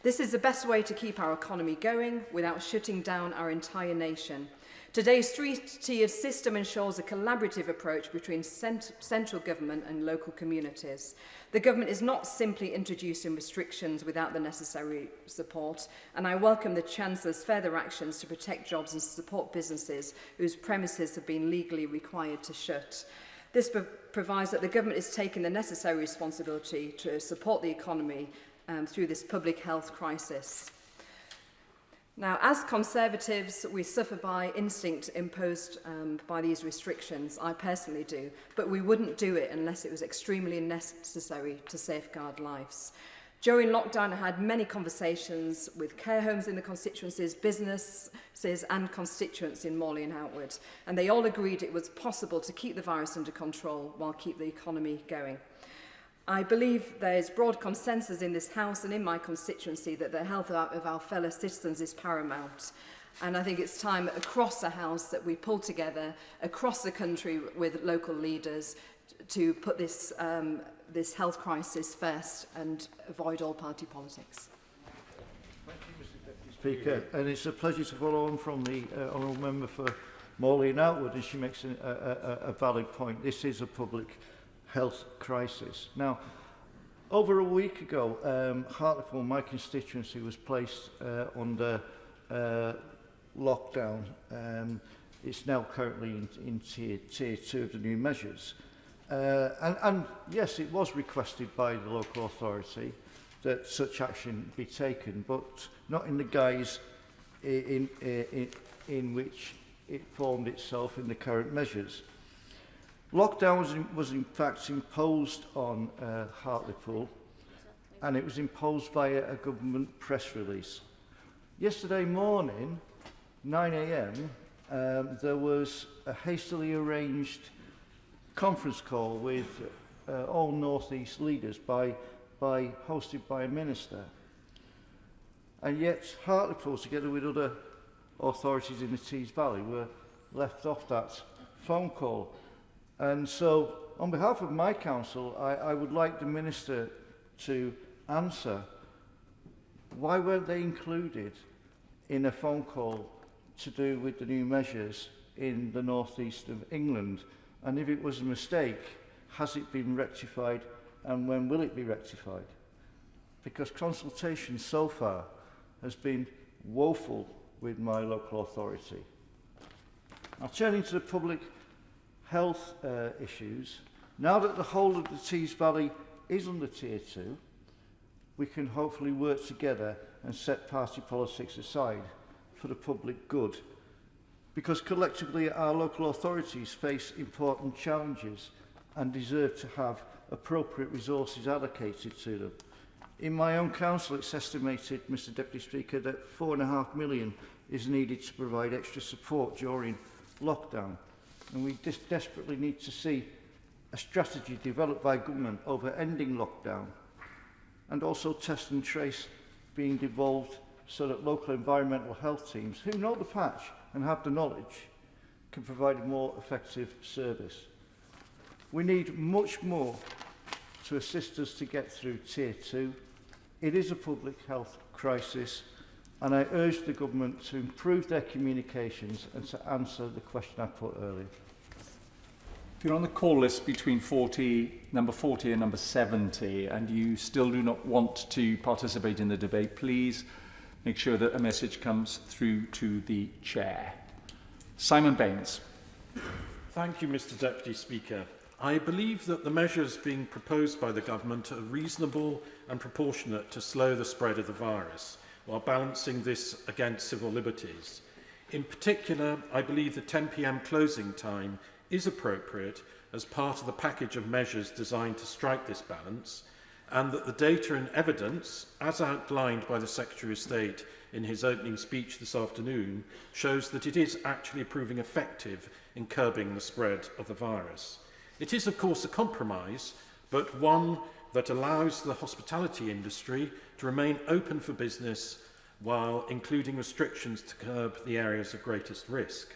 This is the best way to keep our economy going without shutting down our entire nation. Today's three-tiered system ensures a collaborative approach between central government and local communities. The government is not simply introducing restrictions without the necessary support, and I welcome the Chancellor's further actions to protect jobs and support businesses whose premises have been legally required to shut. This provides that the government is taking the necessary responsibility to support the economy through this public health crisis. Now, as Conservatives, we suffer by instinct imposed by these restrictions. I personally do, but we wouldn't do it unless it was extremely necessary to safeguard lives. During lockdown, I had many conversations with care homes in the constituencies, businesses and constituents in Morley and Outward, and they all agreed it was possible to keep the virus under control while keep the economy going. I believe there is broad consensus in this House and in my constituency that the health of our fellow citizens is paramount. And I think it's time across the House that we pull together across the country with local leaders to put this health crisis first and avoid all party politics. Thank you, Mr Deputy Speaker. And it's a pleasure to follow on from the Honourable Member for Morley and Outward, and she makes a valid point. This is a public health crisis. Now, over a week ago, Hartlepool, my constituency, was placed under lockdown. It's now currently in tier 2 of the new measures. And yes, it was requested by the local authority that such action be taken, but not in the guise in which it formed itself in the current measures. Lockdown was in fact imposed on Hartlepool, and it was imposed via a government press release. Yesterday morning, 9 a.m, there was a hastily arranged conference call with all North East leaders hosted by a minister. And yet Hartlepool, together with other authorities in the Tees Valley, were left off that phone call. And so, on behalf of my council, I would like the Minister to answer why weren't they included in a phone call to do with the new measures in the northeast of England? And if it was a mistake, has it been rectified, and when will it be rectified? Because consultation so far has been woeful with my local authority. Now, turning to the public health issues, now that the whole of the Tees Valley is under tier 2, we can hopefully work together and set party politics aside for the public good, because collectively our local authorities face important challenges and deserve to have appropriate resources allocated to them. In my own council, it's estimated, Mr Deputy Speaker, that £4.5 million is needed to provide extra support during lockdown. And we desperately need to see a strategy developed by government over ending lockdown, and also test and trace being devolved so that local environmental health teams, who know the patch and have the knowledge, can provide a more effective service. We need much more to assist us to get through tier 2. It is a public health crisis, and I urge the government to improve their communications and to answer the question I put earlier. If you're on the call list between number 40 and number 70, and you still do not want to participate in the debate, please make sure that a message comes through to the Chair. Simon Baines. Thank you, Mr Deputy Speaker. I believe that the measures being proposed by the government are reasonable and proportionate to slow the spread of the virus, while balancing this against civil liberties. In particular, I believe the 10 p.m. closing time is appropriate as part of the package of measures designed to strike this balance, and that the data and evidence, as outlined by the Secretary of State in his opening speech this afternoon, shows that it is actually proving effective in curbing the spread of the virus. It is, of course, a compromise, but one that allows the hospitality industry to remain open for business while including restrictions to curb the areas of greatest risk.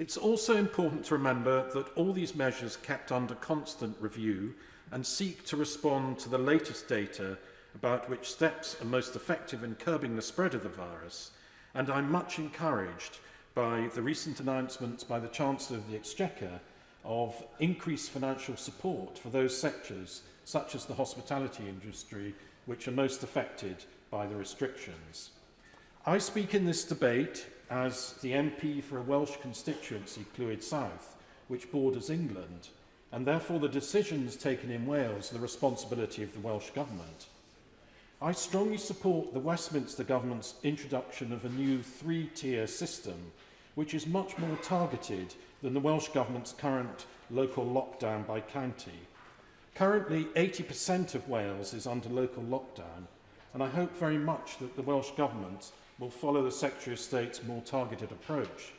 It's also important to remember that all these measures kept under constant review and seek to respond to the latest data about which steps are most effective in curbing the spread of the virus, and I'm much encouraged by the recent announcements by the Chancellor of the Exchequer of increased financial support for those sectors, such as the hospitality industry, which are most affected by the restrictions. I speak in this debate as the MP for a Welsh constituency, Clwyd South, which borders England, and therefore the decisions taken in Wales are the responsibility of the Welsh Government. I strongly support the Westminster Government's introduction of a new 3-tier system, which is much more targeted than the Welsh Government's current local lockdown by county. Currently, 80% of Wales is under local lockdown, and I hope very much that the Welsh Government will follow the Secretary of State's more targeted approach,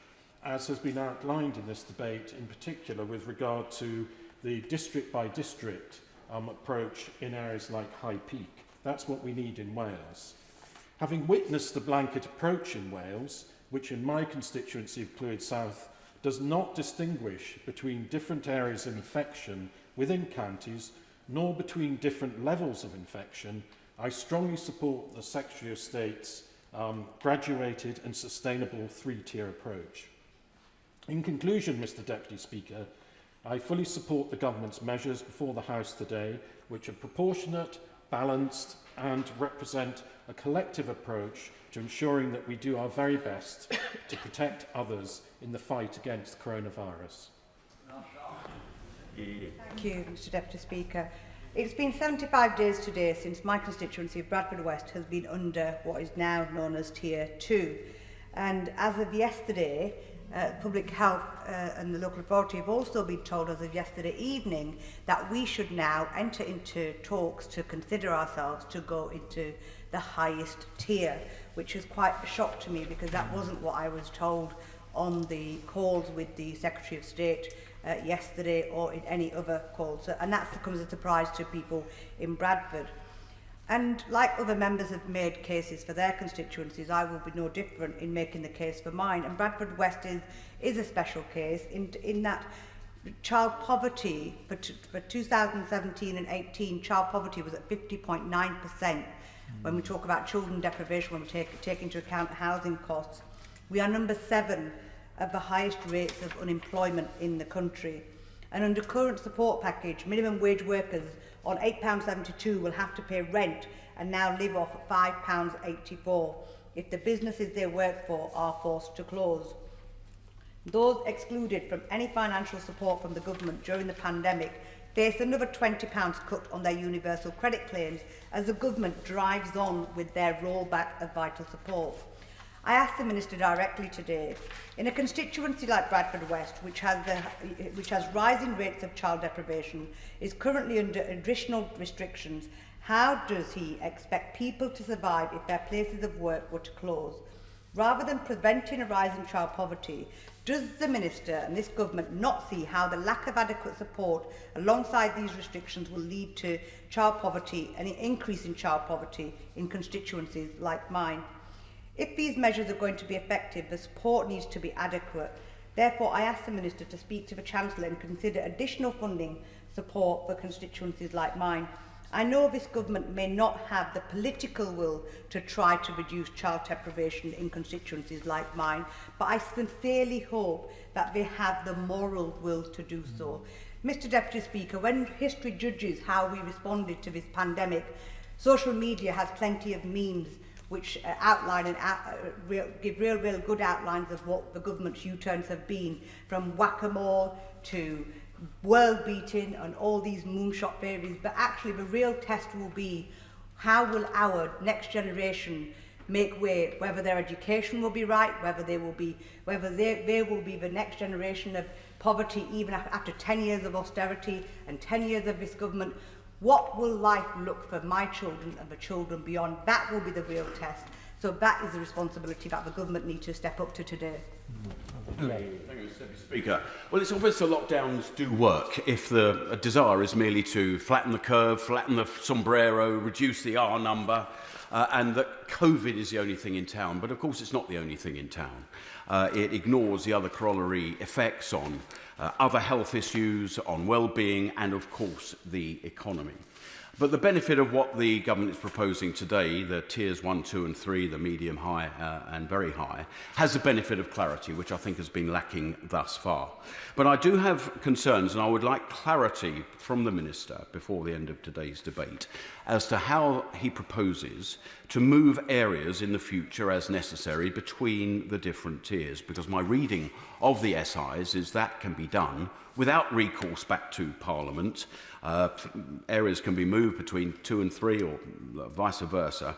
as has been outlined in this debate, in particular with regard to the district-by-district approach in areas like High Peak. That's what we need in Wales. Having witnessed the blanket approach in Wales, which in my constituency of Clwyd South does not distinguish between different areas of infection within counties, nor between different levels of infection, I strongly support the Secretary of State's graduated and sustainable 3-tier approach. In conclusion, Mr Deputy Speaker, I fully support the Government's measures before the House today, which are proportionate, balanced and represent a collective approach to ensuring that we do our very best to protect others in the fight against coronavirus. Thank you, Mr Deputy Speaker. It's been 75 days today since my constituency of Bradford West has been under what is now known as Tier 2. And as of yesterday, Public Health and the local authority have also been told as of yesterday evening that we should now enter into talks to consider ourselves to go into the highest tier, which is quite a shock to me because that wasn't what I was told on the calls with the Secretary of State yesterday or in any other calls. And that comes as a surprise to people in Bradford. And like other members have made cases for their constituencies, I will be no different in making the case for mine. And Bradford West is a special case in that child poverty for 2017 and 18, child poverty was at 50.9%. When we talk about children deprivation, when we take into account housing costs, we are number 7 of the highest rates of unemployment in the country. And under current support package, minimum wage workers on £8.72 will have to pay rent and now live off £5.84 if the businesses they work for are forced to close. Those excluded from any financial support from the government during the pandemic face another £20 cut on their universal credit claims as the government drives on with their rollback of vital support. I asked the Minister directly today, in a constituency like Bradford West, which has rising rates of child deprivation, is currently under additional restrictions, how does he expect people to survive if their places of work were to close? Rather than preventing a rise in child poverty, does the Minister and this government not see how the lack of adequate support alongside these restrictions will lead to child poverty and an increase in child poverty in constituencies like mine? If these measures are going to be effective, the support needs to be adequate. Therefore, I ask the Minister to speak to the Chancellor and consider additional funding support for constituencies like mine. I know this government may not have the political will to try to reduce child deprivation in constituencies like mine, but I sincerely hope that they have the moral will to do so. Mr Deputy Speaker, when history judges how we responded to this pandemic, social media has plenty of memes which outline and give real good outlines of what the government's U-turns have been, from whack-a-mole to world-beating and all these moonshot theories. But actually the real test will be, how will our next generation make way, whether their education will be right, whether they will be the next generation of poverty even after 10 years of austerity and 10 years of this government. What will life look for my children and the children beyond? That will be the real test. So that is the responsibility that the government needs to step up to today. Thank you, Mr. Speaker. Well, it's obvious that lockdowns do work if the desire is merely to flatten the curve, flatten the sombrero, reduce the R number, and that COVID is the only thing in town. But of course, it's not the only thing in town. It ignores the other corollary effects on other health issues, on well-being, and of course, the economy. But the benefit of what the government is proposing today, the tiers 1, 2 and 3, the medium, high and very high, has the benefit of clarity, which I think has been lacking thus far. But I do have concerns, and I would like clarity from the Minister before the end of today's debate as to how he proposes to move areas in the future as necessary between the different tiers, because my reading of the SIs is that can be done without recourse back to Parliament. Areas can be moved between 2 and 3 or vice versa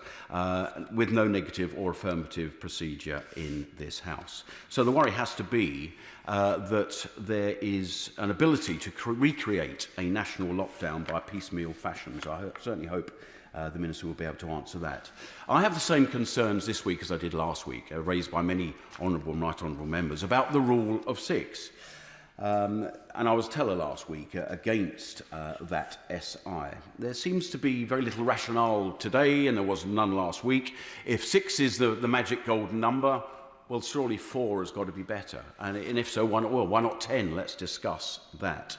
with no negative or affirmative procedure in this House. So the worry has to be that there is an ability to recreate a national lockdown by piecemeal fashions. I certainly hope the Minister will be able to answer that. I have the same concerns this week as I did last week, raised by many honourable and right honourable members, about the rule of 6. And I was teller last week against that SI. There seems to be very little rationale today, and there was none last week. If 6 is the magic golden number, well, surely 4 has got to be better. And if so, why not 10? Let's discuss that.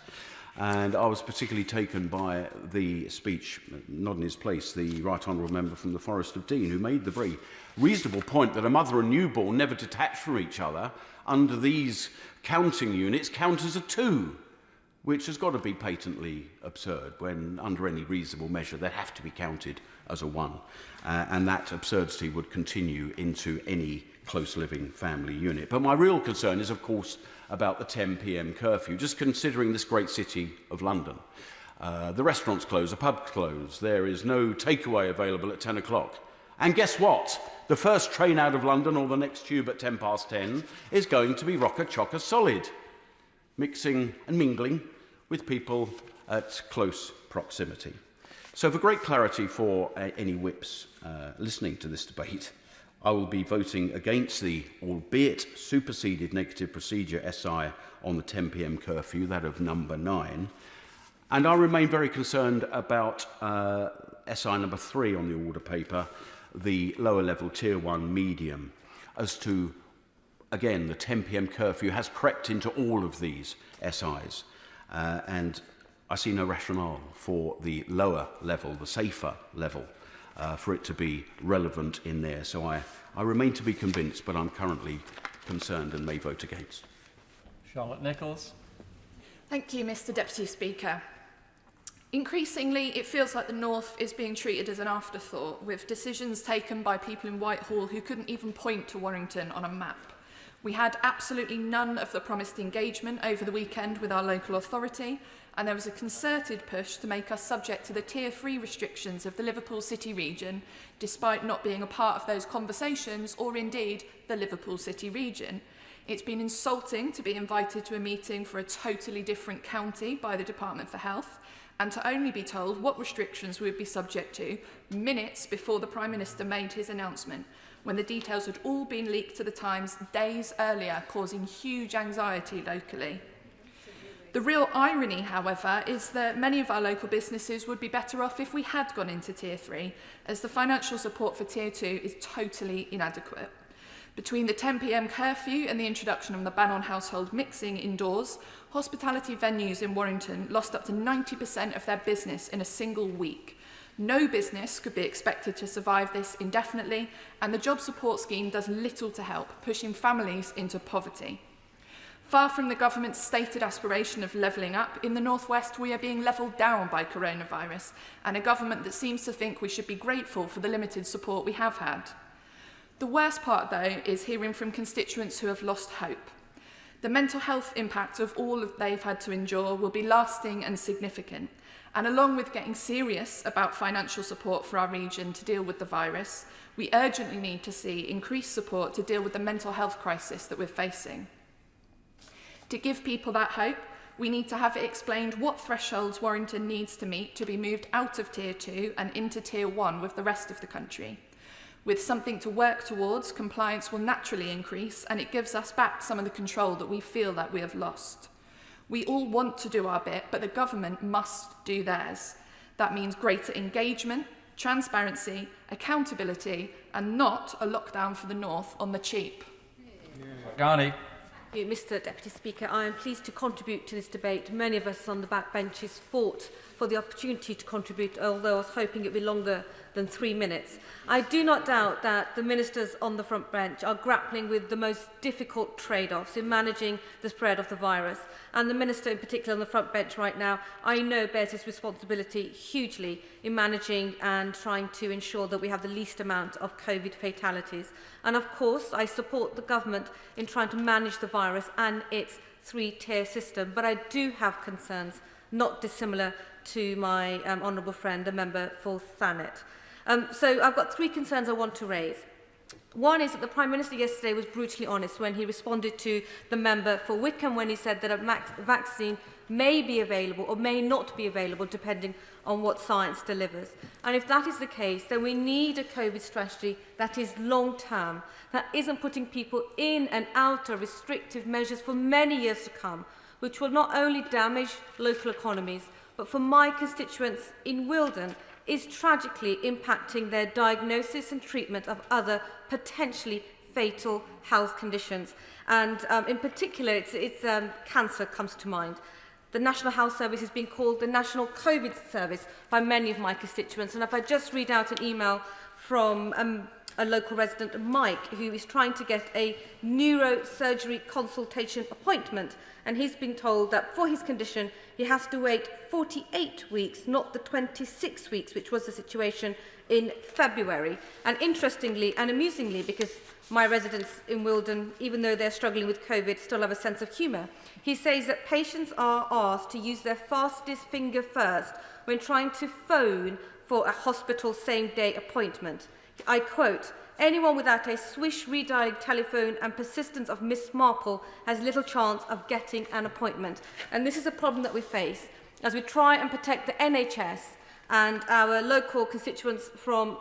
And I was particularly taken by the speech, not in his place, the Right Honourable Member from the Forest of Dean, who made the very reasonable point that a mother and newborn never detached from each other under these counting units count as a 2, which has got to be patently absurd when, under any reasonable measure, they have to be counted as a 1. And that absurdity would continue into any close living family unit. But my real concern is, of course, about the 10 p.m. curfew, just considering this great city of London. The restaurants close, the pubs close, there is no takeaway available at 10 o'clock. And guess what? The first train out of London, or the next tube at 10 past 10, is going to be rocker chocker solid, mixing and mingling with people at close proximity. So for great clarity for any whips listening to this debate, I will be voting against the, albeit superseded, negative procedure SI on the 10 p.m. curfew, that of number 9. And I remain very concerned about SI number 3 on the order paper, the lower level tier 1 medium, as to, again, the 10 p.m. curfew has crept into all of these SIs. And I see no rationale for the lower level, the safer level, for it to be relevant in there. So I remain to be convinced, but I'm currently concerned and may vote against. Charlotte Nichols. Thank you, Mr. Deputy Speaker. Increasingly, it feels like the North is being treated as an afterthought, with decisions taken by people in Whitehall who couldn't even point to Warrington on a map. We had absolutely none of the promised engagement over the weekend with our local authority, and there was a concerted push to make us subject to the Tier 3 restrictions of the Liverpool City region, despite not being a part of those conversations, or indeed the Liverpool City region. It's been insulting to be invited to a meeting for a totally different county by the Department for Health, and to only be told what restrictions we would be subject to minutes before the Prime Minister made his announcement, when the details had all been leaked to the Times days earlier, causing huge anxiety locally. The real irony, however, is that many of our local businesses would be better off if we had gone into Tier 3, as the financial support for Tier 2 is totally inadequate. Between the 10 p.m. curfew and the introduction of the ban on household mixing indoors, hospitality venues in Warrington lost up to 90% of their business in a single week. No business could be expected to survive this indefinitely, and the job support scheme does little to help, pushing families into poverty. Far from the government's stated aspiration of levelling up, in the North West we are being levelled down by coronavirus, and a government that seems to think we should be grateful for the limited support we have had. The worst part, though, is hearing from constituents who have lost hope. The mental health impact of all that they've had to endure will be lasting and significant. And along with getting serious about financial support for our region to deal with the virus, we urgently need to see increased support to deal with the mental health crisis that we're facing. To give people that hope, we need to have it explained what thresholds Warrington needs to meet to be moved out of Tier 2 and into Tier 1 with the rest of the country. With something to work towards, compliance will naturally increase, and it gives us back some of the control that we feel that we have lost. We all want to do our bit, but the government must do theirs. That means greater engagement, transparency, accountability, and not a lockdown for the North on the cheap. Ghani. Mr Deputy Speaker, I am pleased to contribute to this debate. Many of us on the backbenches fought for the opportunity to contribute, although I was hoping it would be longer than 3 minutes. I do not doubt that the ministers on the front bench are grappling with the most difficult trade-offs in managing the spread of the virus. And the minister in particular on the front bench right now, I know bears his responsibility hugely in managing and trying to ensure that we have the least amount of COVID fatalities. And of course, I support the government in trying to manage the virus and its three-tier system. But I do have concerns not dissimilar to my honourable friend, the member for Thanet. So I've got 3 concerns I want to raise. One is that the Prime Minister yesterday was brutally honest when he responded to the member for Wickham when he said that a vaccine may be available or may not be available depending on what science delivers. And if that is the case, then we need a COVID strategy that is long-term, that isn't putting people in and out of restrictive measures for many years to come, which will not only damage local economies, but for my constituents in Wilden, is tragically impacting their diagnosis and treatment of other potentially fatal health conditions. And in particular, cancer comes to mind. The National Health Service is being called the National COVID Service by many of my constituents. And if I just read out an email from a local resident, Mike, who is trying to get a neurosurgery consultation appointment, and he's been told that for his condition, he has to wait 48 weeks, not the 26 weeks, which was the situation in February. And interestingly and amusingly, because my residents in Wilden, even though they're struggling with COVID, still have a sense of humour, he says that patients are asked to use their fastest finger first when trying to phone for a hospital same-day appointment. I quote, "Anyone without a swish redialing telephone and persistence of Miss Marple has little chance of getting an appointment." And this is a problem that we face as we try and protect the NHS and our local constituents from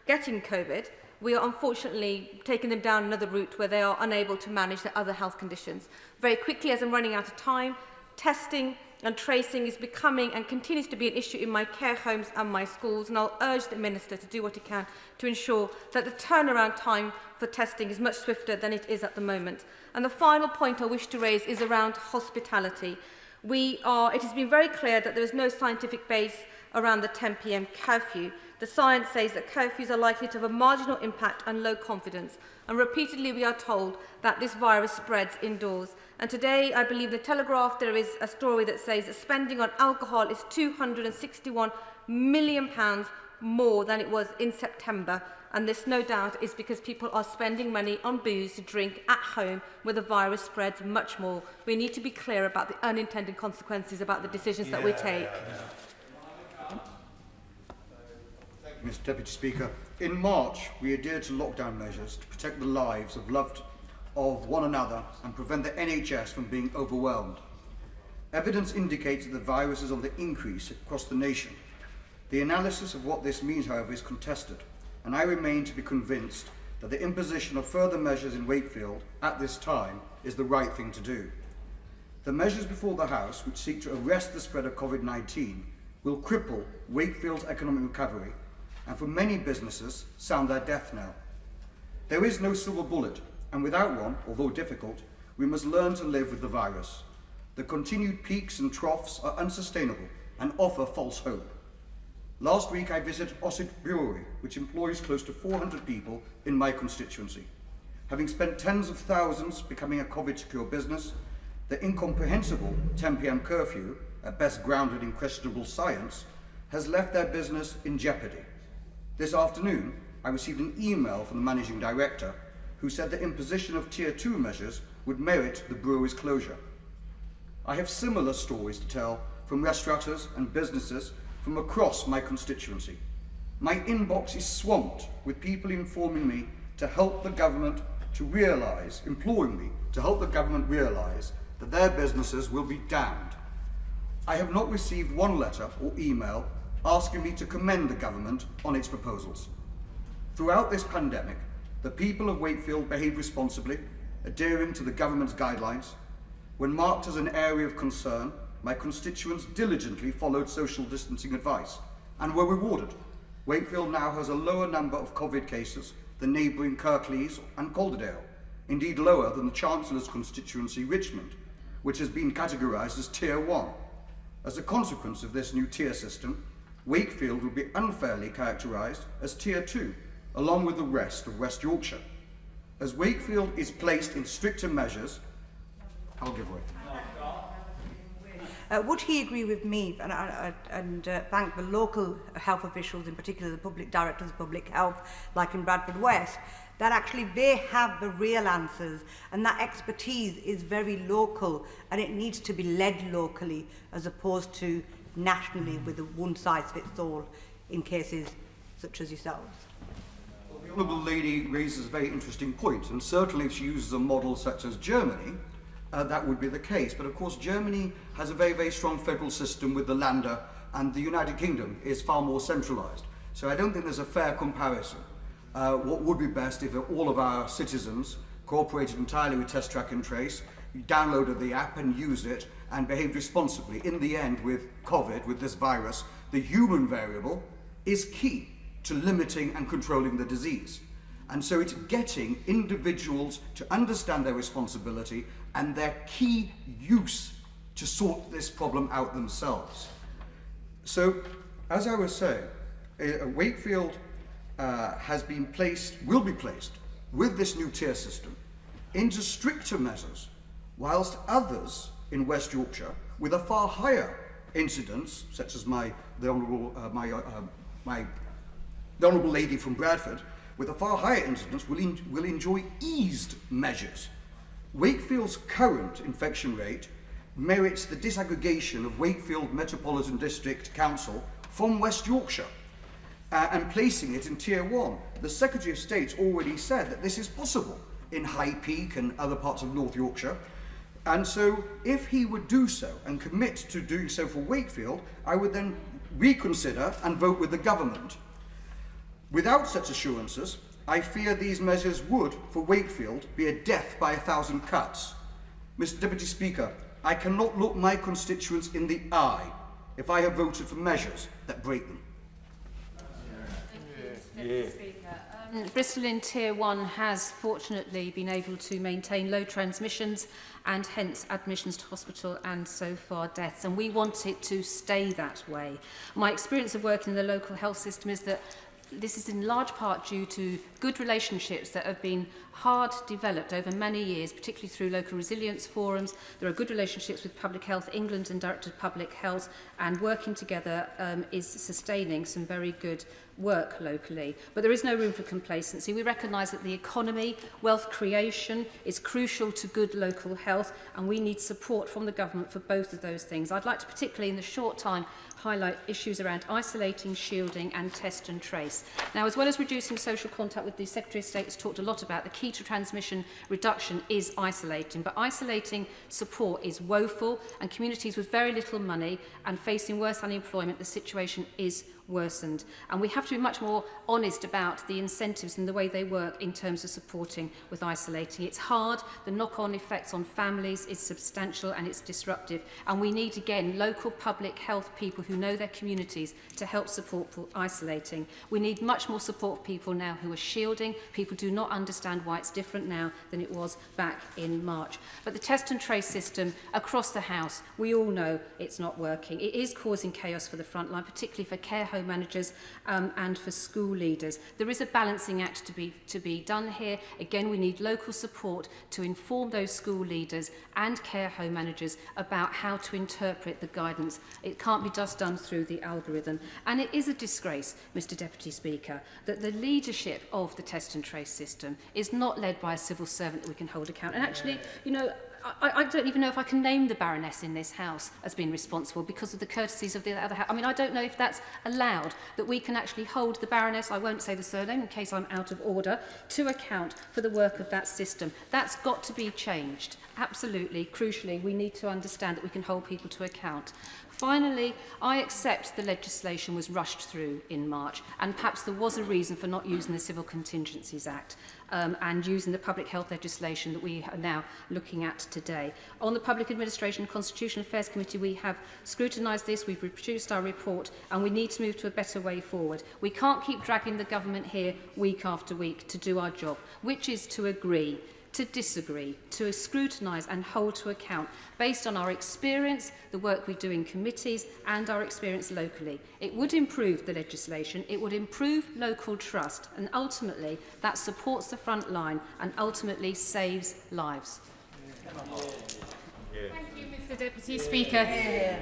getting COVID. We are unfortunately taking them down another route where they are unable to manage their other health conditions. Very quickly, as I'm running out of time, testing and tracing is becoming and continues to be an issue in my care homes and my schools, and I'll urge the Minister to do what he can to ensure that the turnaround time for testing is much swifter than it is at the moment. And the final point I wish to raise is around hospitality. It has been very clear that there is no scientific base around the 10 p.m. curfew. The science says that curfews are likely to have a marginal impact and low confidence. And repeatedly we are told that this virus spreads indoors. And today, I believe the Telegraph, there is a story that says that spending on alcohol is £261 million more than it was in September. And this, no doubt, is because people are spending money on booze to drink at home where the virus spreads much more. We need to be clear about the unintended consequences about the decisions that we take. Mr Deputy Speaker, in March we adhered to lockdown measures to protect the lives of one another and prevent the NHS from being overwhelmed. Evidence indicates that the virus is on the increase across the nation. The analysis of what this means, however, is contested, and I remain to be convinced that the imposition of further measures in Wakefield at this time is the right thing to do. The measures before the House, which seek to arrest the spread of COVID-19, will cripple Wakefield's economic recovery and for many businesses sound their death knell. There is no silver bullet, and without one, although difficult, we must learn to live with the virus. The continued peaks and troughs are unsustainable and offer false hope. Last week I visited Ossett Brewery, which employs close to 400 people in my constituency. Having spent tens of thousands becoming a COVID-secure business, the incomprehensible 10 p.m. curfew, at best grounded in questionable science, has left their business in jeopardy. This afternoon, I received an email from the Managing Director who said the imposition of Tier 2 measures would merit the brewery's closure. I have similar stories to tell from restaurateurs and businesses from across my constituency. My inbox is swamped with people informing me to help the government imploring me to help the government realise that their businesses will be damned. I have not received one letter or email asking me to commend the government on its proposals. Throughout this pandemic, the people of Wakefield behaved responsibly, adhering to the government's guidelines. When marked as an area of concern, my constituents diligently followed social distancing advice and were rewarded. Wakefield now has a lower number of COVID cases than neighbouring Kirklees and Calderdale, indeed lower than the Chancellor's constituency, Richmond, which has been categorised as Tier 1. As a consequence of this new tier system, Wakefield will be unfairly characterised as Tier 2, along with the rest of West Yorkshire. As Wakefield is placed in stricter measures, I'll give way. Would he agree with me and thank the local health officials, in particular the public directors of public health, like in Bradford West, that actually they have the real answers and that expertise is very local and it needs to be led locally as opposed to nationally with a one-size-fits-all in cases such as yourselves? Well, the Honourable Lady raises a very interesting point, and certainly if she uses a model such as Germany, that would be the case. But of course Germany has a very, very strong federal system with the Länder, and the United Kingdom is far more centralised. So I don't think there's a fair comparison. What would be best if all of our citizens cooperated entirely with Test Track and Trace, downloaded the app and used it and behaved responsibly. In the end, with COVID, with this virus, the human variable is key to limiting and controlling the disease. And so it's getting individuals to understand their responsibility and their key use to sort this problem out themselves. So, as I was saying, Wakefield will be placed with this new tier system into stricter measures, whilst others in West Yorkshire with a far higher incidence, such as the Honourable Lady from Bradford, with a far higher incidence will enjoy eased measures. Wakefield's current infection rate merits the disaggregation of Wakefield Metropolitan District Council from West Yorkshire and placing it in Tier 1. The Secretary of State's already said that this is possible in High Peak and other parts of North Yorkshire. And so if he would do so and commit to doing so for Wakefield, I would then reconsider and vote with the government. Without such assurances, I fear these measures would, for Wakefield, be a death by 1,000 cuts. Mr. Deputy Speaker, I cannot look my constituents in the eye if I have voted for measures that break them. Bristol in Tier 1 has fortunately been able to maintain low transmissions and hence admissions to hospital and so far deaths, and we want it to stay that way. My experience of working in the local health system is that this is in large part due to good relationships that have been hard developed over many years, particularly through local resilience forums. There are good relationships with Public Health England and Director of Public Health, and working together is sustaining some very good work locally. But there is no room for complacency. We recognise that the economy, wealth creation is crucial to good local health, and we need support from the government for both of those things. I'd like to particularly in the short time highlight issues around isolating, shielding and test and trace. Now, as well as reducing social contact, with the Secretary of State has talked a lot about, the key to transmission reduction is isolating, but isolating support is woeful, and communities with very little money and facing worse unemployment, the situation is worsened. And we have to be much more honest about the incentives and the way they work in terms of supporting with isolating. It's hard, the knock-on effects on families is substantial and it's disruptive, and we need again local public health people who know their communities to help support isolating. We need much more support for people now who are shielding. People do not understand why it's different now than it was back in March. But the test and trace system across the House, we all know it's not working. It is causing chaos for the front line, particularly for care home managers and for school leaders. There is a balancing act to be done here. Again, we need local support to inform those school leaders and care home managers about how to interpret the guidance. It can't be just done done through the algorithm. And it is a disgrace, Mr Deputy Speaker, that the leadership of the test and trace system is not led by a civil servant that we can hold account. And actually, you know, I don't even know if I can name the Baroness in this House as being responsible because of the courtesies of the other House. I mean, I don't know if that's allowed, that we can actually hold the Baroness, I won't say the surname in case I'm out of order, to account for the work of that system. That's got to be changed. Absolutely, crucially, we need to understand that we can hold people to account. Finally, I accept the legislation was rushed through in March, and perhaps there was a reason for not using the Civil Contingencies Act and using the public health legislation that we are now looking at today. On the Public Administration and Constitutional Affairs Committee, we have scrutinised this, we've produced our report, and we need to move to a better way forward. We can't keep dragging the government here week after week to do our job, which is to agree, to disagree, to scrutinise and hold to account based on our experience, the work we do in committees and our experience locally. It would improve the legislation, it would improve local trust, and ultimately that supports the front line and ultimately saves lives. Thank you, Mr Deputy Speaker.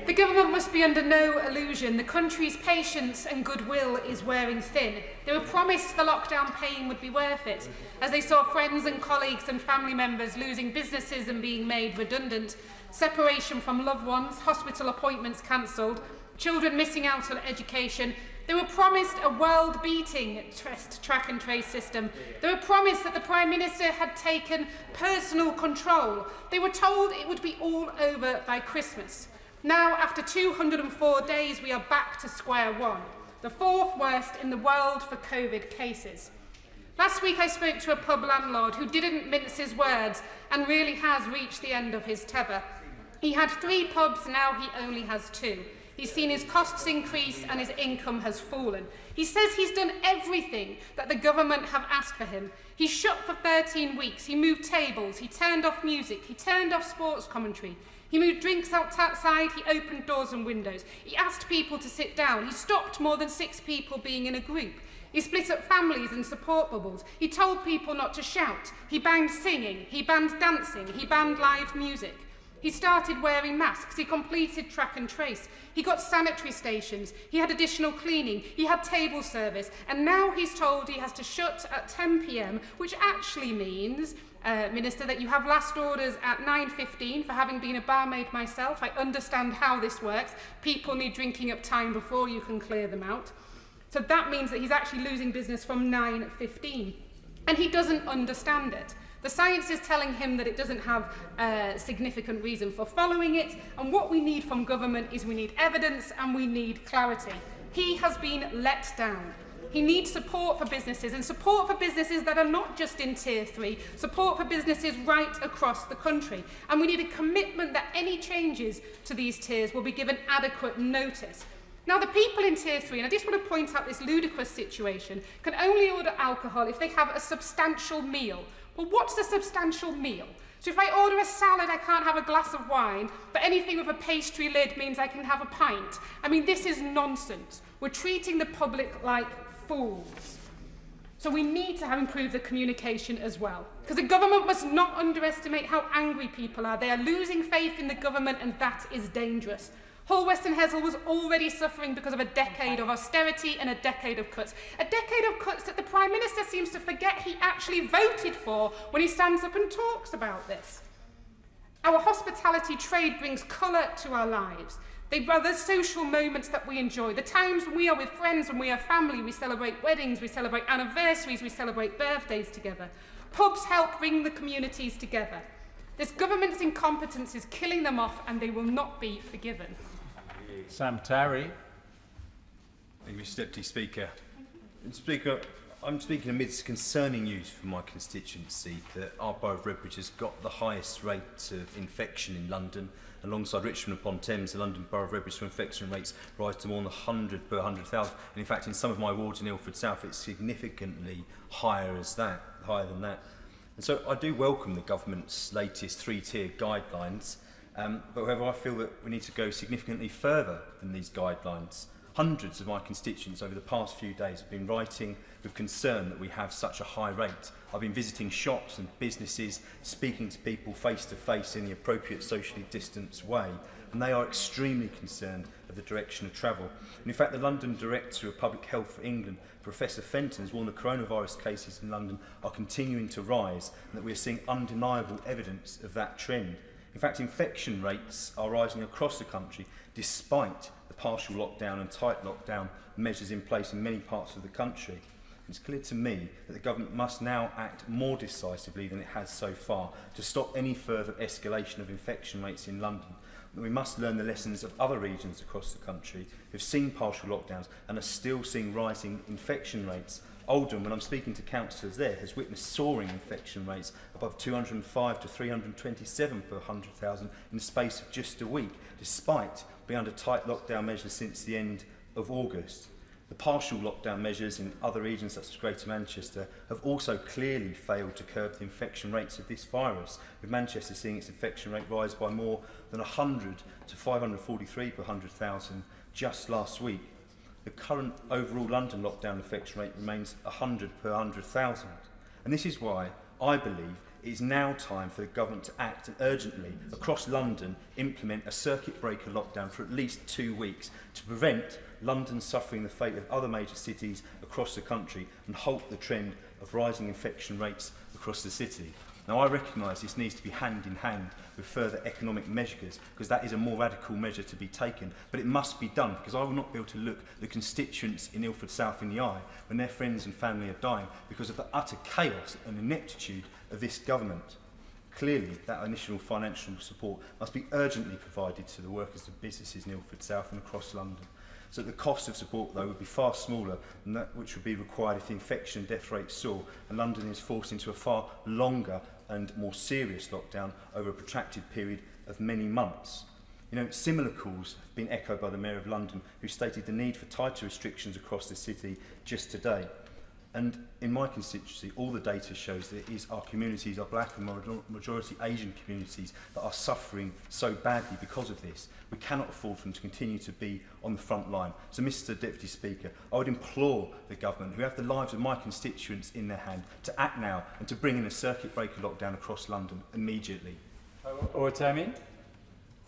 The government must be under no illusion. The country's patience and goodwill is wearing thin. They were promised the lockdown pain would be worth it, as they saw friends and colleagues and family members losing businesses and being made redundant, separation from loved ones, hospital appointments cancelled, children missing out on education. They were promised a world-beating track and trace system. They were promised that the Prime Minister had taken personal control. They were told it would be all over by Christmas. Now, after 204 days, we are back to square one, the fourth worst in the world for COVID cases. Last week I spoke to a pub landlord who didn't mince his words and really has reached the end of his tether. He had 3 pubs, now he only has 2. He's seen his costs increase and his income has fallen. He says he's done everything that the government have asked for him. He shut for 13 weeks, he moved tables, he turned off music, he turned off sports commentary. He moved drinks outside, he opened doors and windows. He asked people to sit down, he stopped more than 6 people being in a group. He split up families and support bubbles. He told people not to shout. He banned singing, he banned dancing, he banned live music. He started wearing masks, he completed track and trace, he got sanitary stations, he had additional cleaning, he had table service, and now he's told he has to shut at 10 p.m, which actually means, Minister, that you have last orders at 9:15. For having been a barmaid myself, I understand how this works. People need drinking up time before you can clear them out. So that means that he's actually losing business from 9:15, and he doesn't understand it. The science is telling him that it doesn't have a significant reason for following it, and what we need from government is we need evidence and we need clarity. He has been let down. He needs support for businesses, and support for businesses that are not just in Tier 3, support for businesses right across the country. And we need a commitment that any changes to these tiers will be given adequate notice. Now, the people in Tier 3, and I just want to point out this ludicrous situation, can only order alcohol if they have a substantial meal. Well, what's a substantial meal? So if I order a salad, I can't have a glass of wine, but anything with a pastry lid means I can have a pint. I mean, this is nonsense. We're treating the public like fools. So we need to have improved the communication as well, because the government must not underestimate how angry people are. They are losing faith in the government, and that is dangerous. Hull, West and Hessel was already suffering because of a decade of austerity and a decade of cuts. A decade of cuts that the Prime Minister seems to forget he actually voted for when he stands up and talks about this. Our hospitality trade brings colour to our lives. They are the social moments that we enjoy, the times when we are with friends, when we are family, we celebrate weddings, we celebrate anniversaries, we celebrate birthdays together. Pubs help bring the communities together. This government's incompetence is killing them off, and they will not be forgiven. Sam Tarry. Thank you, Mr Deputy Speaker. Speaker, I'm speaking amidst concerning news from my constituency that our borough of Redbridge has got the highest rate of infection in London. Alongside Richmond upon Thames, the London borough of Redbridge infection rates rise to more than 100 per 100,000. And in fact, in some of my wards in Ilford South, it's significantly higher than that. And so I do welcome the government's latest 3-tier guidelines, but however I feel that we need to go significantly further than these guidelines. Hundreds of my constituents over the past few days have been writing with concern that we have such a high rate. I've been visiting shops and businesses, speaking to people face to face in the appropriate socially distanced way, and they are extremely concerned of the direction of travel. And in fact, the London Director of Public Health for England, Professor Fenton, has warned that coronavirus cases in London are continuing to rise and that we are seeing undeniable evidence of that trend. In fact, infection rates are rising across the country despite the partial lockdown and tight lockdown measures in place in many parts of the country. It's clear to me that the government must now act more decisively than it has so far to stop any further escalation of infection rates in London. We must learn the lessons of other regions across the country who have seen partial lockdowns and are still seeing rising infection rates. Oldham, when I'm speaking to councillors there, has witnessed soaring infection rates above 205 to 327 per 100,000 in the space of just a week, despite being under tight lockdown measures since the end of August. The partial lockdown measures in other regions such as Greater Manchester have also clearly failed to curb the infection rates of this virus, with Manchester seeing its infection rate rise by more than 100 to 543 per 100,000 just last week. The current overall London lockdown infection rate remains 100 per 100,000. And this is why I believe it is now time for the government to act and urgently, across London, implement a circuit breaker lockdown for at least 2 weeks to prevent London suffering the fate of other major cities across the country and halt the trend of rising infection rates across the city. Now, I recognise this needs to be hand in hand with further economic measures, because that is a more radical measure to be taken, but it must be done, because I will not be able to look the constituents in Ilford South in the eye when their friends and family are dying because of the utter chaos and ineptitude of this government. Clearly, that initial financial support must be urgently provided to the workers and businesses in Ilford South and across London. So the cost of support, though, would be far smaller than that which would be required if the infection and death rate soar and London is forced into a far longer and more serious lockdown over a protracted period of many months. You know, similar calls have been echoed by the Mayor of London, who stated the need for tighter restrictions across the city just today. And in my constituency, all the data shows that it is our communities, our black and majority Asian communities, that are suffering so badly because of this. We cannot afford for them to continue to be on the front line. So, Mr Deputy Speaker, I would implore the government, who have the lives of my constituents in their hand, to act now and to bring in a circuit breaker lockdown across London immediately.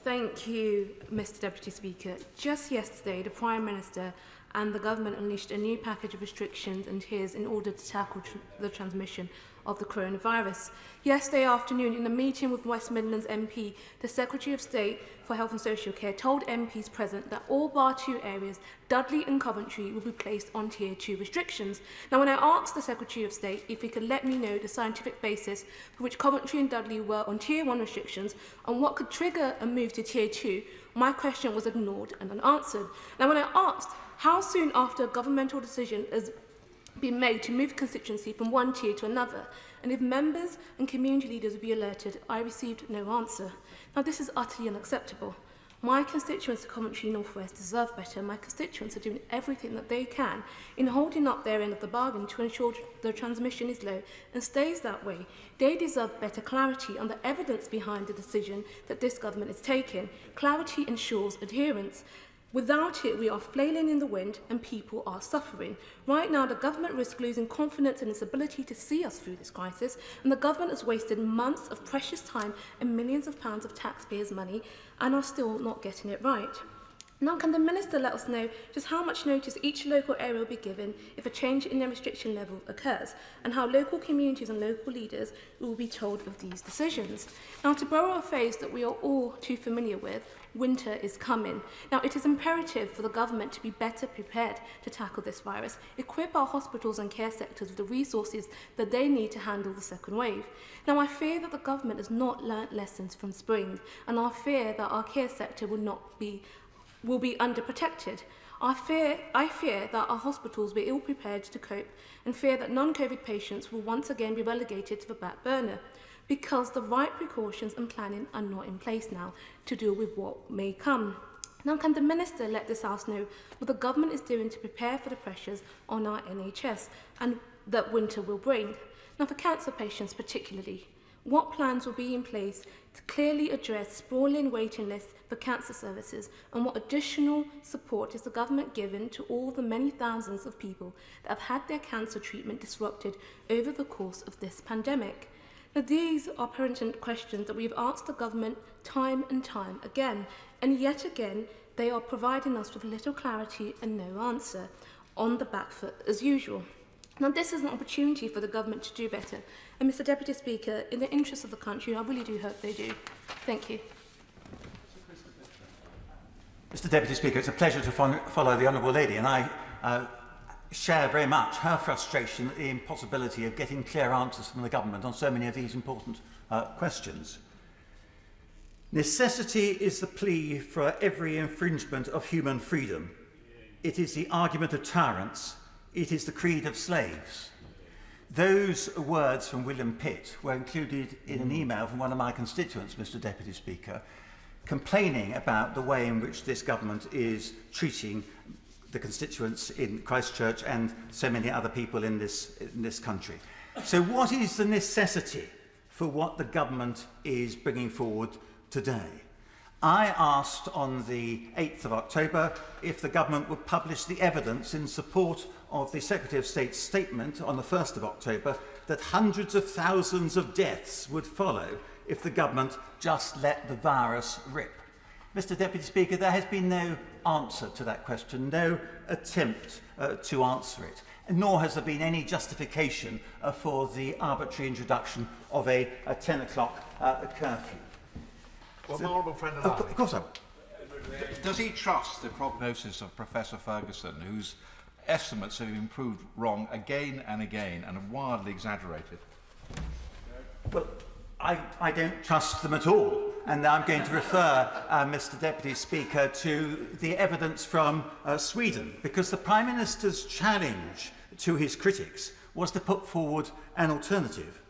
Thank you, Mr Deputy Speaker. Just yesterday, the Prime Minister and the government unleashed a new package of restrictions and tiers in order to tackle the transmission of the coronavirus. Yesterday afternoon, in a meeting with West Midlands MP, the Secretary of State for Health and Social Care told MPs present that all Bar 2 areas, Dudley and Coventry, will be placed on Tier 2 restrictions. Now, when I asked the Secretary of State if he could let me know the scientific basis for which Coventry and Dudley were on Tier 1 restrictions and what could trigger a move to Tier 2, my question was ignored and unanswered. Now, when I asked how soon after a governmental decision has been made to move constituency from one tier to another, and if members and community leaders would be alerted, I received no answer. Now, this is utterly unacceptable. My constituents of Coventry North West deserve better. My constituents are doing everything that they can in holding up their end of the bargain to ensure the transmission is low and stays that way. They deserve better clarity on the evidence behind the decision that this government is taking. Clarity ensures adherence. Without it, we are flailing in the wind and people are suffering. Right now, the government risks losing confidence in its ability to see us through this crisis, and the government has wasted months of precious time and millions of pounds of taxpayers' money and are still not getting it right. Now, can the Minister let us know just how much notice each local area will be given if a change in their restriction level occurs, and how local communities and local leaders will be told of these decisions? Now, to borrow a phrase that we are all too familiar with, winter is coming. Now, it is imperative for the government to be better prepared to tackle this virus, equip our hospitals and care sectors with the resources that they need to handle the second wave. Now, I fear that the government has not learnt lessons from spring, and I fear that our care sector will be underprotected. I fear that our hospitals will be ill-prepared to cope, and fear that non-COVID patients will once again be relegated to the back burner, because the right precautions and planning are not in place now to deal with what may come. Now, can the Minister let this House know what the government is doing to prepare for the pressures on our NHS and that winter will bring? Now, for cancer patients particularly, what plans will be in place to clearly address sprawling waiting lists for cancer services, and what additional support is the government given to all the many thousands of people that have had their cancer treatment disrupted over the course of this pandemic? Now, these are pertinent questions that we've asked the government time and time again, and yet again they are providing us with little clarity and no answer, on the back foot as usual. Now, this is an opportunity for the government to do better, and Mr. Deputy Speaker, in the interest of the country, I really do hope they do. Thank you. Mr. Deputy Speaker, it's a pleasure to follow the Honourable Lady, and I share very much her frustration at the impossibility of getting clear answers from the government on so many of these important questions. Necessity is the plea for every infringement of human freedom. It is the argument of tyrants. It is the creed of slaves. Those words from William Pitt were included in an email from one of my constituents, Mr. Deputy Speaker, complaining about the way in which this government is treating the constituents in Christchurch and so many other people in this country. So what is the necessity for what the government is bringing forward today? I asked on the 8th of October if the government would publish the evidence in support of the Secretary of State's statement on the 1st of October that hundreds of thousands of deaths would follow if the government just let the virus rip. Mr. Deputy Speaker, there has been no answer to that question, no attempt to answer it, nor has there been any justification for the arbitrary introduction of a 10 o'clock curfew. Well, my honourable friend and Of course I would. Does he trust the prognosis of Professor Ferguson, whose estimates have been proved wrong again and again and are wildly exaggerated? Well, I don't trust them at all. And I'm going to refer, Mr. Deputy Speaker, to the evidence from Sweden, because the Prime Minister's challenge to his critics was to put forward an alternative.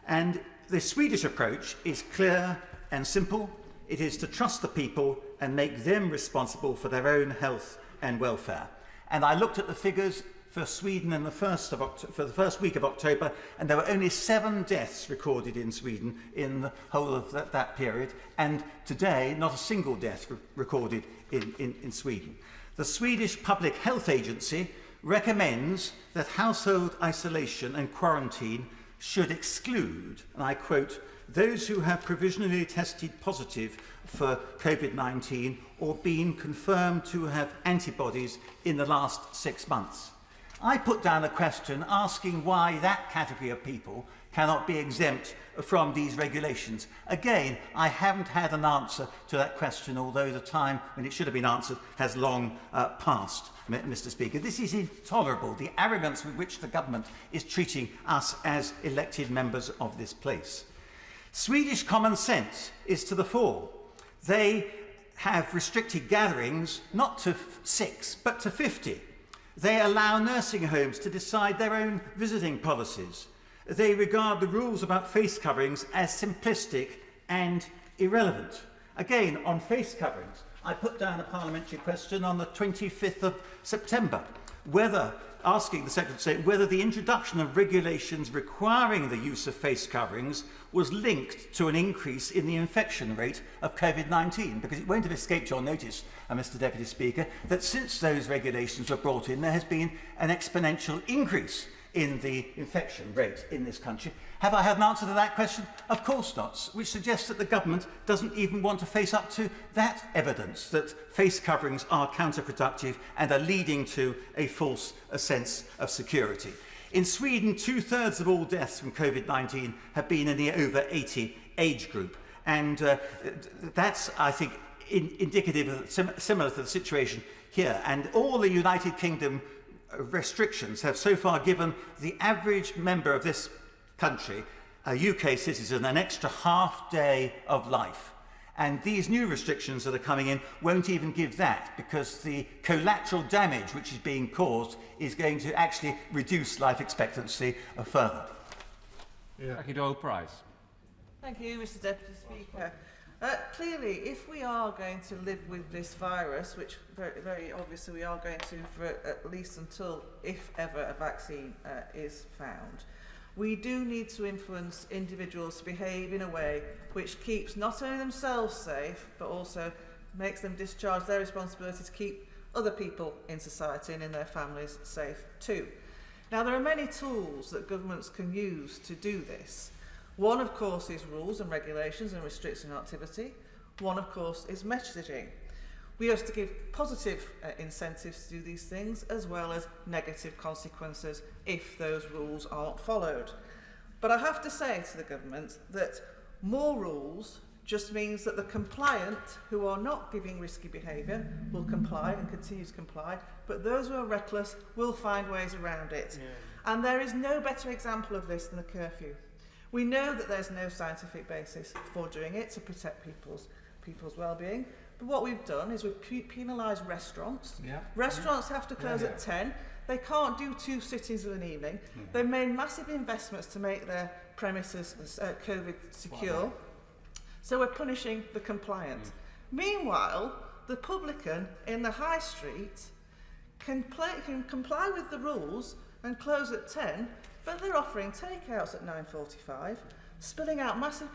And the Swedish approach is clear and simple. It is to trust the people and make them responsible for their own health and welfare. And I looked at the figures for Sweden in for the first week of October, and there were only 7 deaths recorded in Sweden in the whole of that period, and today not a single death recorded in Sweden. The Swedish Public Health Agency recommends that household isolation and quarantine should exclude, and I quote, those who have provisionally tested positive for COVID-19 or been confirmed to have antibodies in the last 6 months. I put down a question asking why that category of people cannot be exempt from these regulations. Again, I haven't had an answer to that question, although the time when it should have been answered has long passed, Mr. Speaker. This is intolerable, the arrogance with which the government is treating us as elected members of this place. Swedish common sense is to the fore. They have restricted gatherings not to 6, but to 50. They allow nursing homes to decide their own visiting policies. They regard the rules about face coverings as simplistic and irrelevant. Again, on face coverings, I put down a parliamentary question on the 25th of September, asking the Secretary of State whether the introduction of regulations requiring the use of face coverings was linked to an increase in the infection rate of COVID-19, because it won't have escaped your notice, Mr. Deputy Speaker, that since those regulations were brought in, there has been an exponential increase in the infection rate in this country. Have I had an answer to that question? Of course not, which suggests that the government doesn't even want to face up to that evidence, that face coverings are counterproductive and are leading to a false sense of security. In Sweden, 2/3 of all deaths from COVID-19 have been in the over 80 age group. And that's, I think, indicative of similar to the situation here. And all the United Kingdom restrictions have so far given the average member of this country, a UK citizen, an extra half day of life. And these new restrictions that are coming in won't even give that, because the collateral damage which is being caused is going to actually reduce life expectancy further. Thank you, Doyle Price. Thank you, Mr. Deputy Speaker. Clearly, if we are going to live with this virus, which very obviously we are going to for at least until, if ever, a vaccine is found, We do need to influence individuals to behave in a way which keeps not only themselves safe, but also makes them discharge their responsibility to keep other people in society and in their families safe too. Now, there are many tools that governments can use to do this. One, of course, is rules and regulations and restricting activity. One, of course, is messaging. We have to give positive incentives to do these things, as well as negative consequences if those rules aren't followed. But I have to say to the government that more rules just means that the compliant who are not giving risky behaviour will comply and continue to comply, but those who are reckless will find ways around it. Yeah. And there is no better example of this than the curfew. We know that there's no scientific basis for doing it to protect people's well-being, but what we've done is we've penalised restaurants. Yeah. Restaurants have to close at 10. They can't do 2 sittings of an evening. They've made massive investments to make their premises COVID secure. So we're punishing the compliant. Meanwhile, the publican in the high street can comply with the rules and close at 10, but they're offering takeouts at 9:45, spilling out massive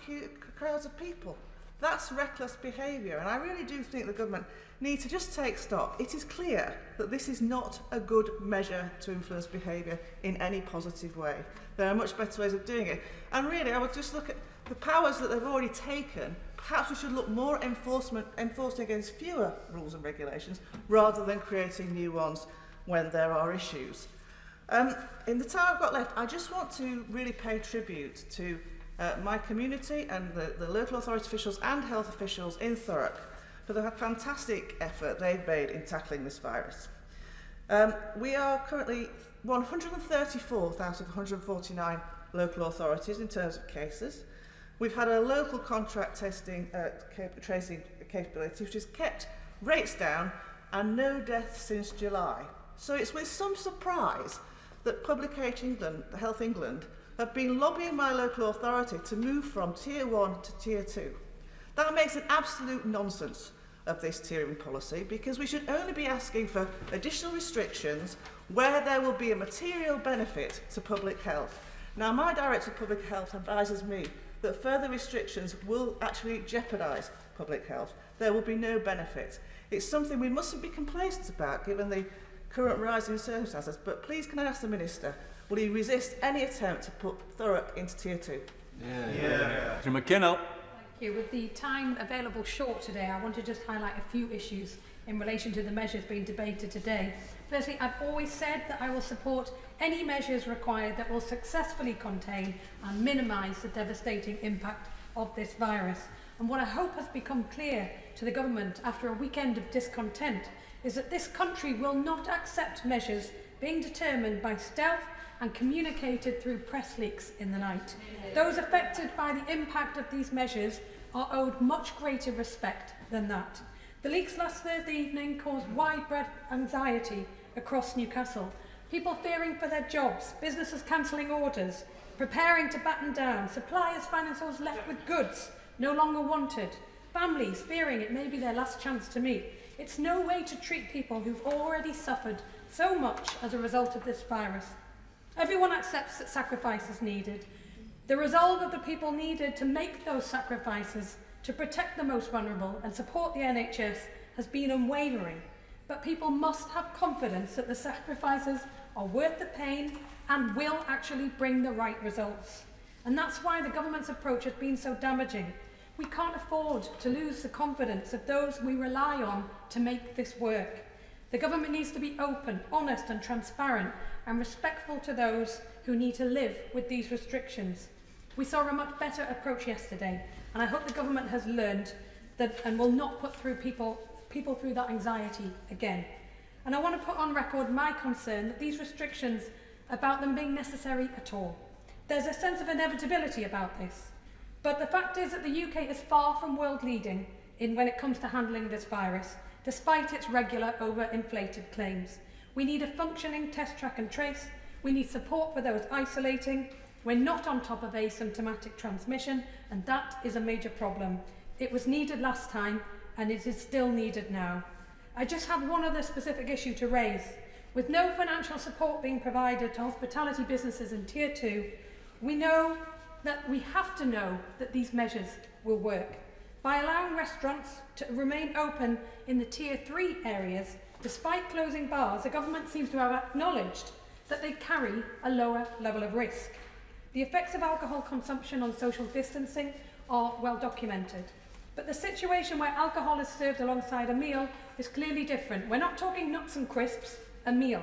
crowds of people. That's reckless behaviour, and I really do think the government need to just take stock. It is clear that this is not a good measure to influence behaviour in any positive way. There are much better ways of doing it. And really, I would just look at the powers that they've already taken. Perhaps we should look more enforcing against fewer rules and regulations rather than creating new ones when there are issues. In the time I've got left, I just want to really pay tribute to my community and the local authority officials and health officials in Thurrock for the fantastic effort they've made in tackling this virus. We are currently 134 out of 149 local authorities in terms of cases. We've had a local contract tracing capability which has kept rates down and no deaths since July. So it's with some surprise that Health England have been lobbying my local authority to move from Tier 1 to Tier 2. That makes an absolute nonsense of this tiering policy, because we should only be asking for additional restrictions where there will be a material benefit to public health. Now, my Director of Public Health advises me that further restrictions will actually jeopardise public health. There will be no benefit. It's something we mustn't be complacent about given the current rising circumstances, but please can I ask the Minister, will he resist any attempt to put Thurrock into Tier 2? Mr McKinnell. Thank you. With the time available short today, I want to just highlight a few issues in relation to the measures being debated today. Firstly, I've always said that I will support any measures required that will successfully contain and minimise the devastating impact of this virus. And what I hope has become clear to the government after a weekend of discontent is that this country will not accept measures being determined by stealth and communicated through press leaks in the night. Those affected by the impact of these measures are owed much greater respect than that. The leaks last Thursday evening caused widespread anxiety across Newcastle. People fearing for their jobs, businesses cancelling orders, preparing to batten down, suppliers finding themselves left with goods no longer wanted, families fearing it may be their last chance to meet. It's no way to treat people who've already suffered so much as a result of this virus. Everyone accepts that sacrifice is needed. The resolve of the people needed to make those sacrifices to protect the most vulnerable and support the NHS has been unwavering. But people must have confidence that the sacrifices are worth the pain and will actually bring the right results. And that's why the government's approach has been so damaging. We can't afford to lose the confidence of those we rely on to make this work. The government needs to be open, honest and transparent and respectful to those who need to live with these restrictions. We saw a much better approach yesterday, and I hope the government has learned that and will not put people through that anxiety again. And I want to put on record my concern that these restrictions, about them being necessary at all. There's a sense of inevitability about this. But the fact is that the UK is far from world leading when it comes to handling this virus, despite its regular overinflated claims. We need a functioning test, track and trace. We need support for those isolating. We're not on top of asymptomatic transmission, and that is a major problem. It was needed last time, and it is still needed now. I just have one other specific issue to raise. With no financial support being provided to hospitality businesses in Tier 2, We know that we have to know that these measures will work. By allowing restaurants to remain open in the Tier 3 areas, despite closing bars, the government seems to have acknowledged that they carry a lower level of risk. The effects of alcohol consumption on social distancing are well documented. But the situation where alcohol is served alongside a meal is clearly different. We're not talking nuts and crisps, a meal.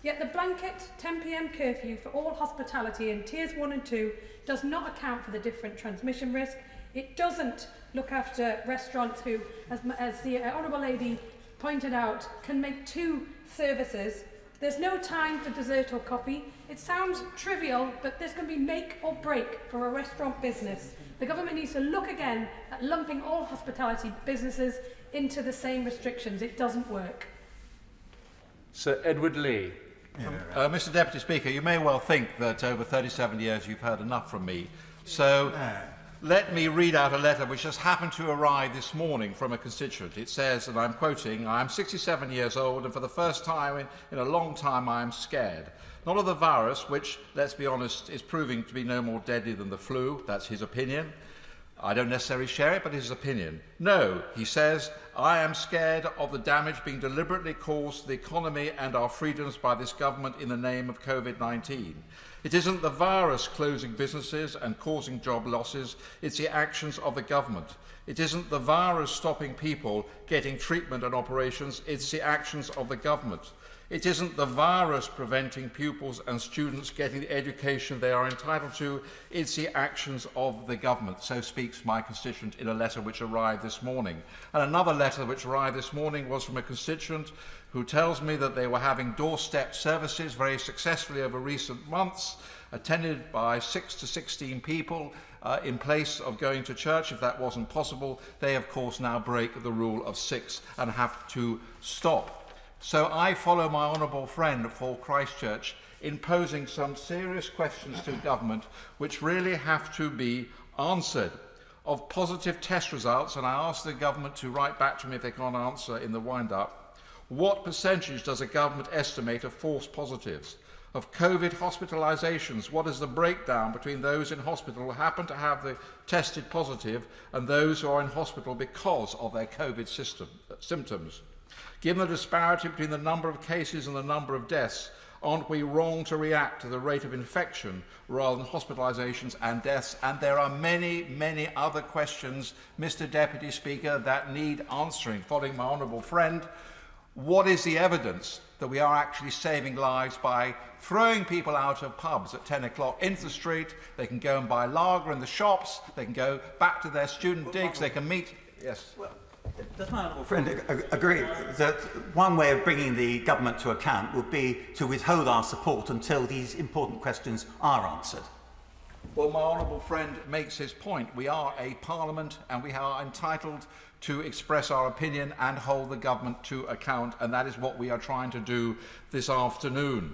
Yet the blanket 10 p.m. curfew for all hospitality in Tiers 1 and 2 does not account for the different transmission risk. It doesn't look after restaurants who, as the Honourable Lady pointed out, can make 2 services. There's no time for dessert or coffee. It sounds trivial, but there's going to be make or break for a restaurant business. The government needs to look again at lumping all hospitality businesses into the same restrictions. It doesn't work. Sir Edward Lee. Mr Deputy Speaker, you may well think that over 37 years you've heard enough from me. So let me read out a letter which has happened to arrive this morning from a constituent. It says, and I'm quoting, "I am 67 years old and for the first time in a long time I am scared. Not of the virus, which, let's be honest, is proving to be no more deadly than the flu." That's his opinion. I don't necessarily share it, but it's his opinion. "No," he says, "I am scared of the damage being deliberately caused to the economy and our freedoms by this government in the name of COVID-19. It isn't the virus closing businesses and causing job losses, it's the actions of the government. It isn't the virus stopping people getting treatment and operations, it's the actions of the government. It isn't the virus preventing pupils and students getting the education they are entitled to, it's the actions of the government." So speaks my constituent in a letter which arrived this morning. And another letter which arrived this morning was from a constituent who tells me that they were having doorstep services very successfully over recent months, attended by 6 to 16 people in place of going to church. If that wasn't possible, they of course now break the rule of 6 and have to stop. So I follow my honourable friend for Christchurch in posing some serious questions to government which really have to be answered. Of positive test results, and I ask the government to write back to me if they can't answer in the wind-up, what percentage does the government estimate of false positives? Of COVID hospitalisations, what is the breakdown between those in hospital who happen to have the tested positive and those who are in hospital because of their COVID symptoms? Given the disparity between the number of cases and the number of deaths, aren't we wrong to react to the rate of infection rather than hospitalisations and deaths? And there are many, many other questions, Mr Deputy Speaker, that need answering. Following my honourable friend, what is the evidence that we are actually saving lives by throwing people out of pubs at 10 o'clock into the street? They can go and buy lager in the shops, they can go back to their student digs, they can meet... Yes. Does my honourable friend agree that one way of bringing the government to account would be to withhold our support until these important questions are answered? Well, my honourable friend makes his point. We are a parliament and we are entitled to express our opinion and hold the government to account, and that is what we are trying to do this afternoon.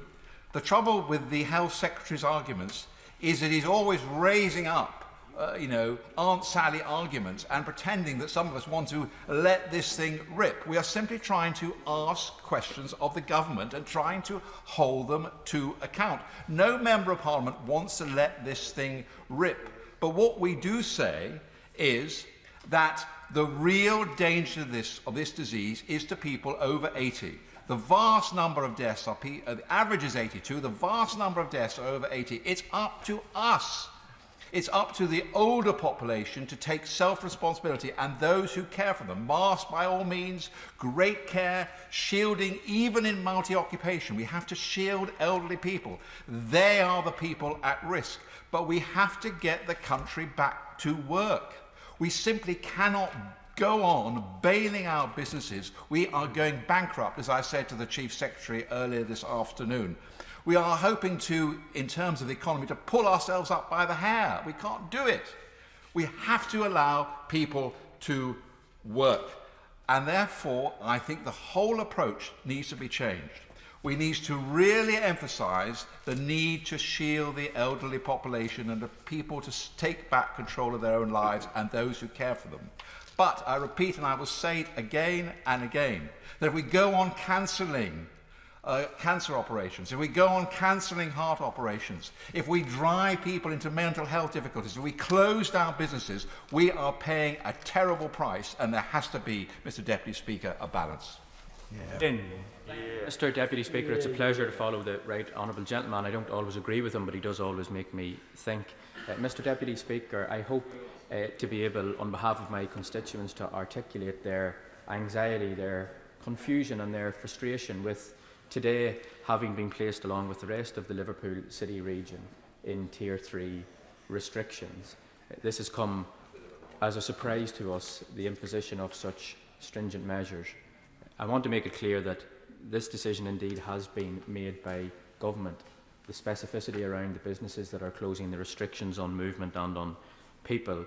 The trouble with the Health Secretary's arguments is that he's always raising up Aunt Sally arguments and pretending that some of us want to let this thing rip. We are simply trying to ask questions of the government and trying to hold them to account. No member of Parliament wants to let this thing rip. But what we do say is that the real danger of this disease is to people over 80. The vast number of deaths are the average is 82. The vast number of deaths are over 80. It's up to us. It's up to the older population to take self-responsibility, and those who care for them. Masks by all means, great care, shielding even in multi-occupation. We have to shield elderly people. They are the people at risk. But we have to get the country back to work. We simply cannot go on bailing out businesses. We are going bankrupt, as I said to the Chief Secretary earlier this afternoon. We are hoping to, in terms of the economy, to pull ourselves up by the hair. We can't do it. We have to allow people to work. And therefore, I think the whole approach needs to be changed. We need to really emphasise the need to shield the elderly population and the people to take back control of their own lives and those who care for them. But I repeat, and I will say it again and again, that if we go on cancelling cancer operations, if we go on cancelling heart operations, if we drive people into mental health difficulties, if we close down businesses, we are paying a terrible price, and there has to be, Mr. Deputy Speaker, a balance. Mr. Deputy Speaker, it's a pleasure to follow the right honourable gentleman. I don't always agree with him, but he does always make me think. Mr. Deputy Speaker, I hope to be able, on behalf of my constituents, to articulate their anxiety, their confusion and their frustration with today having been placed along with the rest of the Liverpool city region in Tier 3 restrictions. This has come as a surprise to us, the imposition of such stringent measures. I want to make it clear that this decision indeed has been made by government. The specificity around the businesses that are closing, the restrictions on movement and on people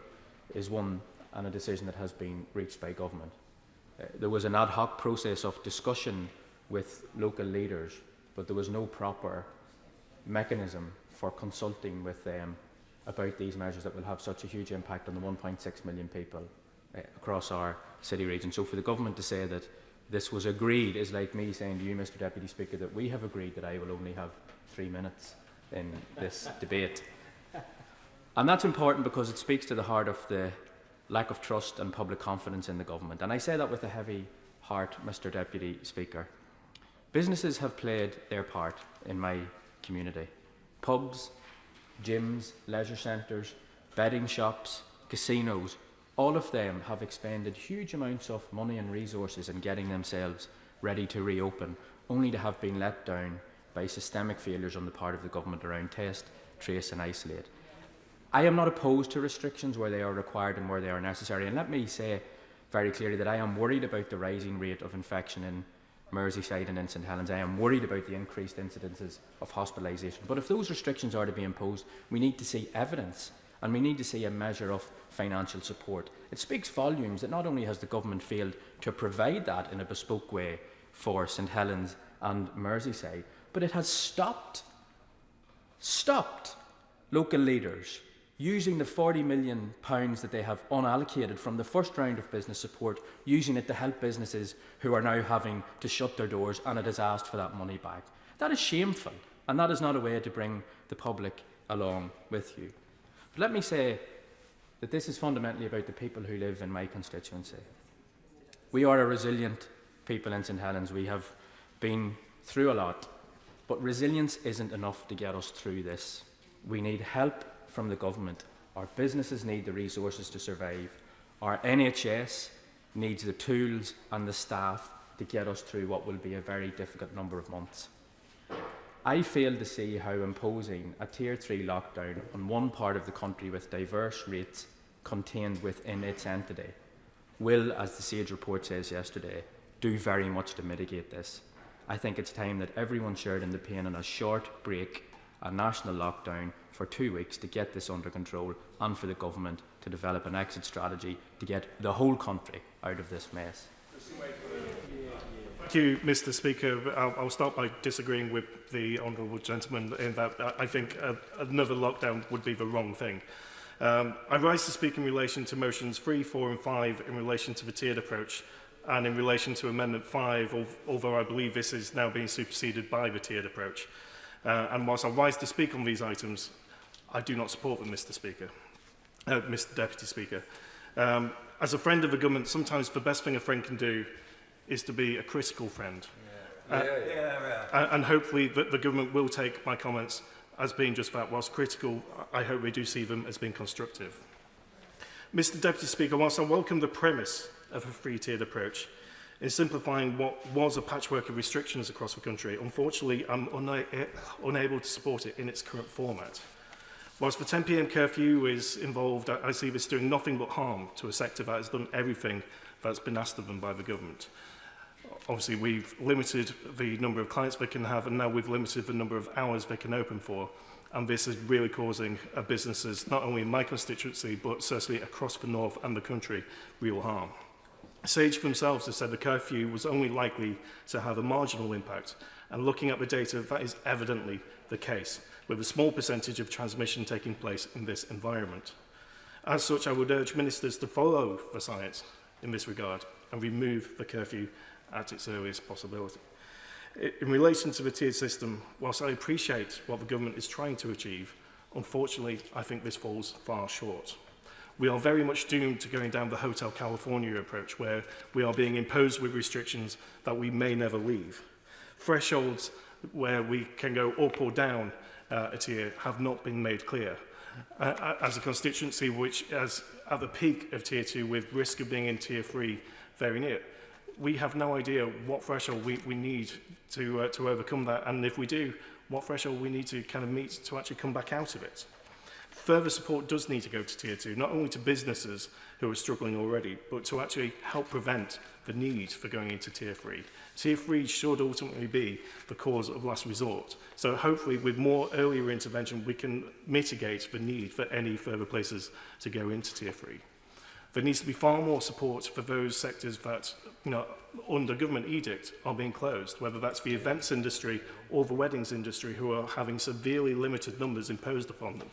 is one and a decision that has been reached by government. There was an ad hoc process of discussion with local leaders, but there was no proper mechanism for consulting with them about these measures that will have such a huge impact on the 1.6 million people across our city region. So for the government to say that this was agreed is like me saying to you, Mr. Deputy Speaker, that we have agreed that I will only have 3 minutes in this debate. And that's important because it speaks to the heart of the lack of trust and public confidence in the government. And I say that with a heavy heart, Mr. Deputy Speaker. Businesses have played their part in my community. Pubs, gyms, leisure centres, betting shops, casinos, all of them have expended huge amounts of money and resources in getting themselves ready to reopen, only to have been let down by systemic failures on the part of the government around test, trace and isolate. I am not opposed to restrictions where they are required and where they are necessary. And let me say very clearly that I am worried about the rising rate of infection in Merseyside and in St Helens. I am worried about the increased incidences of hospitalisation. But if those restrictions are to be imposed, we need to see evidence and we need to see a measure of financial support. It speaks volumes that not only has the government failed to provide that in a bespoke way for St Helens and Merseyside, but it has stopped local leaders using the £40 million that they have unallocated from the first round of business support, using it to help businesses who are now having to shut their doors, and it has asked for that money back. That is shameful, and that is not a way to bring the public along with you. But let me say that this is fundamentally about the people who live in my constituency. We are a resilient people in St Helens. We have been through a lot, but resilience isn't enough to get us through this. We need help from the government. Our businesses need the resources to survive. Our NHS needs the tools and the staff to get us through what will be a very difficult number of months. I fail to see how imposing a Tier 3 lockdown on one part of the country with diverse rates contained within its entity will, as the SAGE report says yesterday, do very much to mitigate this. I think it's time that everyone shared in the pain on a short break, a national lockdown for 2 weeks to get this under control, and for the government to develop an exit strategy to get the whole country out of this mess. Thank you, Mr. Speaker. I'll start by disagreeing with the honourable gentleman in that I think another lockdown would be the wrong thing. I rise to speak in relation to motions 3, 4 and 5 in relation to the tiered approach, and in relation to Amendment 5, although I believe this is now being superseded by the tiered approach. And whilst I rise to speak on these items, I do not support them, Mr. Mr. Deputy Speaker. As a friend of the government, sometimes the best thing a friend can do is to be a critical friend. And hopefully the government will take my comments as being just that. Whilst critical, I hope we do see them as being constructive. Mr. Deputy Speaker, whilst I welcome the premise of a three-tiered approach in simplifying what was a patchwork of restrictions across the country, unfortunately, I'm unable to support it in its current format. Whilst the 10 p.m. curfew is involved, I see this doing nothing but harm to a sector that has done everything that's been asked of them by the government. Obviously, we've limited the number of clients they can have, and now we've limited the number of hours they can open for. And this is really causing businesses, not only in my constituency, but certainly across the north and the country, real harm. SAGE themselves have said the curfew was only likely to have a marginal impact, and looking at the data, that is evidently the case, with a small percentage of transmission taking place in this environment. As such, I would urge ministers to follow the science in this regard and remove the curfew at its earliest possibility. In relation to the tiered system, whilst I appreciate what the government is trying to achieve, unfortunately, I think this falls far short. We are very much doomed to going down the Hotel California approach, where we are being imposed with restrictions that we may never leave. Thresholds where we can go up or down a tier have not been made clear. As a constituency which is at the peak of tier 2 with risk of being in tier 3 very near, we have no idea what threshold we need to overcome that, and if we do, what threshold we need to kind of meet to actually come back out of it. Further support does need to go to tier 2, not only to businesses who are struggling already, but to actually help prevent the need for going into tier 3. Tier 3 should ultimately be the cause of last resort. So hopefully with more earlier intervention, we can mitigate the need for any further places to go into tier 3. There needs to be far more support for those sectors that, under government edict are being closed, whether that's the events industry or the weddings industry, who are having severely limited numbers imposed upon them.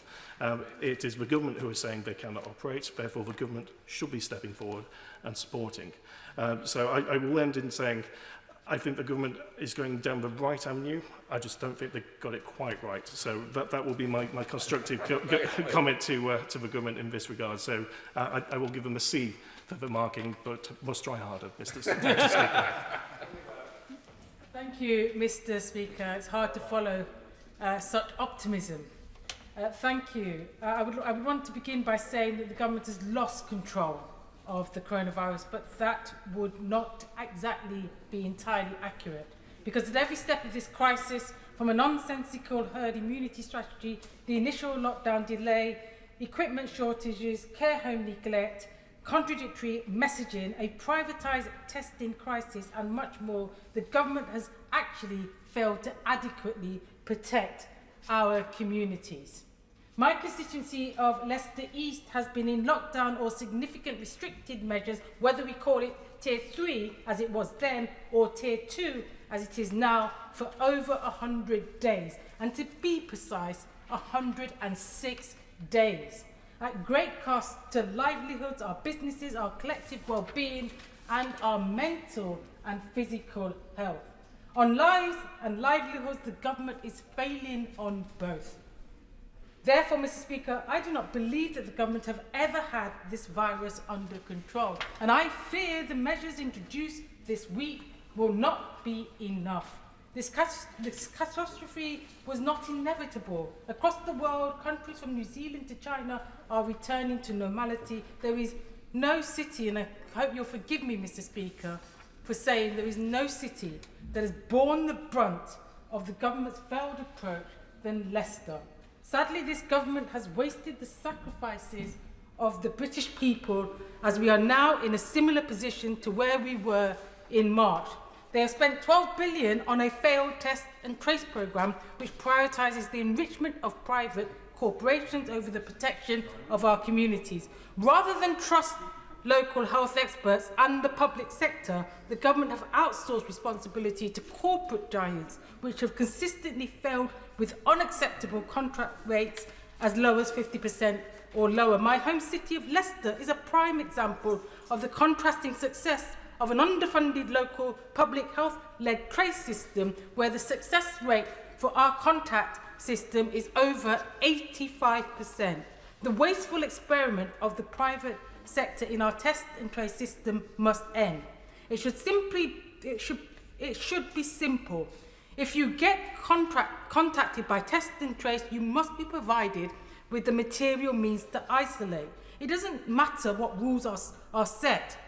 It is the government who is saying they cannot operate, therefore the government should be stepping forward and supporting. So I will end in saying, I think the government is going down the right avenue. I just don't think they got it quite right. So that will be my constructive comment to the government in this regard. So I will give them a C for the marking, but must try harder, Mr. Speaker. Thank you, Mr. Speaker. It's hard to follow such optimism. Thank you. I would want to begin by saying that the government has lost control of the coronavirus, but that would not exactly be entirely accurate, because at every step of this crisis, from a nonsensical herd immunity strategy, the initial lockdown delay, equipment shortages, care home neglect, contradictory messaging, a privatised testing crisis and much more, the government has actually failed to adequately protect our communities. My constituency of Leicester East has been in lockdown or significant restricted measures, whether we call it Tier 3, as it was then, or Tier 2, as it is now, for over 100 days. And to be precise, 106 days. At great cost to livelihoods, our businesses, our collective well-being, and our mental and physical health. On lives and livelihoods, the government is failing on both. Therefore, Mr. Speaker, I do not believe that the government have ever had this virus under control, and I fear the measures introduced this week will not be enough. This catastrophe was not inevitable. Across the world, countries from New Zealand to China are returning to normality. There is no city, and I hope you'll forgive me, Mr. Speaker, for saying there is no city that has borne the brunt of the government's failed approach than Leicester. Sadly, this government has wasted the sacrifices of the British people, as we are now in a similar position to where we were in March. They have spent £12 billion on a failed test and trace programme which prioritises the enrichment of private corporations over the protection of our communities. Rather than trust local health experts and the public sector, the government have outsourced responsibility to corporate giants which have consistently failed with unacceptable contract rates as low as 50% or lower. My home city of Leicester is a prime example of the contrasting success of an underfunded local public health-led trace system, where the success rate for our contact system is over 85%. The wasteful experiment of the private sector in our test and trace system must end. It should be simple. If you get contacted by test and trace, you must be provided with the material means to isolate. It doesn't matter what rules are set.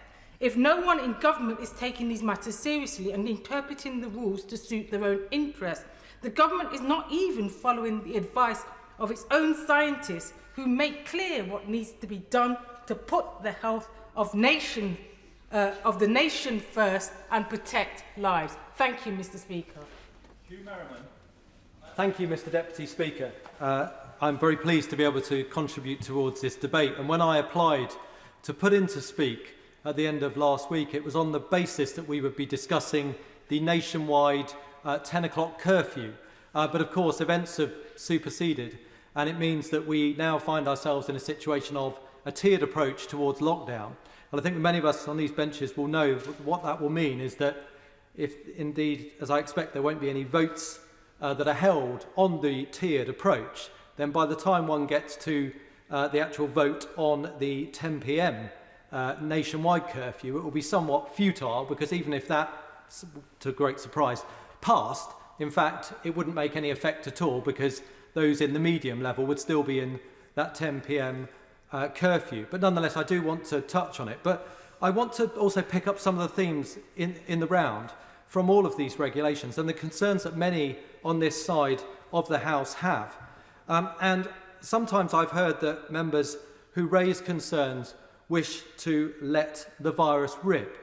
If no one in government is taking these matters seriously and interpreting the rules to suit their own interests, the government is not even following the advice of its own scientists, who make clear what needs to be done to put the health of the nation first and protect lives. Thank you, Mr. Speaker. Thank you, Mr. Deputy Speaker. I'm very pleased to be able to contribute towards this debate. And when I applied to put in to speak at the end of last week, it was on the basis that we would be discussing the nationwide 10 o'clock curfew. But of course, events have superseded, and it means that we now find ourselves in a situation of a tiered approach towards lockdown. And I think many of us on these benches will know what that will mean is that if indeed, as I expect, there won't be any votes that are held on the tiered approach, then by the time one gets to the actual vote on the 10 p.m. Nationwide curfew, it will be somewhat futile, because even if that, to great surprise, passed, in fact, it wouldn't make any effect at all, because those in the medium level would still be in that 10 p.m. Curfew. But nonetheless, I do want to touch on it. But I want to also pick up some of the themes in the round from all of these regulations and the concerns that many on this side of the House have. And sometimes I've heard that members who raise concerns wish to let the virus rip.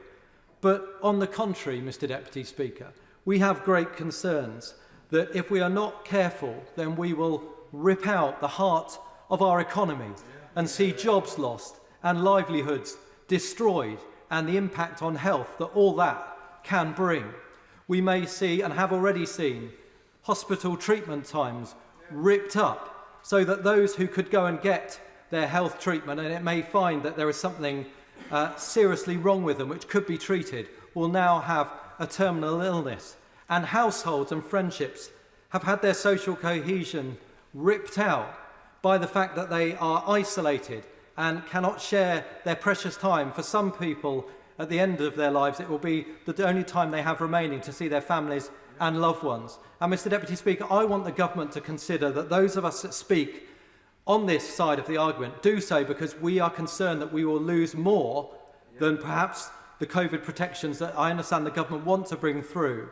But on the contrary, Mr. Deputy Speaker, we have great concerns that if we are not careful, then we will rip out the heart of our economy and see jobs lost and livelihoods destroyed, and the impact on health that all that can bring. We may see, and have already seen, hospital treatment times ripped up so that those who could go and get their health treatment, and it may find that there is something seriously wrong with them which could be treated, will now have a terminal illness. And households and friendships have had their social cohesion ripped out by the fact that they are isolated and cannot share their precious time. For some people, at the end of their lives, it will be the only time they have remaining to see their families and loved ones. And Mr. Deputy Speaker, I want the government to consider that those of us that speak on this side of the argument do so because we are concerned that we will lose more than perhaps the COVID protections that I understand the government want to bring through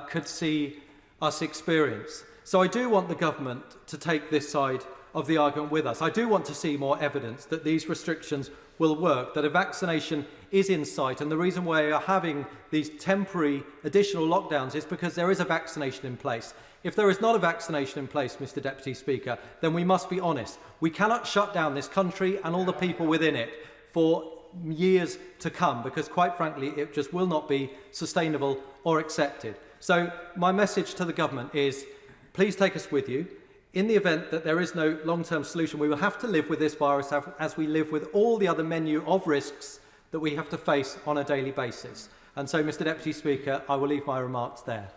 could see us experience. So I do want the government to take this side of the argument with us. I do want to see more evidence that these restrictions will work, that a vaccination is in sight, and the reason why we are having these temporary additional lockdowns is because there is a vaccination in place. If there is not a vaccination in place, Mr. Deputy Speaker, then we must be honest. We cannot shut down this country and all the people within it for years to come, because quite frankly it just will not be sustainable or accepted. So my message to the government is, please take us with you. In the event that there is no long-term solution, we will have to live with this virus as we live with all the other menu of risks that we have to face on a daily basis. And so, Mr. Deputy Speaker, I will leave my remarks there.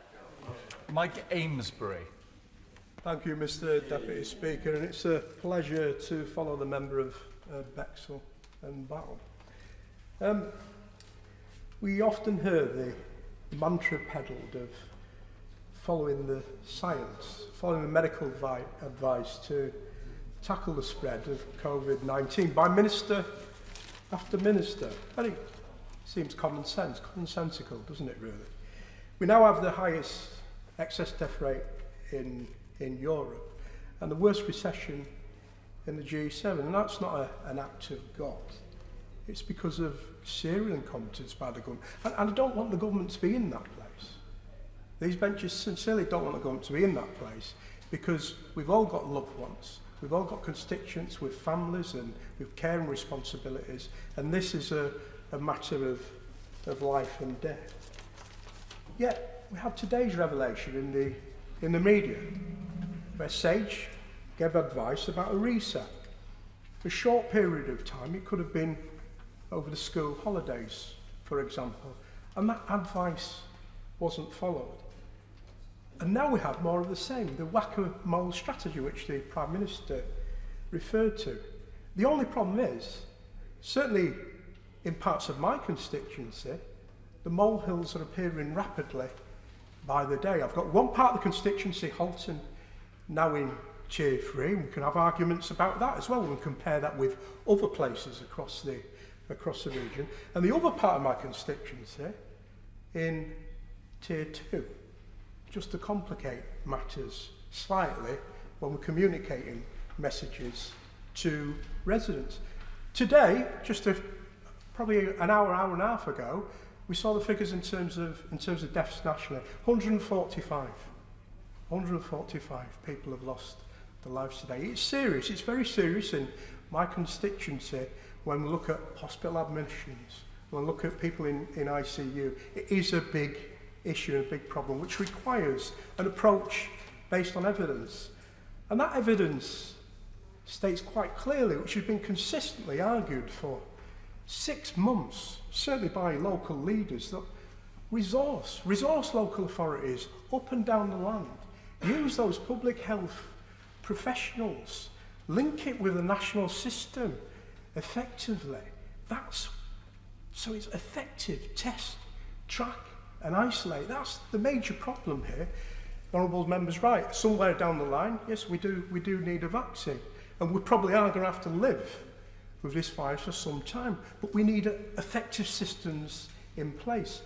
Mike Amesbury. Thank you, Mr. Deputy Speaker, and it's a pleasure to follow the member of Bexhill and Battle. We often hear the mantra peddled of following the science, following the medical advice to tackle the spread of COVID-19 by minister after minister. I think it seems commonsensical, doesn't it really? We now have the highest excess death rate in Europe and the worst recession in the G7, and that's not an act of God. It's because of serial incompetence by the government. And I don't want the government to be in that place. These benches sincerely don't want the government to be in that place, because we've all got loved ones, we've all got constituents with families and with care and responsibilities, and this is a matter of life and death. Yet we have today's revelation in the media, where Sage gave advice about a reset. For a short period of time, it could have been over the school holidays, for example, and that advice wasn't followed. And now we have more of the same, the whack-a-mole strategy which the Prime Minister referred to. The only problem is, certainly in parts of my constituency, the molehills are appearing rapidly by the day. I've got one part of the constituency, Halton, now in Tier 3, and we can have arguments about that as well. We can compare that with other places across the region. And the other part of my constituency in Tier 2, just to complicate matters slightly when we're communicating messages to residents. Today, probably an hour and a half ago, we saw the figures in terms of deaths nationally. 145 people have lost their lives today. It's serious. It's very serious in my constituency. When we look at hospital admissions, when we look at people in ICU, it is a big issue and a big problem, which requires an approach based on evidence. And that evidence states quite clearly, which has been consistently argued for 6 months, certainly by local leaders, that resource local authorities up and down the land. Use those public health professionals. Link it with the national system effectively. So it's effective. Test, track and isolate. That's the major problem here. The Honourable Member's right. Somewhere down the line, yes, we do need a vaccine. And we probably are going to have to live with this virus for some time. But we need effective systems in place.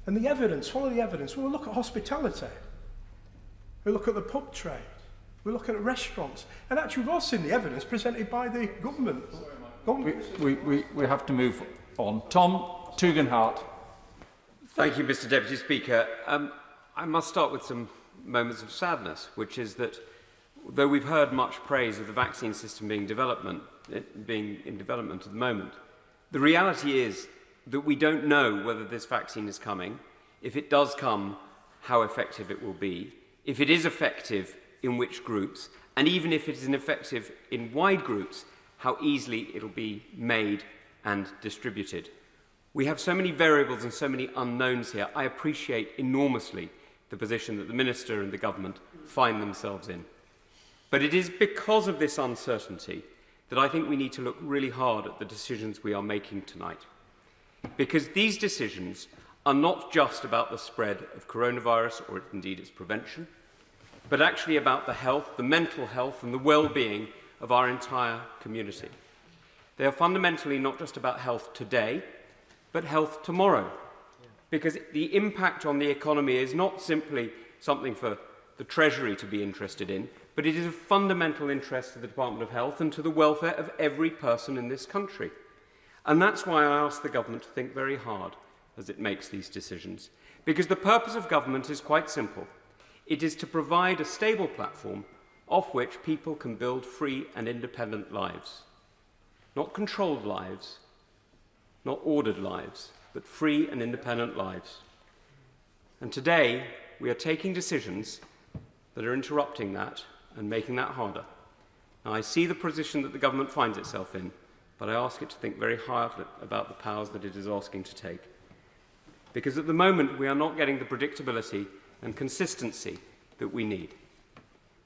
And the evidence, follow the evidence. We'll look at hospitality. We'll look at the pub trade. We'll look at restaurants. And actually, we've all seen the evidence presented by the government. We have to move on. Tom Tugendhat. Thank you, Mr. Deputy Speaker. I must start with some moments of sadness, which is that though we've heard much praise of the vaccine system being in development at the moment, the reality is that we don't know whether this vaccine is coming, if it does come, how effective it will be, if it is effective, in which groups, and even if it is ineffective in wide groups, how easily it will be made and distributed. We have so many variables and so many unknowns here. I appreciate enormously the position that the Minister and the Government find themselves in. But it is because of this uncertainty that I think we need to look really hard at the decisions we are making tonight. Because these decisions are not just about the spread of coronavirus or indeed its prevention, but actually about the health, the mental health and the well-being of our entire community. They are fundamentally not just about health today, but health tomorrow. Because the impact on the economy is not simply something for the Treasury to be interested in, but it is of fundamental interest to the Department of Health and to the welfare of every person in this country. And that's why I ask the government to think very hard as it makes these decisions. Because the purpose of government is quite simple. It is to provide a stable platform off which people can build free and independent lives. Not controlled lives, not ordered lives, but free and independent lives. And today, we are taking decisions that are interrupting that and making that harder. Now, I see the position that the government finds itself in, but I ask it to think very hard about the powers that it is asking to take. Because at the moment, we are not getting the predictability and consistency that we need.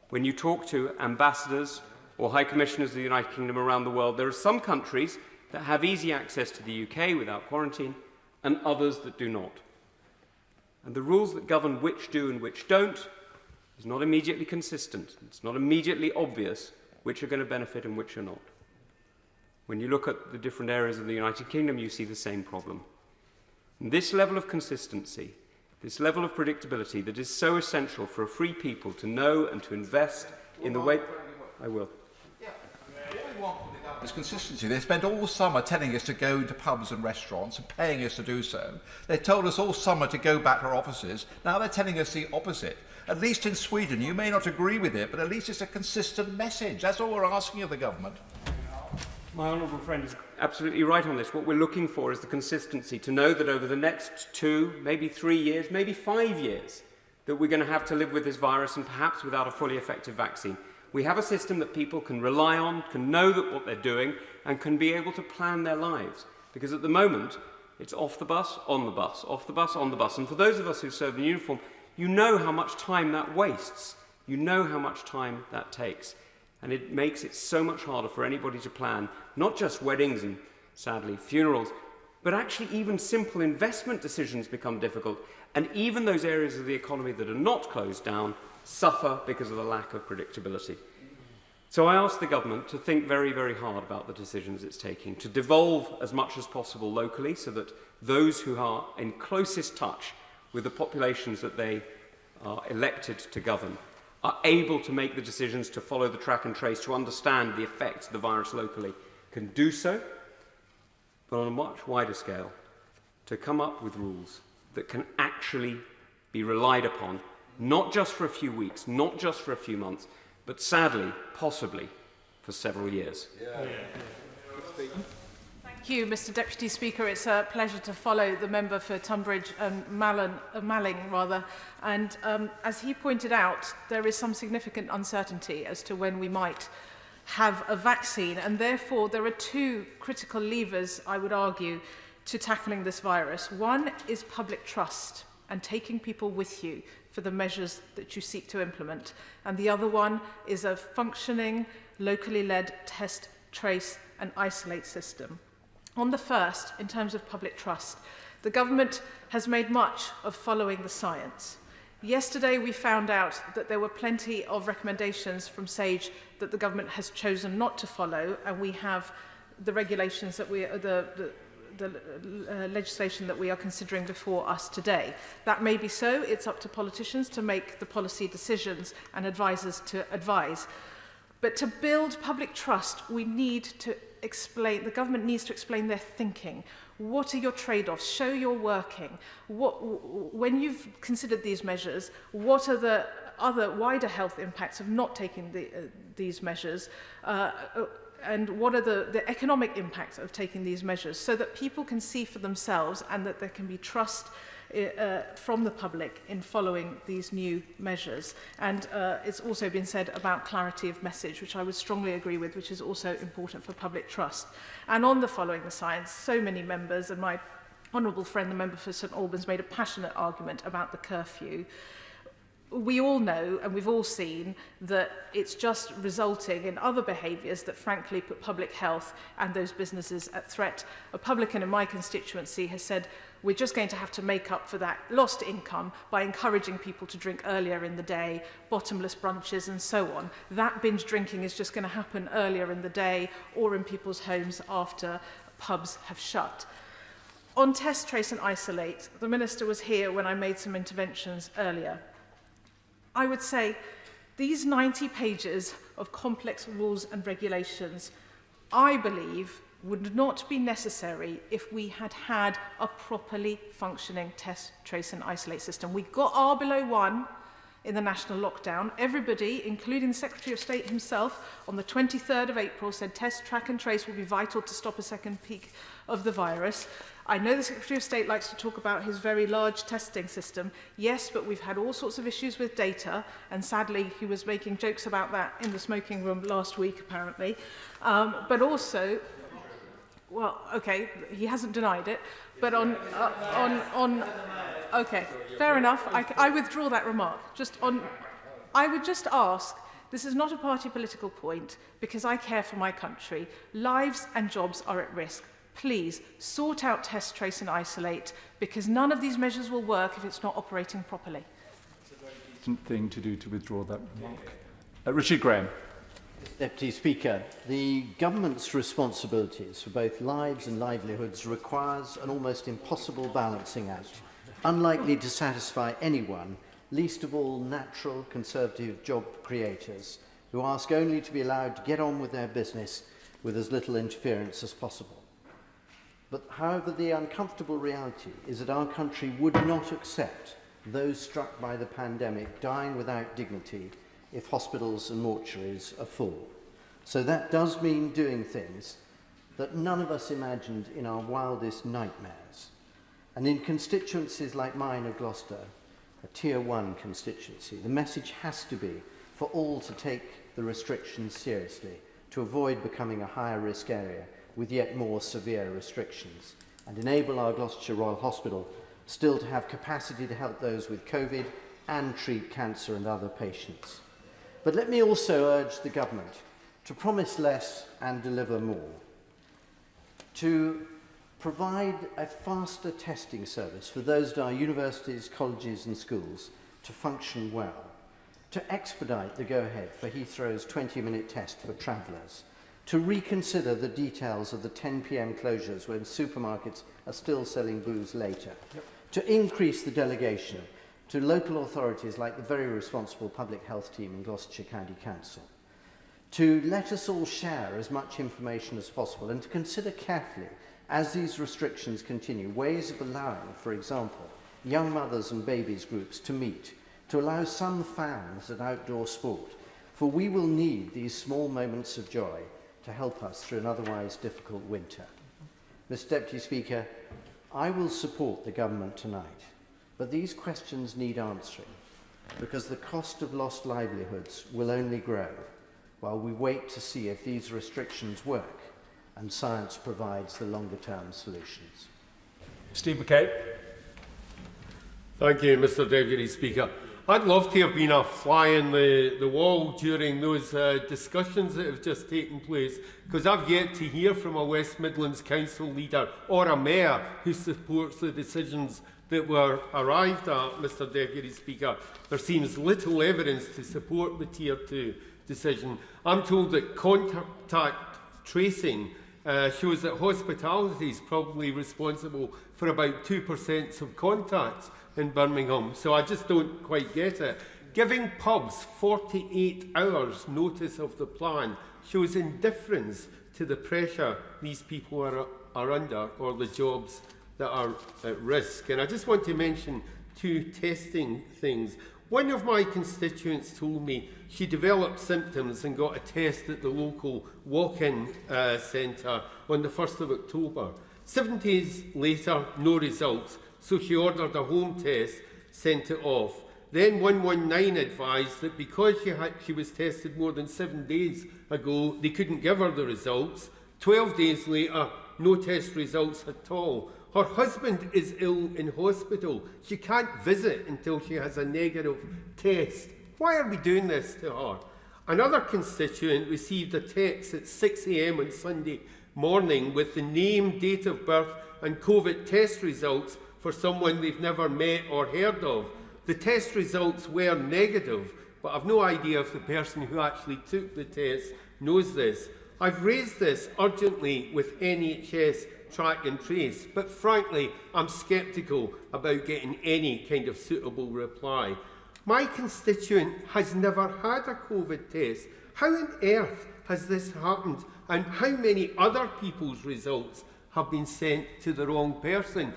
When you talk to ambassadors or high commissioners of the United Kingdom around the world, there are some countries that have easy access to the UK without quarantine and others that do not. And the rules that govern which do and which don't is not immediately consistent. It's not immediately obvious which are going to benefit and which are not. When you look at the different areas of the United Kingdom, you see the same problem. And this level of consistency, this level of predictability that is so essential for a free people to know and to invest in the way... I will. This consistency. They spent all summer telling us to go into pubs and restaurants and paying us to do so. They told us all summer to go back to our offices. Now they're telling us the opposite. At least in Sweden, you may not agree with it, but at least it's a consistent message. That's all we're asking of the government. My honourable friend is absolutely right on this. What we're looking for is the consistency to know that over the next 2, maybe 3 years, maybe 5 years, that we're going to have to live with this virus and perhaps without a fully effective vaccine. We have a system that people can rely on, can know that what they're doing, and can be able to plan their lives. Because at the moment, it's off the bus, on the bus, off the bus, on the bus. And for those of us who serve in uniform, you know how much time that wastes. You know how much time that takes. And it makes it so much harder for anybody to plan, not just weddings and, sadly, funerals, but actually even simple investment decisions become difficult. And even those areas of the economy that are not closed down suffer because of the lack of predictability. So I ask the government to think very, very hard about the decisions it's taking, to devolve as much as possible locally so that those who are in closest touch with the populations that they are elected to govern are able to make the decisions to follow the track and trace, to understand the effects of the virus locally, can do so, but on a much wider scale, to come up with rules that can actually be relied upon, not just for a few weeks, not just for a few months, but sadly, possibly, for several years. Thank you, Mr. Deputy Speaker. It's a pleasure to follow the member for Tunbridge and Malling. And as he pointed out, there is some significant uncertainty as to when we might have a vaccine, and therefore there are two critical levers, I would argue, to tackling this virus. One is public trust. and taking people with you for the measures that you seek to implement. And the other one is a functioning, locally led test, trace and isolate system. On the first, in terms of public trust, the government has made much of following the science. Yesterday we found out that there were plenty of recommendations from SAGE that the government has chosen not to follow, and we have the regulations that legislation that we are considering before us today. That may be so. It's up to politicians to make the policy decisions and advisors to advise. But to build public trust, we need to explain, the government needs to explain their thinking. What are your trade-offs? Show you're working. When you've considered these measures, what are the other wider health impacts of not taking these measures? And what are the economic impacts of taking these measures, so that people can see for themselves and that there can be trust from the public in following these new measures. And it's also been said about clarity of message, which I would strongly agree with, which is also important for public trust. And on the following the science, so many members, and my honourable friend, the member for St Albans, made a passionate argument about the curfew. We all know, and we've all seen, that it's just resulting in other behaviours that frankly put public health and those businesses at threat. A publican in my constituency has said we're just going to have to make up for that lost income by encouraging people to drink earlier in the day, bottomless brunches and so on. That binge drinking is just going to happen earlier in the day or in people's homes after pubs have shut. On test, trace and isolate, the Minister was here when I made some interventions earlier. I would say these 90 pages of complex rules and regulations, I believe, would not be necessary if we had had a properly functioning test, trace and isolate system. We got R below 1 in the national lockdown. Everybody, including the Secretary of State himself, on the 23rd of April said test, track and trace will be vital to stop a second peak of the virus. I know the Secretary of State likes to talk about his very large testing system. Yes, but we've had all sorts of issues with data, and sadly he was making jokes about that in the smoking room last week, apparently. But also, well, okay, he hasn't denied it, but okay, fair enough, I withdraw that remark. I would just ask, this is not a party political point, because I care for my country. Lives and jobs are at risk. Please sort out test, trace and isolate, because none of these measures will work if it's not operating properly. It's a very decent thing to do to withdraw that remark. Richard Graham. Deputy Speaker, the government's responsibilities for both lives and livelihoods requires an almost impossible balancing act, unlikely to satisfy anyone, least of all natural conservative job creators, who ask only to be allowed to get on with their business with as little interference as possible. But however, the uncomfortable reality is that our country would not accept those struck by the pandemic dying without dignity if hospitals and mortuaries are full. So that does mean doing things that none of us imagined in our wildest nightmares. And in constituencies like mine of Gloucester, a Tier 1 constituency, the message has to be for all to take the restrictions seriously, to avoid becoming a higher risk area with yet more severe restrictions, and enable our Gloucestershire Royal Hospital still to have capacity to help those with COVID and treat cancer and other patients. But let me also urge the government to promise less and deliver more, to provide a faster testing service for those at our universities, colleges and schools to function well, to expedite the go-ahead for Heathrow's 20-minute test for travellers, to reconsider the details of the 10 p.m. closures when supermarkets are still selling booze later, to increase the delegation to local authorities like the very responsible public health team in Gloucestershire County Council, to let us all share as much information as possible and to consider carefully, as these restrictions continue, ways of allowing, for example, young mothers and babies groups to meet, to allow some fans at outdoor sport, for we will need these small moments of joy to help us through an otherwise difficult winter. Mr. Deputy Speaker, I will support the government tonight, but these questions need answering, because the cost of lost livelihoods will only grow while we wait to see if these restrictions work and science provides the longer-term solutions. Steve McCabe. Thank you, Mr Deputy Speaker. I'd love to have been a fly in the wall during those discussions that have just taken place, because I've yet to hear from a West Midlands Council leader or a mayor who supports the decisions that were arrived at, Mr Deputy Speaker. There seems little evidence to support the Tier 2 decision. I'm told that contact tracing shows that hospitality is probably responsible for about 2% of contacts in Birmingham, so I just don't quite get it. Giving pubs 48 hours notice of the plan shows indifference to the pressure these people are under, or the jobs that are at risk. And I just want to mention 2 testing things. One of my constituents told me she developed symptoms and got a test at the local walk-in centre on the 1st of October. 7 days later, no results, so she ordered a home test, sent it off. Then 119 advised that because she was tested more than 7 days ago, they couldn't give her the results. 12 days later, no test results at all. Her husband is ill in hospital. She can't visit until she has a negative test. Why are we doing this to her? Another constituent received a text at 6 a.m. on Sunday morning with the name, date of birth and COVID test results for someone they've never met or heard of. The test results were negative, but I've no idea if the person who actually took the test knows this. I've raised this urgently with NHS Track and Trace, but frankly, I'm sceptical about getting any kind of suitable reply. My constituent has never had a COVID test. How on earth has this happened, and how many other people's results have been sent to the wrong person?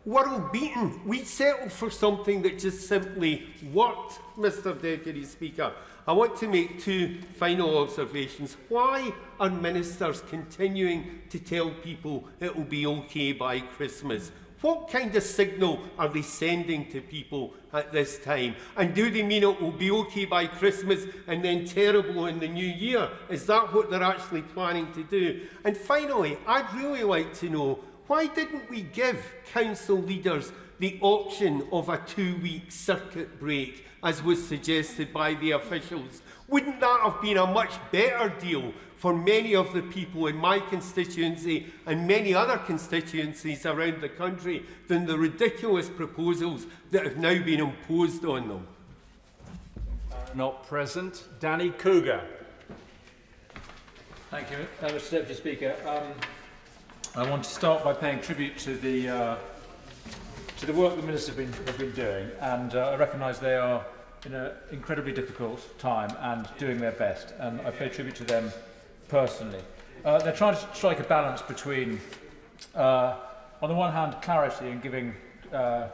World beaten. We settled for something that just simply worked, Mr Deputy Speaker. I want to make 2 final observations. Why are ministers continuing to tell people it will be okay by Christmas? What kind of signal are they sending to people at this time? And do they mean it will be okay by Christmas and then terrible in the new year? Is that what they're actually planning to do? And finally, I'd really like to know, why didn't we give council leaders the option of a 2-week circuit break, as was suggested by the officials? Wouldn't that have been a much better deal for many of the people in my constituency and many other constituencies around the country than the ridiculous proposals that have now been imposed on them? Not present. Danny Cougar. Thank you, Mr Deputy Speaker. I want to start by paying tribute to the work the ministers have been doing, and I recognise they are in an incredibly difficult time and doing their best, and I pay tribute to them personally. They're trying to strike a balance between, on the one hand, clarity and giving, as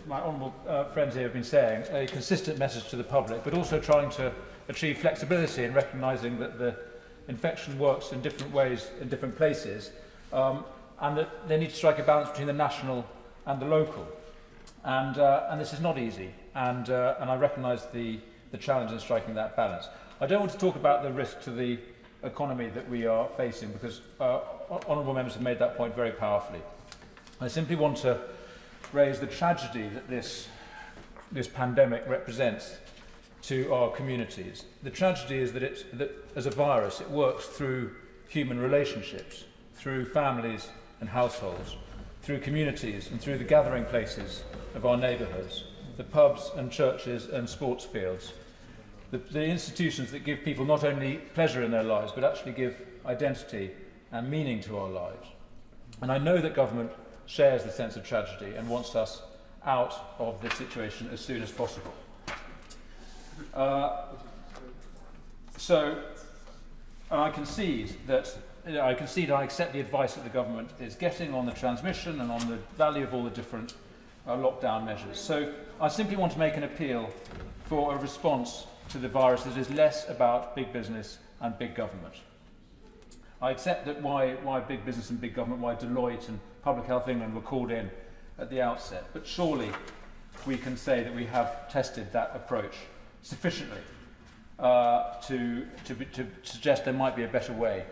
my honourable friends here have been saying, a consistent message to the public, but also trying to achieve flexibility and recognising that the infection works in different ways in different places, and that they need to strike a balance between the national and the local. And this is not easy, and I recognise the challenge in striking that balance. I don't want to talk about the risk to the economy that we are facing, because honourable members have made that point very powerfully. I simply want to raise the tragedy that this pandemic represents to our communities. The tragedy is that as a virus, it works through human relationships, through families and households, through communities and through the gathering places of our neighbourhoods, the pubs and churches and sports fields, the institutions that give people not only pleasure in their lives, but actually give identity and meaning to our lives. And I know that government shares the sense of tragedy and wants us out of this situation as soon as possible. And I concede that and I accept the advice that the government is getting on the transmission and on the value of all the different lockdown measures. So I simply want to make an appeal for a response to the virus that is less about big business and big government. I accept that why big business and big government, why Deloitte and Public Health England were called in at the outset, but surely we can say that we have tested that approach sufficiently to suggest there might be a better way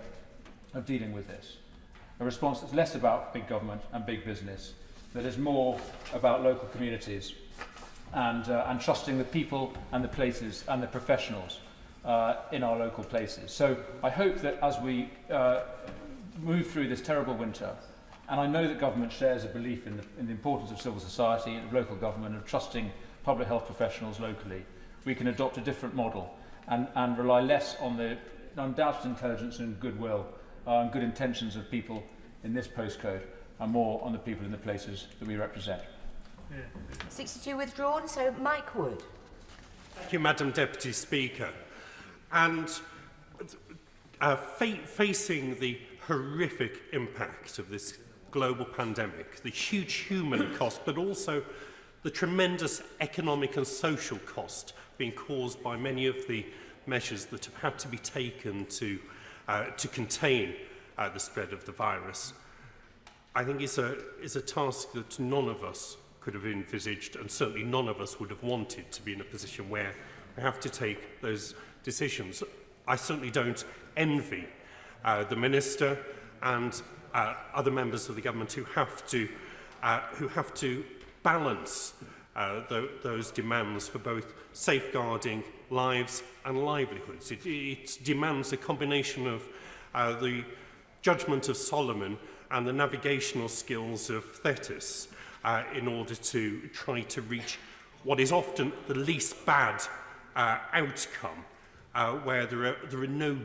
of dealing with this. A response that's less about big government and big business that is more about local communities and trusting the people and the places and the professionals in our local places. So I hope that as we move through this terrible winter, and I know that government shares a belief in the importance of civil society and of local government, of trusting public health professionals locally, we can adopt a different model and rely less on the undoubted intelligence and goodwill and good intentions of people in this postcode and more on the people in the places that we represent. 62 withdrawn, so Mike Wood. Thank you, Madam Deputy Speaker. And facing the horrific impact of this global pandemic, the huge human cost, but also the tremendous economic and social cost being caused by many of the measures that have had to be taken to contain the spread of the virus, I think is a task that none of us could have envisaged, and certainly none of us would have wanted to be in a position where we have to take those decisions. I certainly don't envy the Minister and other members of the government who have to balance those demands for both safeguarding lives and livelihoods. It demands a combination of the judgment of Solomon and the navigational skills of Thetis in order to try to reach what is often the least bad outcome, where there are no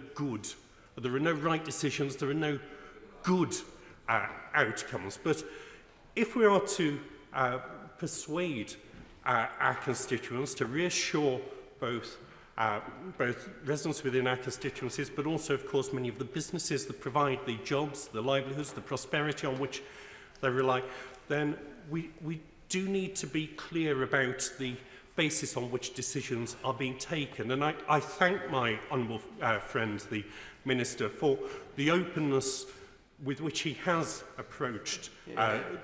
right decisions, there are no good outcomes. But if we are to persuade our constituents, to reassure both residents within our constituencies, but also, of course, many of the businesses that provide the jobs, the livelihoods, the prosperity on which they rely, then we do need to be clear about the basis on which decisions are being taken. And I thank my honourable friend, the Minister, for the openness with which he has approached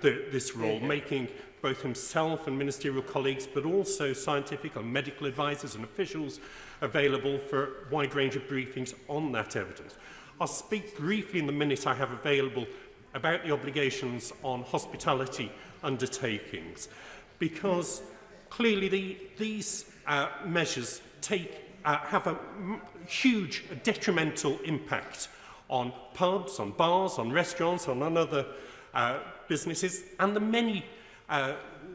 this role, making both himself and ministerial colleagues, but also scientific and medical advisors and officials available for a wide range of briefings on that evidence. I'll speak briefly in the minute I have available about the obligations on hospitality undertakings, because clearly these measures have a huge detrimental impact on pubs, on bars, on restaurants, on other businesses, and the many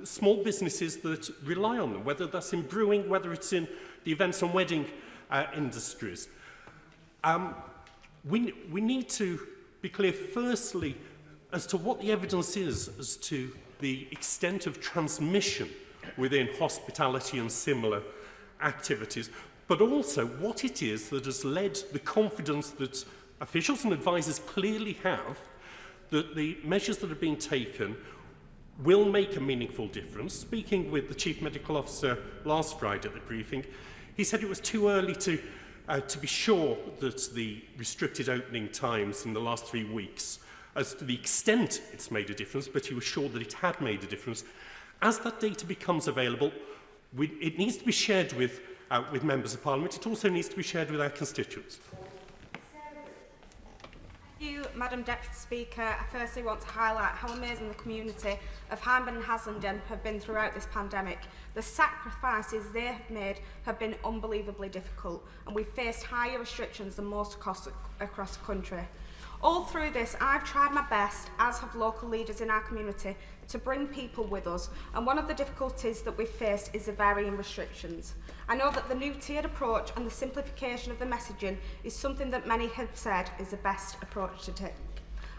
small businesses that rely on them, whether that's in brewing, whether it's in the events and wedding industries. We need to be clear, firstly, as to what the evidence is as to the extent of transmission within hospitality and similar activities, but also what it is that has led the confidence that officials and advisors clearly have that the measures that are being taken will make a meaningful difference. Speaking with the Chief Medical Officer last Friday at the briefing, he said it was too early to be sure that the restricted opening times in the last 3 weeks, as to the extent it's made a difference, but he was sure that it had made a difference. As that data becomes available, it needs to be shared with members of Parliament. It also needs to be shared with our constituents. Thank you, Madam Deputy Speaker. I firstly want to highlight how amazing the community of Hyndburn and Haslingden have been throughout this pandemic. The sacrifices they have made have been unbelievably difficult, and we've faced higher restrictions than most across the country. All through this, I've tried my best, as have local leaders in our community, to bring people with us, and one of the difficulties that we've faced is the varying restrictions. I know that the new tiered approach and the simplification of the messaging is something that many have said is the best approach to take.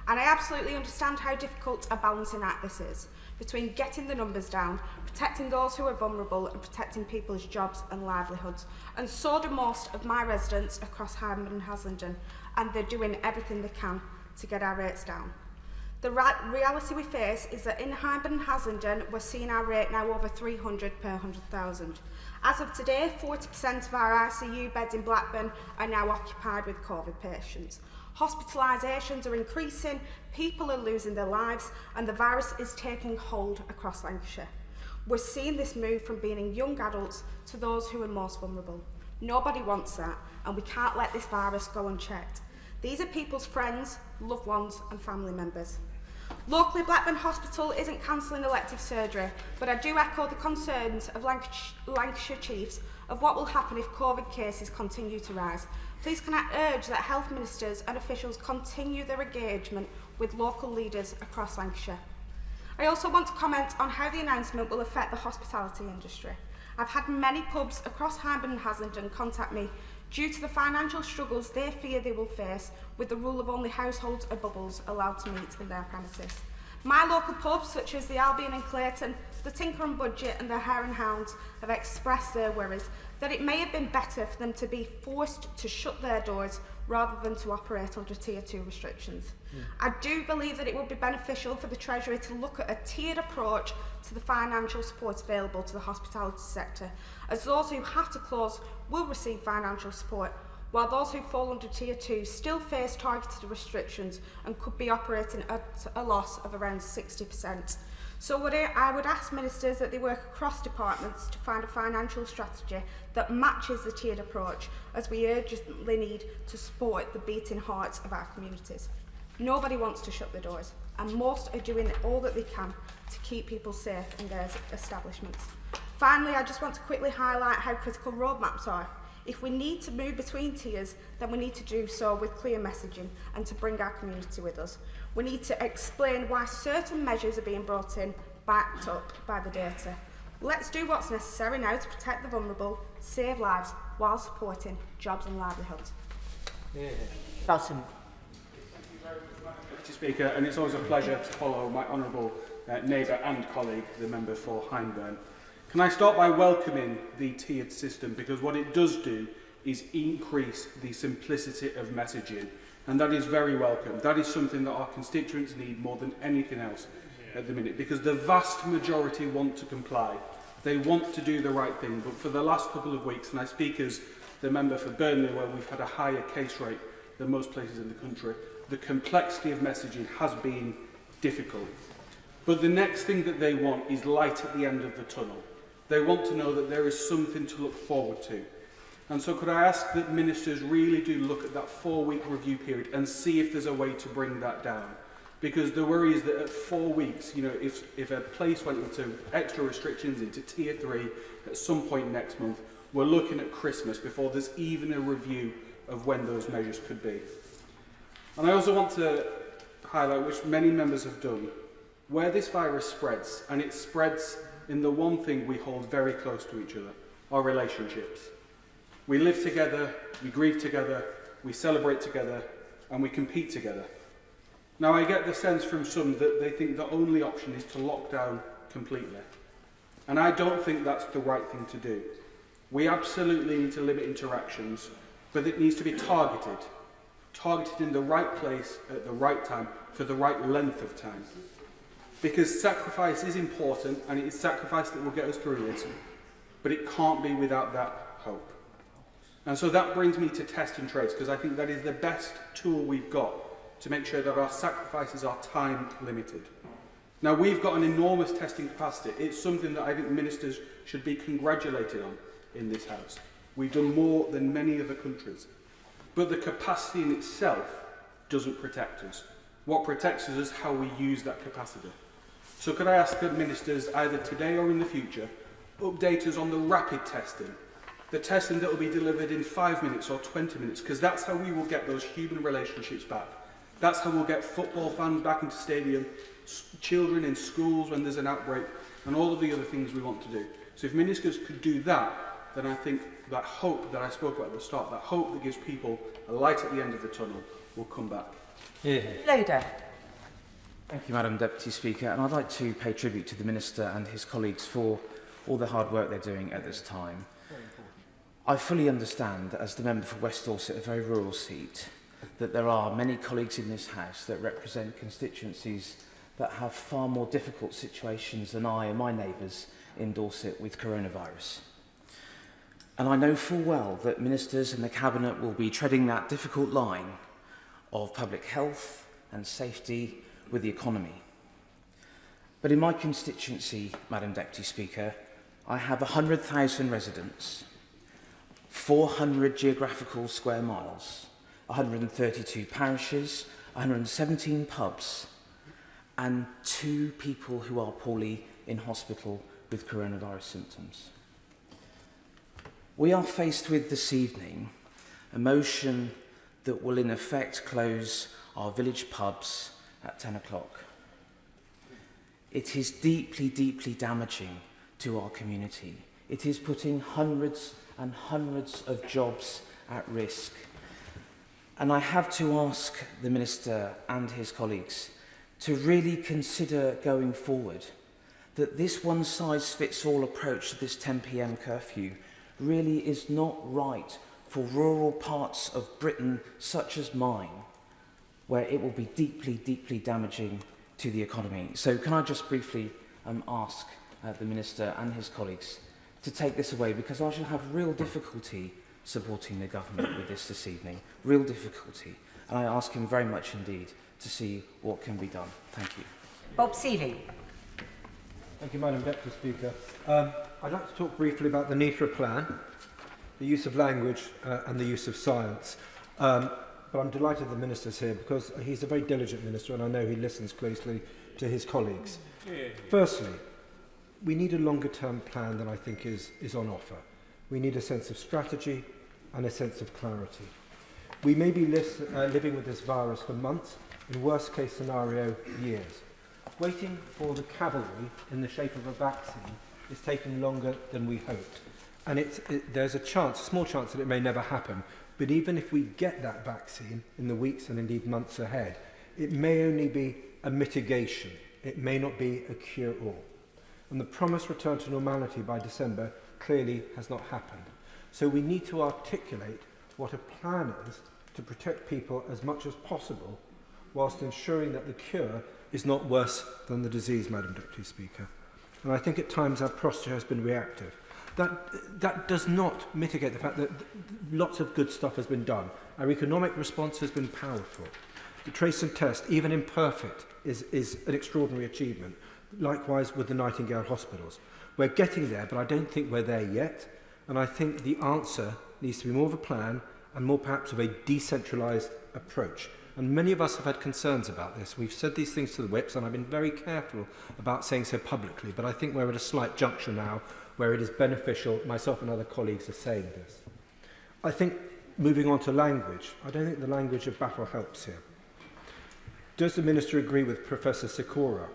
And I absolutely understand how difficult a balancing act this is, between getting the numbers down, protecting those who are vulnerable and protecting people's jobs and livelihoods. And so do most of my residents across Hyndburn and Haslingden, and they're doing everything they can to get our rates down. The reality we face is that in Hyndburn and Haslingden, we're seeing our rate now over 300 per 100,000. As of today, 40% of our ICU beds in Blackburn are now occupied with COVID patients. Hospitalisations are increasing, people are losing their lives, and the virus is taking hold across Lancashire. We're seeing this move from being in young adults to those who are most vulnerable. Nobody wants that, and we can't let this virus go unchecked. These are people's friends, loved ones and family members. Locally, Blackburn Hospital isn't cancelling elective surgery, but I do echo the concerns of Lancashire Chiefs of what will happen if COVID cases continue to rise. Please can I urge that health ministers and officials continue their engagement with local leaders across Lancashire. I also want to comment on how the announcement will affect the hospitality industry. I've had many pubs across Hyndburn and Haslingden contact me due to the financial struggles they fear they will face with the rule of only households or bubbles allowed to meet in their premises. My local pubs, such as the Albion in Clayton, the Tinker and Budget and the Hare and Hounds, have expressed their worries that it may have been better for them to be forced to shut their doors rather than to operate under Tier 2 restrictions. I do believe that it would be beneficial for the Treasury to look at a tiered approach to the financial support available to the hospitality sector, as those who have to close will receive financial support, while those who fall under Tier 2 still face targeted restrictions and could be operating at a loss of around 60%. So I would ask ministers that they work across departments to find a financial strategy that matches the tiered approach, as we urgently need to support the beating hearts of our communities. Nobody wants to shut the doors, and most are doing all that they can to keep people safe in their establishments. Finally, I just want to quickly highlight how critical roadmaps are. If we need to move between tiers, then we need to do so with clear messaging and to bring our community with us. We need to explain why certain measures are being brought in, backed up by the data. Let's do what's necessary now to protect the vulnerable, save lives, while supporting jobs and livelihoods. Bottom. Mr. Speaker, and it's always a pleasure to follow my honourable neighbour and colleague, the member for Hyndburn. Can I start by welcoming the tiered system, because what it does do is increase the simplicity of messaging, and that is very welcome. That is something that our constituents need more than anything else at the minute, because the vast majority want to comply. They want to do the right thing, but for the last couple of weeks, and I speak as the member for Burnley, where we've had a higher case rate than most places in the country, the complexity of messaging has been difficult. But the next thing that they want is light at the end of the tunnel. They want to know that there is something to look forward to. And so could I ask that ministers really do look at that 4-week review period and see if there's a way to bring that down? Because the worry is that at 4 weeks, you know, if a place went into extra restrictions, into Tier 3 at some point next month, we're looking at Christmas before there's even a review of when those measures could be. And I also want to highlight, which many members have done, where this virus spreads, and it spreads in the one thing we hold very close to each other, our relationships. We live together, we grieve together, we celebrate together, and we compete together. Now, I get the sense from some that they think the only option is to lock down completely. And I don't think that's the right thing to do. We absolutely need to limit interactions, but it needs to be targeted in the right place at the right time for the right length of time. Because sacrifice is important, and it is sacrifice that will get us through this, but it can't be without that hope. And so that brings me to test and trace, because I think that is the best tool we've got to make sure that our sacrifices are time limited. Now, we've got an enormous testing capacity. It's something that I think ministers should be congratulated on in this House. We've done more than many other countries. But the capacity in itself doesn't protect us. What protects us is how we use that capacity. So could I ask that ministers, either today or in the future, update us on the rapid testing, the testing that will be delivered in 5 minutes or 20 minutes, because that's how we will get those human relationships back. That's how we'll get football fans back into stadium, children in schools when there's an outbreak, and all of the other things we want to do. So if ministers could do that, then I think that hope that I spoke about at the start, that hope that gives people a light at the end of the tunnel, will come back. Loader. Thank you, Madam Deputy Speaker, and I'd like to pay tribute to the Minister and his colleagues for all the hard work they're doing at this time. I fully understand, as the member for West Dorset, a very rural seat, that there are many colleagues in this House that represent constituencies that have far more difficult situations than I and my neighbours in Dorset with coronavirus. And I know full well that ministers and the Cabinet will be treading that difficult line of public health and safety with the economy. But in my constituency, Madam Deputy Speaker, I have 100,000 residents, 400 geographical square miles, 132 parishes, 117 pubs, and 2 people who are poorly in hospital with coronavirus symptoms. We are faced with this evening a motion that will in effect close our village pubs at 10 o'clock. It is deeply, deeply damaging to our community. It is putting hundreds and hundreds of jobs at risk. And I have to ask the Minister and his colleagues to really consider going forward that this one-size-fits-all approach to this 10 p.m. curfew really is not right for rural parts of Britain such as mine, where it will be deeply, deeply damaging to the economy. So can I just briefly ask the Minister and his colleagues to take this away, because I shall have real difficulty supporting the government with this evening, real difficulty. And I ask him very much indeed to see what can be done. Thank you. Bob Seeley. Thank you, Madam Deputy Speaker. I'd like to talk briefly about the need for a plan, the use of language and the use of science. But I'm delighted the Minister's here because he's a very diligent Minister and I know he listens closely to his colleagues. Firstly, we need a longer term plan than I think is on offer. We need a sense of strategy and a sense of clarity. We may be living with this virus for months, in worst case scenario, years. Waiting for the cavalry in the shape of a vaccine is taking longer than we hoped. And there's a chance, a small chance that it may never happen. But even if we get that vaccine in the weeks and indeed months ahead, it may only be a mitigation. It may not be a cure-all. And the promised return to normality by December clearly has not happened. So we need to articulate what a plan is to protect people as much as possible, whilst ensuring that the cure is not worse than the disease, Madam Deputy Speaker. And I think at times our posture has been reactive. That does not mitigate the fact that lots of good stuff has been done. Our economic response has been powerful. The trace and test, even imperfect, is an extraordinary achievement. Likewise with the Nightingale hospitals. We're getting there, but I don't think we're there yet. And I think the answer needs to be more of a plan and more perhaps of a decentralised approach. And many of us have had concerns about this. We've said these things to the whips, and I've been very careful about saying so publicly. But I think we're at a slight juncture now where it is beneficial, myself and other colleagues are saying this. I think, moving on to language, I don't think the language of battle helps here. Does the Minister agree with Professor Sikora,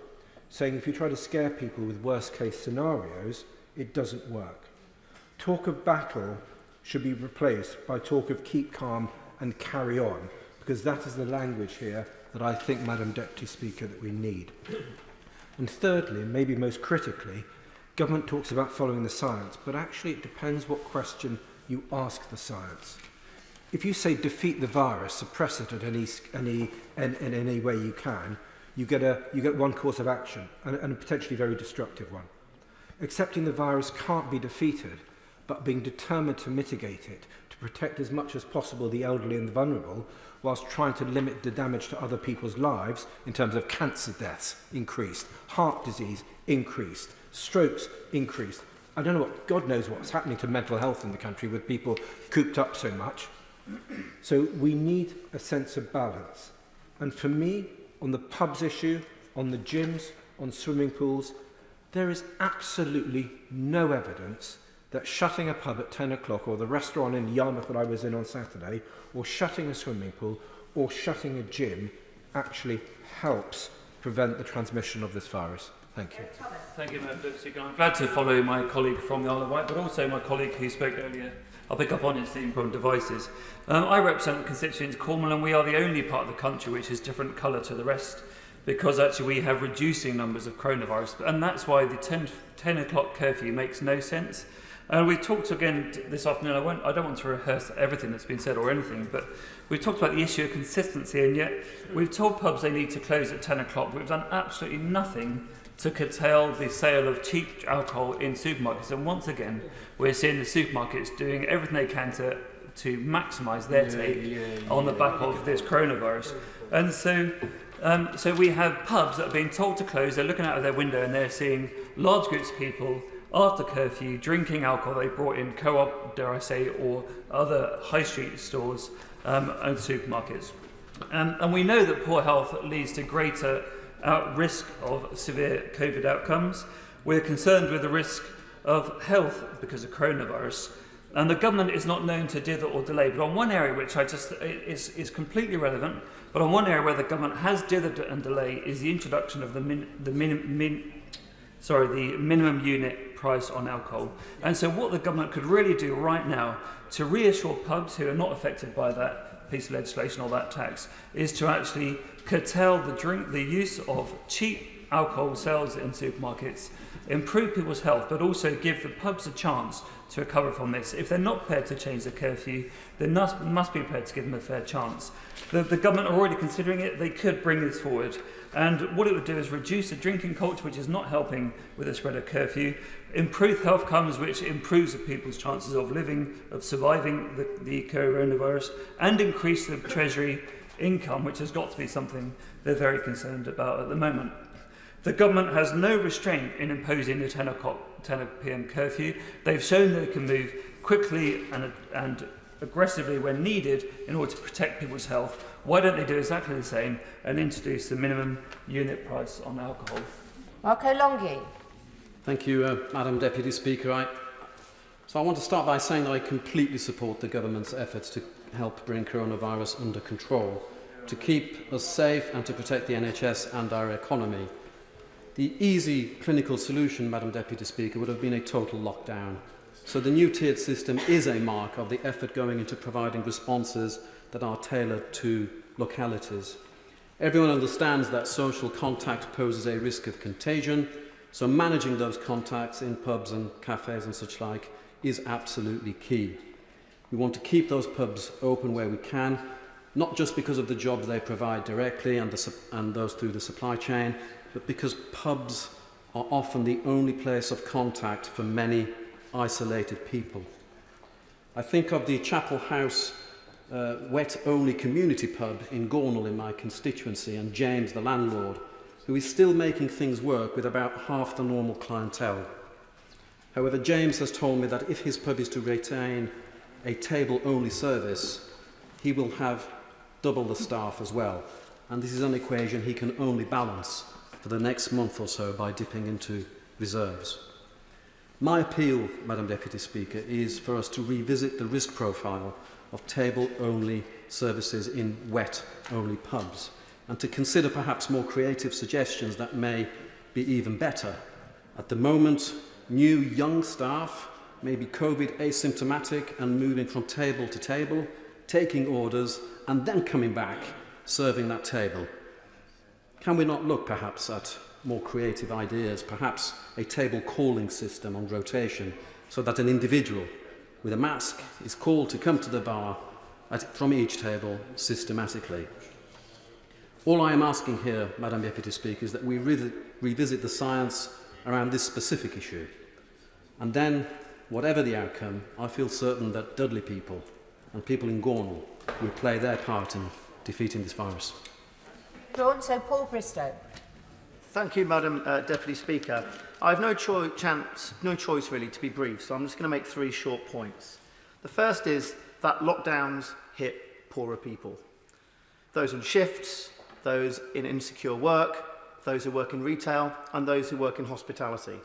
saying if you try to scare people with worst-case scenarios, it doesn't work? Talk of battle should be replaced by talk of keep calm and carry on, because that is the language here that I think, Madam Deputy Speaker, that we need. And thirdly, and maybe most critically, government talks about following the science, but actually it depends what question you ask the science. If you say defeat the virus, suppress it at in any way you can, you get one course of action, and a potentially very destructive one. Accepting the virus can't be defeated, but being determined to mitigate it, to protect as much as possible the elderly and the vulnerable, whilst trying to limit the damage to other people's lives in terms of cancer deaths increased, heart disease increased, strokes increased. I don't know God knows what's happening to mental health in the country with people cooped up so much. So we need a sense of balance. And for me, on the pubs issue, on the gyms, on swimming pools, there is absolutely no evidence that shutting a pub at 10 o'clock or the restaurant in Yarmouth that I was in on Saturday, or shutting a swimming pool, or shutting a gym actually helps prevent the transmission of this virus. Thank you. Thank you, Madam Deputy Speaker. I'm glad to follow my colleague from the Isle of Wight, but also my colleague who spoke earlier. I'll pick up on his theme from devices. I represent the constituency in Cornwall, and we are the only part of the country which is different colour to the rest, because actually we have reducing numbers of coronavirus, and that's why the 10 o'clock curfew makes no sense. We talked again this afternoon, I don't want to rehearse everything that's been said or anything, but we've talked about the issue of consistency, and yet we've told pubs they need to close at 10 o'clock. We've done absolutely nothing to curtail the sale of cheap alcohol in supermarkets. And once again, we're seeing the supermarkets doing everything they can to maximise their take on the back of this coronavirus. And so we have pubs that are being told to close. They're looking out of their window and they're seeing large groups of people after curfew drinking alcohol they brought in Co-op, dare I say, or other high street stores and supermarkets. And we know that poor health leads to greater at risk of severe COVID outcomes. We're concerned with the risk of health because of coronavirus. And the government is not known to dither or delay. But on one area which is completely relevant, but on one area where the government has dithered and delayed is the introduction of the minimum unit price on alcohol. And so what the government could really do right now to reassure pubs who are not affected by that piece of legislation or that tax is to actually curtail the use of cheap alcohol sales in supermarkets, improve people's health, but also give the pubs a chance to recover from this. If they're not prepared to change the curfew, they must be prepared to give them a fair chance. The government are already considering it. They could bring this forward. And what it would do is reduce the drinking culture, which is not helping with the spread of curfew, improve health outcomes, which improves the people's chances of surviving the coronavirus, and increase the Treasury income, which has got to be something they're very concerned about at the moment. The government has no restraint in imposing the 10 p.m. curfew. They've shown they can move quickly and aggressively when needed in order to protect people's health. Why don't they do exactly the same and introduce the minimum unit price on alcohol? Marco Longhi. Thank you, Madam Deputy Speaker. So I want to start by saying that I completely support the government's efforts to help bring coronavirus under control, to keep us safe and to protect the NHS and our economy. The easy clinical solution, Madam Deputy Speaker, would have been a total lockdown. So the new tiered system is a mark of the effort going into providing responses that are tailored to localities. Everyone understands that social contact poses a risk of contagion, so managing those contacts in pubs and cafes and such like is absolutely key. We want to keep those pubs open where we can, not just because of the jobs they provide directly and those through the supply chain, but because pubs are often the only place of contact for many isolated people. I think of the Chapel House wet-only community pub in Gornal in my constituency, and James, the landlord, who is still making things work with about half the normal clientele. However, James has told me that if his pub is to retain a table-only service, he will have double the staff as well, and this is an equation he can only balance for the next month or so by dipping into reserves. My appeal, Madam Deputy Speaker, is for us to revisit the risk profile of table-only services in wet-only pubs, and to consider perhaps more creative suggestions that may be even better. At the moment, new young staff may be COVID asymptomatic and moving from table to table, taking orders and then coming back, serving that table. Can we not look perhaps at more creative ideas, perhaps a table calling system on rotation, so that an individual with a mask is called to come to the bar from each table systematically? All I am asking here, Madam Deputy Speaker, is that we revisit the science around this specific issue. And then, whatever the outcome, I feel certain that Dudley people and people in Gornal will play their part in defeating this virus. So Paul Bristow. Thank you, Madam Deputy Speaker. I have no choice really to be brief, so I'm just going to make three short points. The first is that lockdowns hit poorer people. Those on shifts, those in insecure work, those who work in retail, and those who work in hospitality.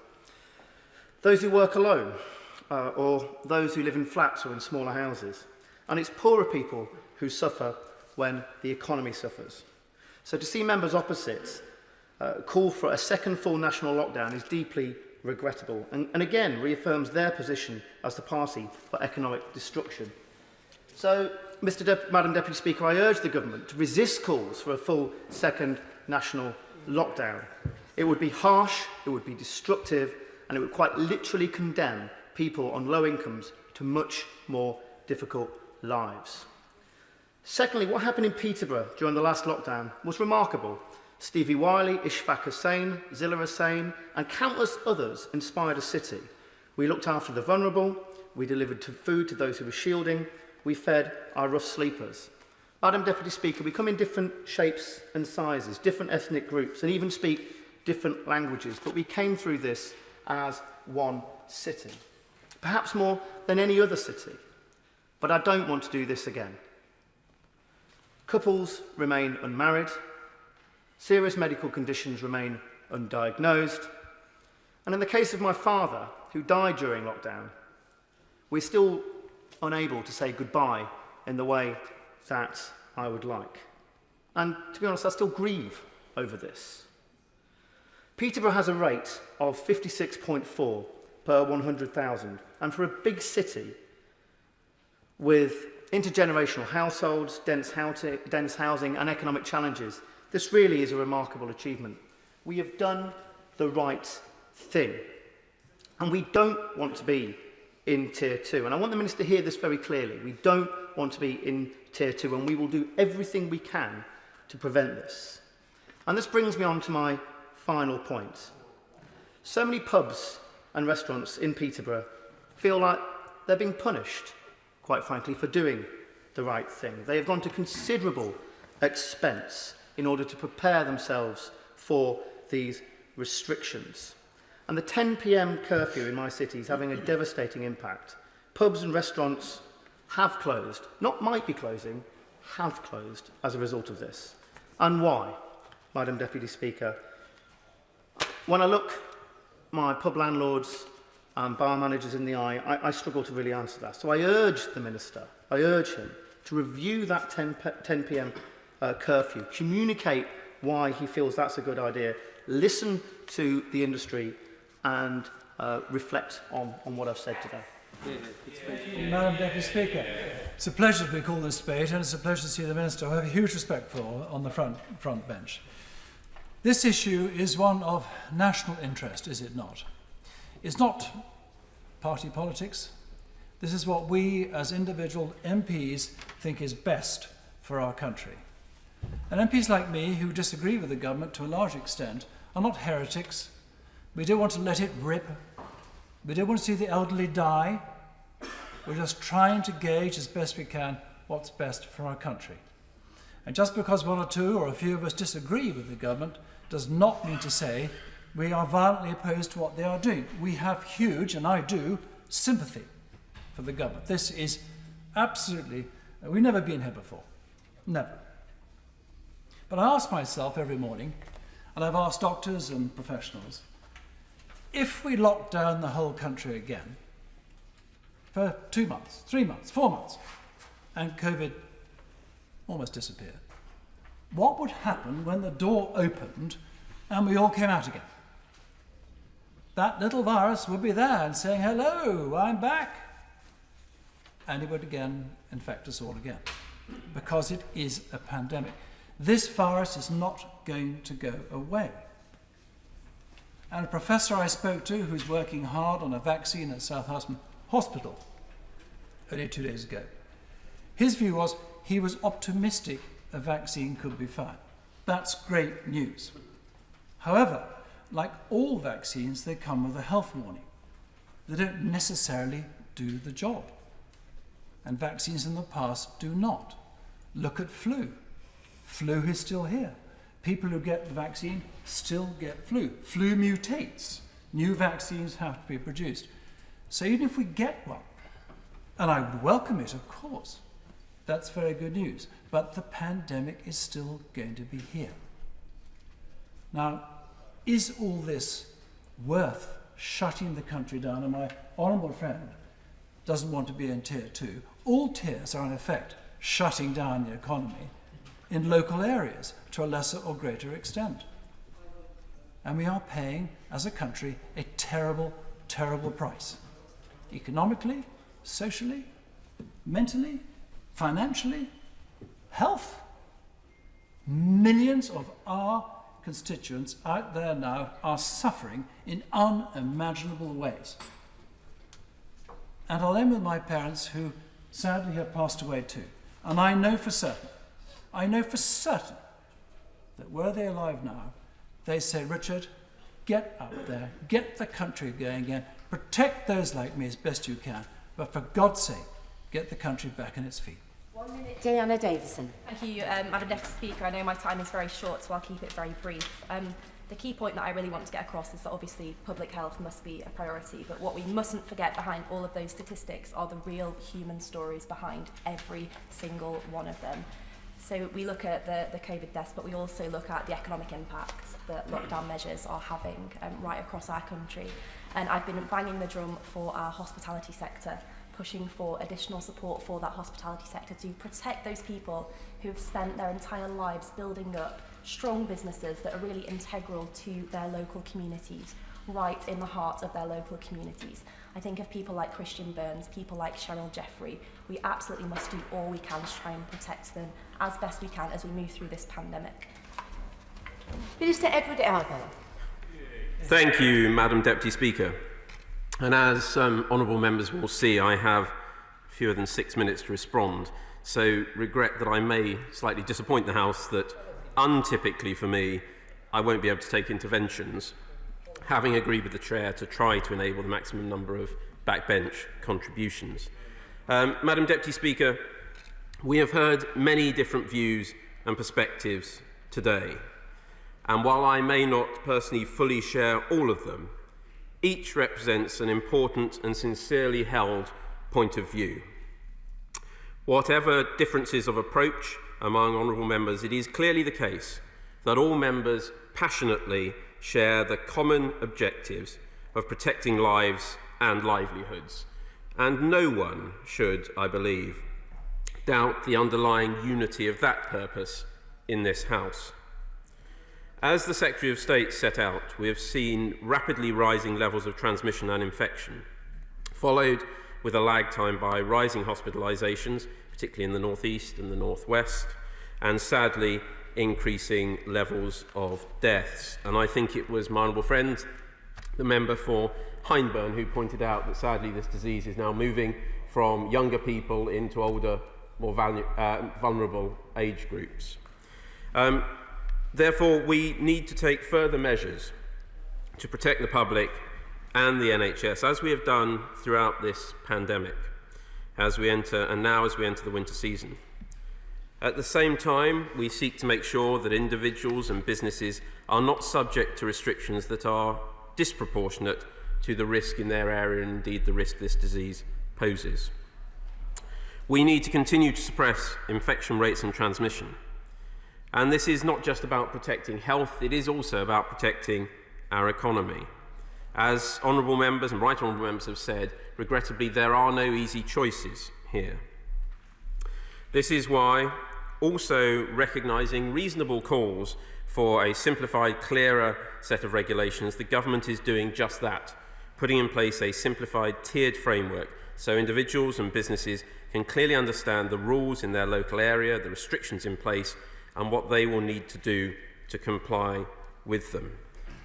Those who work alone, or those who live in flats or in smaller houses. And it's poorer people who suffer when the economy suffers. So to see members opposite call for a second full national lockdown is deeply regrettable, and again reaffirms their position as the party for economic destruction. So, Madam Deputy Speaker, I urge the government to resist calls for a full second national lockdown. It would be harsh, it would be destructive, and it would quite literally condemn people on low incomes to much more difficult lives. Secondly, what happened in Peterborough during the last lockdown was remarkable. Stevie Wiley, Ishfaq Hussain, Zilla Hussain, and countless others inspired a city. We looked after the vulnerable, we delivered food to those who were shielding, we fed our rough sleepers. Madam Deputy Speaker, we come in different shapes and sizes, different ethnic groups, and even speak different languages, but we came through this as one city, perhaps more than any other city. But I don't want to do this again. Couples remain unmarried, Serious medical conditions remain undiagnosed. And in the case of my father, who died during lockdown, we're still unable to say goodbye in the way that I would like. And to be honest, I still grieve over this. Peterborough has a rate of 56.4 per 100,000, and for a big city with intergenerational households, dense housing and economic challenges, this really is a remarkable achievement. We have done the right thing, and we don't want to be in Tier 2. And I want the Minister to hear this very clearly. We don't want to be in Tier 2, and we will do everything we can to prevent this. And this brings me on to my final point. So many pubs and restaurants in Peterborough feel like they're being punished, quite frankly, for doing the right thing. They have gone to considerable expense in order to prepare themselves for these restrictions. And the 10 p.m. curfew in my city is having a devastating impact. Pubs and restaurants have closed, not might be closing, have closed as a result of this. And why, Madam Deputy Speaker? When I look my pub landlords and bar managers in the eye, I struggle to really answer that. So I urge the Minister, I urge him to review that 10 p.m. Curfew, communicate why he feels that's a good idea, listen to the industry and reflect on what I've said today. Madam Deputy Speaker, it's a pleasure to be called this debate, and it's a pleasure to see the Minister, who I have a huge respect for, on the front bench. This issue is one of national interest, is it not? It's not party politics. This is what we as individual MPs think is best for our country. And MPs like me, who disagree with the government to a large extent, are not heretics. We don't want to let it rip. We don't want to see the elderly die. We're just trying to gauge as best we can what's best for our country. And just because one or two or a few of us disagree with the government does not mean to say we are violently opposed to what they are doing. We have huge, and I do, sympathy for the government. This is absolutely, we've never been here before. Never. But I ask myself every morning, and I've asked doctors and professionals, if we lock down the whole country again for 2 months, 3 months, 4 months, and COVID almost disappeared, what would happen when the door opened and we all came out again? That little virus would be there and saying, hello, I'm back. And it would again infect us all again, because it is a pandemic. This virus is not going to go away. And a professor I spoke to, who's working hard on a vaccine at Southampton Hospital only 2 days ago, his view was he was optimistic a vaccine could be found. That's great news. However, like all vaccines, they come with a health warning. They don't necessarily do the job. And vaccines in the past do not. Look at flu. Flu is still here. People who get the vaccine still get flu. Flu mutates. New vaccines have to be produced. So even if we get one, and I would welcome it, of course, that's very good news. But the pandemic is still going to be here. Now, is all this worth shutting the country down? And my honourable friend doesn't want to be in Tier 2. All tiers are, in effect, shutting down the economy in local areas to a lesser or greater extent. And we are paying, as a country, a terrible, terrible price. Economically, socially, mentally, financially, health. Millions of our constituents out there now are suffering in unimaginable ways. And I'll end with my parents, who sadly have passed away too. And I know for certain that were they alive now, they say, Richard, get up there, get the country going again, protect those like me as best you can, but for God's sake, get the country back on its feet. 1 minute, Diana Davison. Thank you, Madam Deputy Speaker. I know my time is very short, so I'll keep it very brief. The key point that I really want to get across is that obviously public health must be a priority, but what we mustn't forget behind all of those statistics are the real human stories behind every single one of them. So we look at the COVID deaths, but we also look at the economic impact that lockdown measures are having right across our country. And I've been banging the drum for our hospitality sector, pushing for additional support for that hospitality sector to protect those people who have spent their entire lives building up strong businesses that are really integral to their local communities, right in the heart of their local communities. I think of people like Christian Burns, people like Cheryl Jeffrey. We absolutely must do all we can to try and protect them as best we can as we move through this pandemic. Minister Edward Elgar. Thank you, Madam Deputy Speaker. And as honourable members will see, I have fewer than 6 minutes to respond, so regret that I may slightly disappoint the House that, untypically for me, I won't be able to take interventions, having agreed with the Chair to try to enable the maximum number of backbench contributions. Madam Deputy Speaker, we have heard many different views and perspectives today, and while I may not personally fully share all of them, each represents an important and sincerely held point of view. Whatever differences of approach among honourable members, it is clearly the case that all members passionately share the common objectives of protecting lives and livelihoods, and no one should, I believe, doubt the underlying unity of that purpose in this House. As the Secretary of State set out, we have seen rapidly rising levels of transmission and infection, followed with a lag time by rising hospitalisations, particularly in the North East and the North West, and sadly increasing levels of deaths. And I think it was my honourable friend, the member for Hyndburn, who pointed out that sadly this disease is now moving from younger people into older, more vulnerable age groups. Therefore, we need to take further measures to protect the public and the NHS, as we have done throughout this pandemic, as we enter the winter season. At the same time, we seek to make sure that individuals and businesses are not subject to restrictions that are disproportionate to the risk in their area and indeed the risk this disease poses. We need to continue to suppress infection rates and transmission. And this is not just about protecting health, it is also about protecting our economy. As honourable members and right honourable members have said, regrettably, there are no easy choices here. This is why, also recognising reasonable calls for a simplified, clearer set of regulations, the government is doing just that, putting in place a simplified, tiered framework so individuals and businesses can clearly understand the rules in their local area, the restrictions in place, and what they will need to do to comply with them.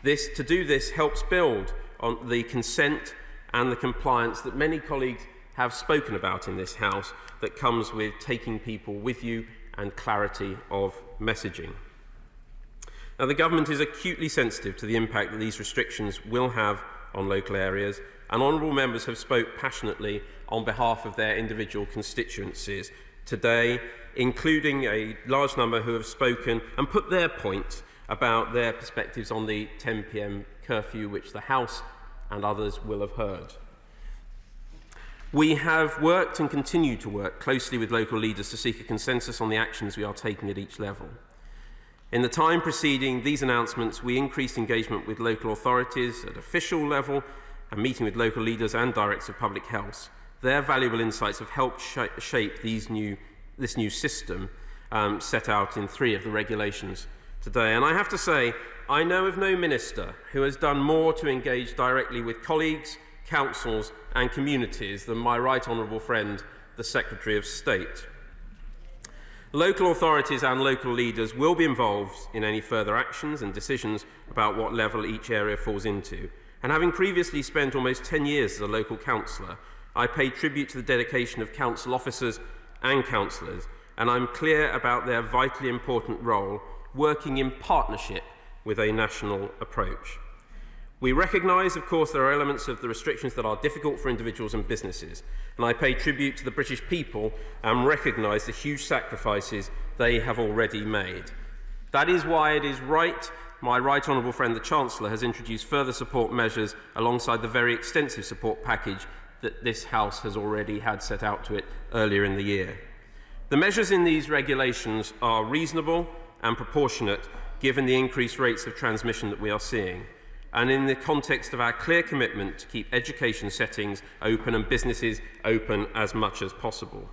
To do this helps build on the consent and the compliance that many colleagues have spoken about in this House that comes with taking people with you and clarity of messaging. Now, the government is acutely sensitive to the impact that these restrictions will have on local areas, and honourable members have spoke passionately on behalf of their individual constituencies today, including a large number who have spoken and put their point about their perspectives on the 10 p.m. curfew, which the House and others will have heard. We have worked and continue to work closely with local leaders to seek a consensus on the actions we are taking at each level. In the time preceding these announcements, we increased engagement with local authorities at official level and meeting with local leaders and directors of public health. Their valuable insights have helped shape this new system set out in 3 of the regulations today. And I have to say, I know of no minister who has done more to engage directly with colleagues, councils and communities than my right honourable friend, the Secretary of State. Local authorities and local leaders will be involved in any further actions and decisions about what level each area falls into. And having previously spent almost 10 years as a local councillor, I pay tribute to the dedication of council officers and councillors, and I'm clear about their vitally important role working in partnership with a national approach. We recognise, of course, there are elements of the restrictions that are difficult for individuals and businesses, and I pay tribute to the British people and recognise the huge sacrifices they have already made. That is why it is right my right honourable friend the Chancellor has introduced further support measures alongside the very extensive support package that this House has already had set out to it earlier in the year. The measures in these regulations are reasonable and proportionate given the increased rates of transmission that we are seeing, and in the context of our clear commitment to keep education settings open and businesses open as much as possible.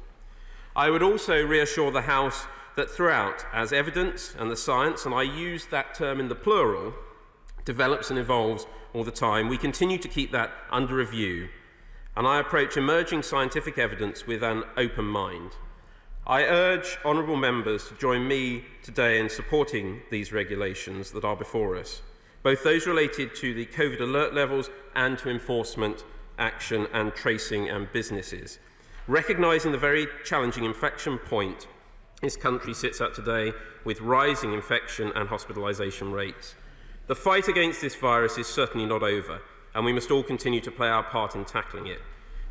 I would also reassure the House that throughout, as evidence and the science, and I use that term in the plural, develops and evolves all the time, we continue to keep that under review, and I approach emerging scientific evidence with an open mind. I urge honourable members to join me today in supporting these regulations that are before us, both those related to the COVID alert levels and to enforcement, action and tracing and businesses, recognising the very challenging infection point this country sits at today with rising infection and hospitalisation rates. The fight against this virus is certainly not over, and we must all continue to play our part in tackling it.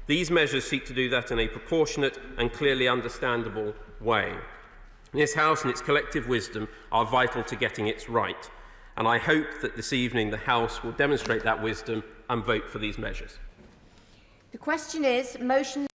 These measures seek to do that in a proportionate and clearly understandable way. This House and its collective wisdom are vital to getting it right, and I hope that this evening the House will demonstrate that wisdom and vote for these measures. The question is, motion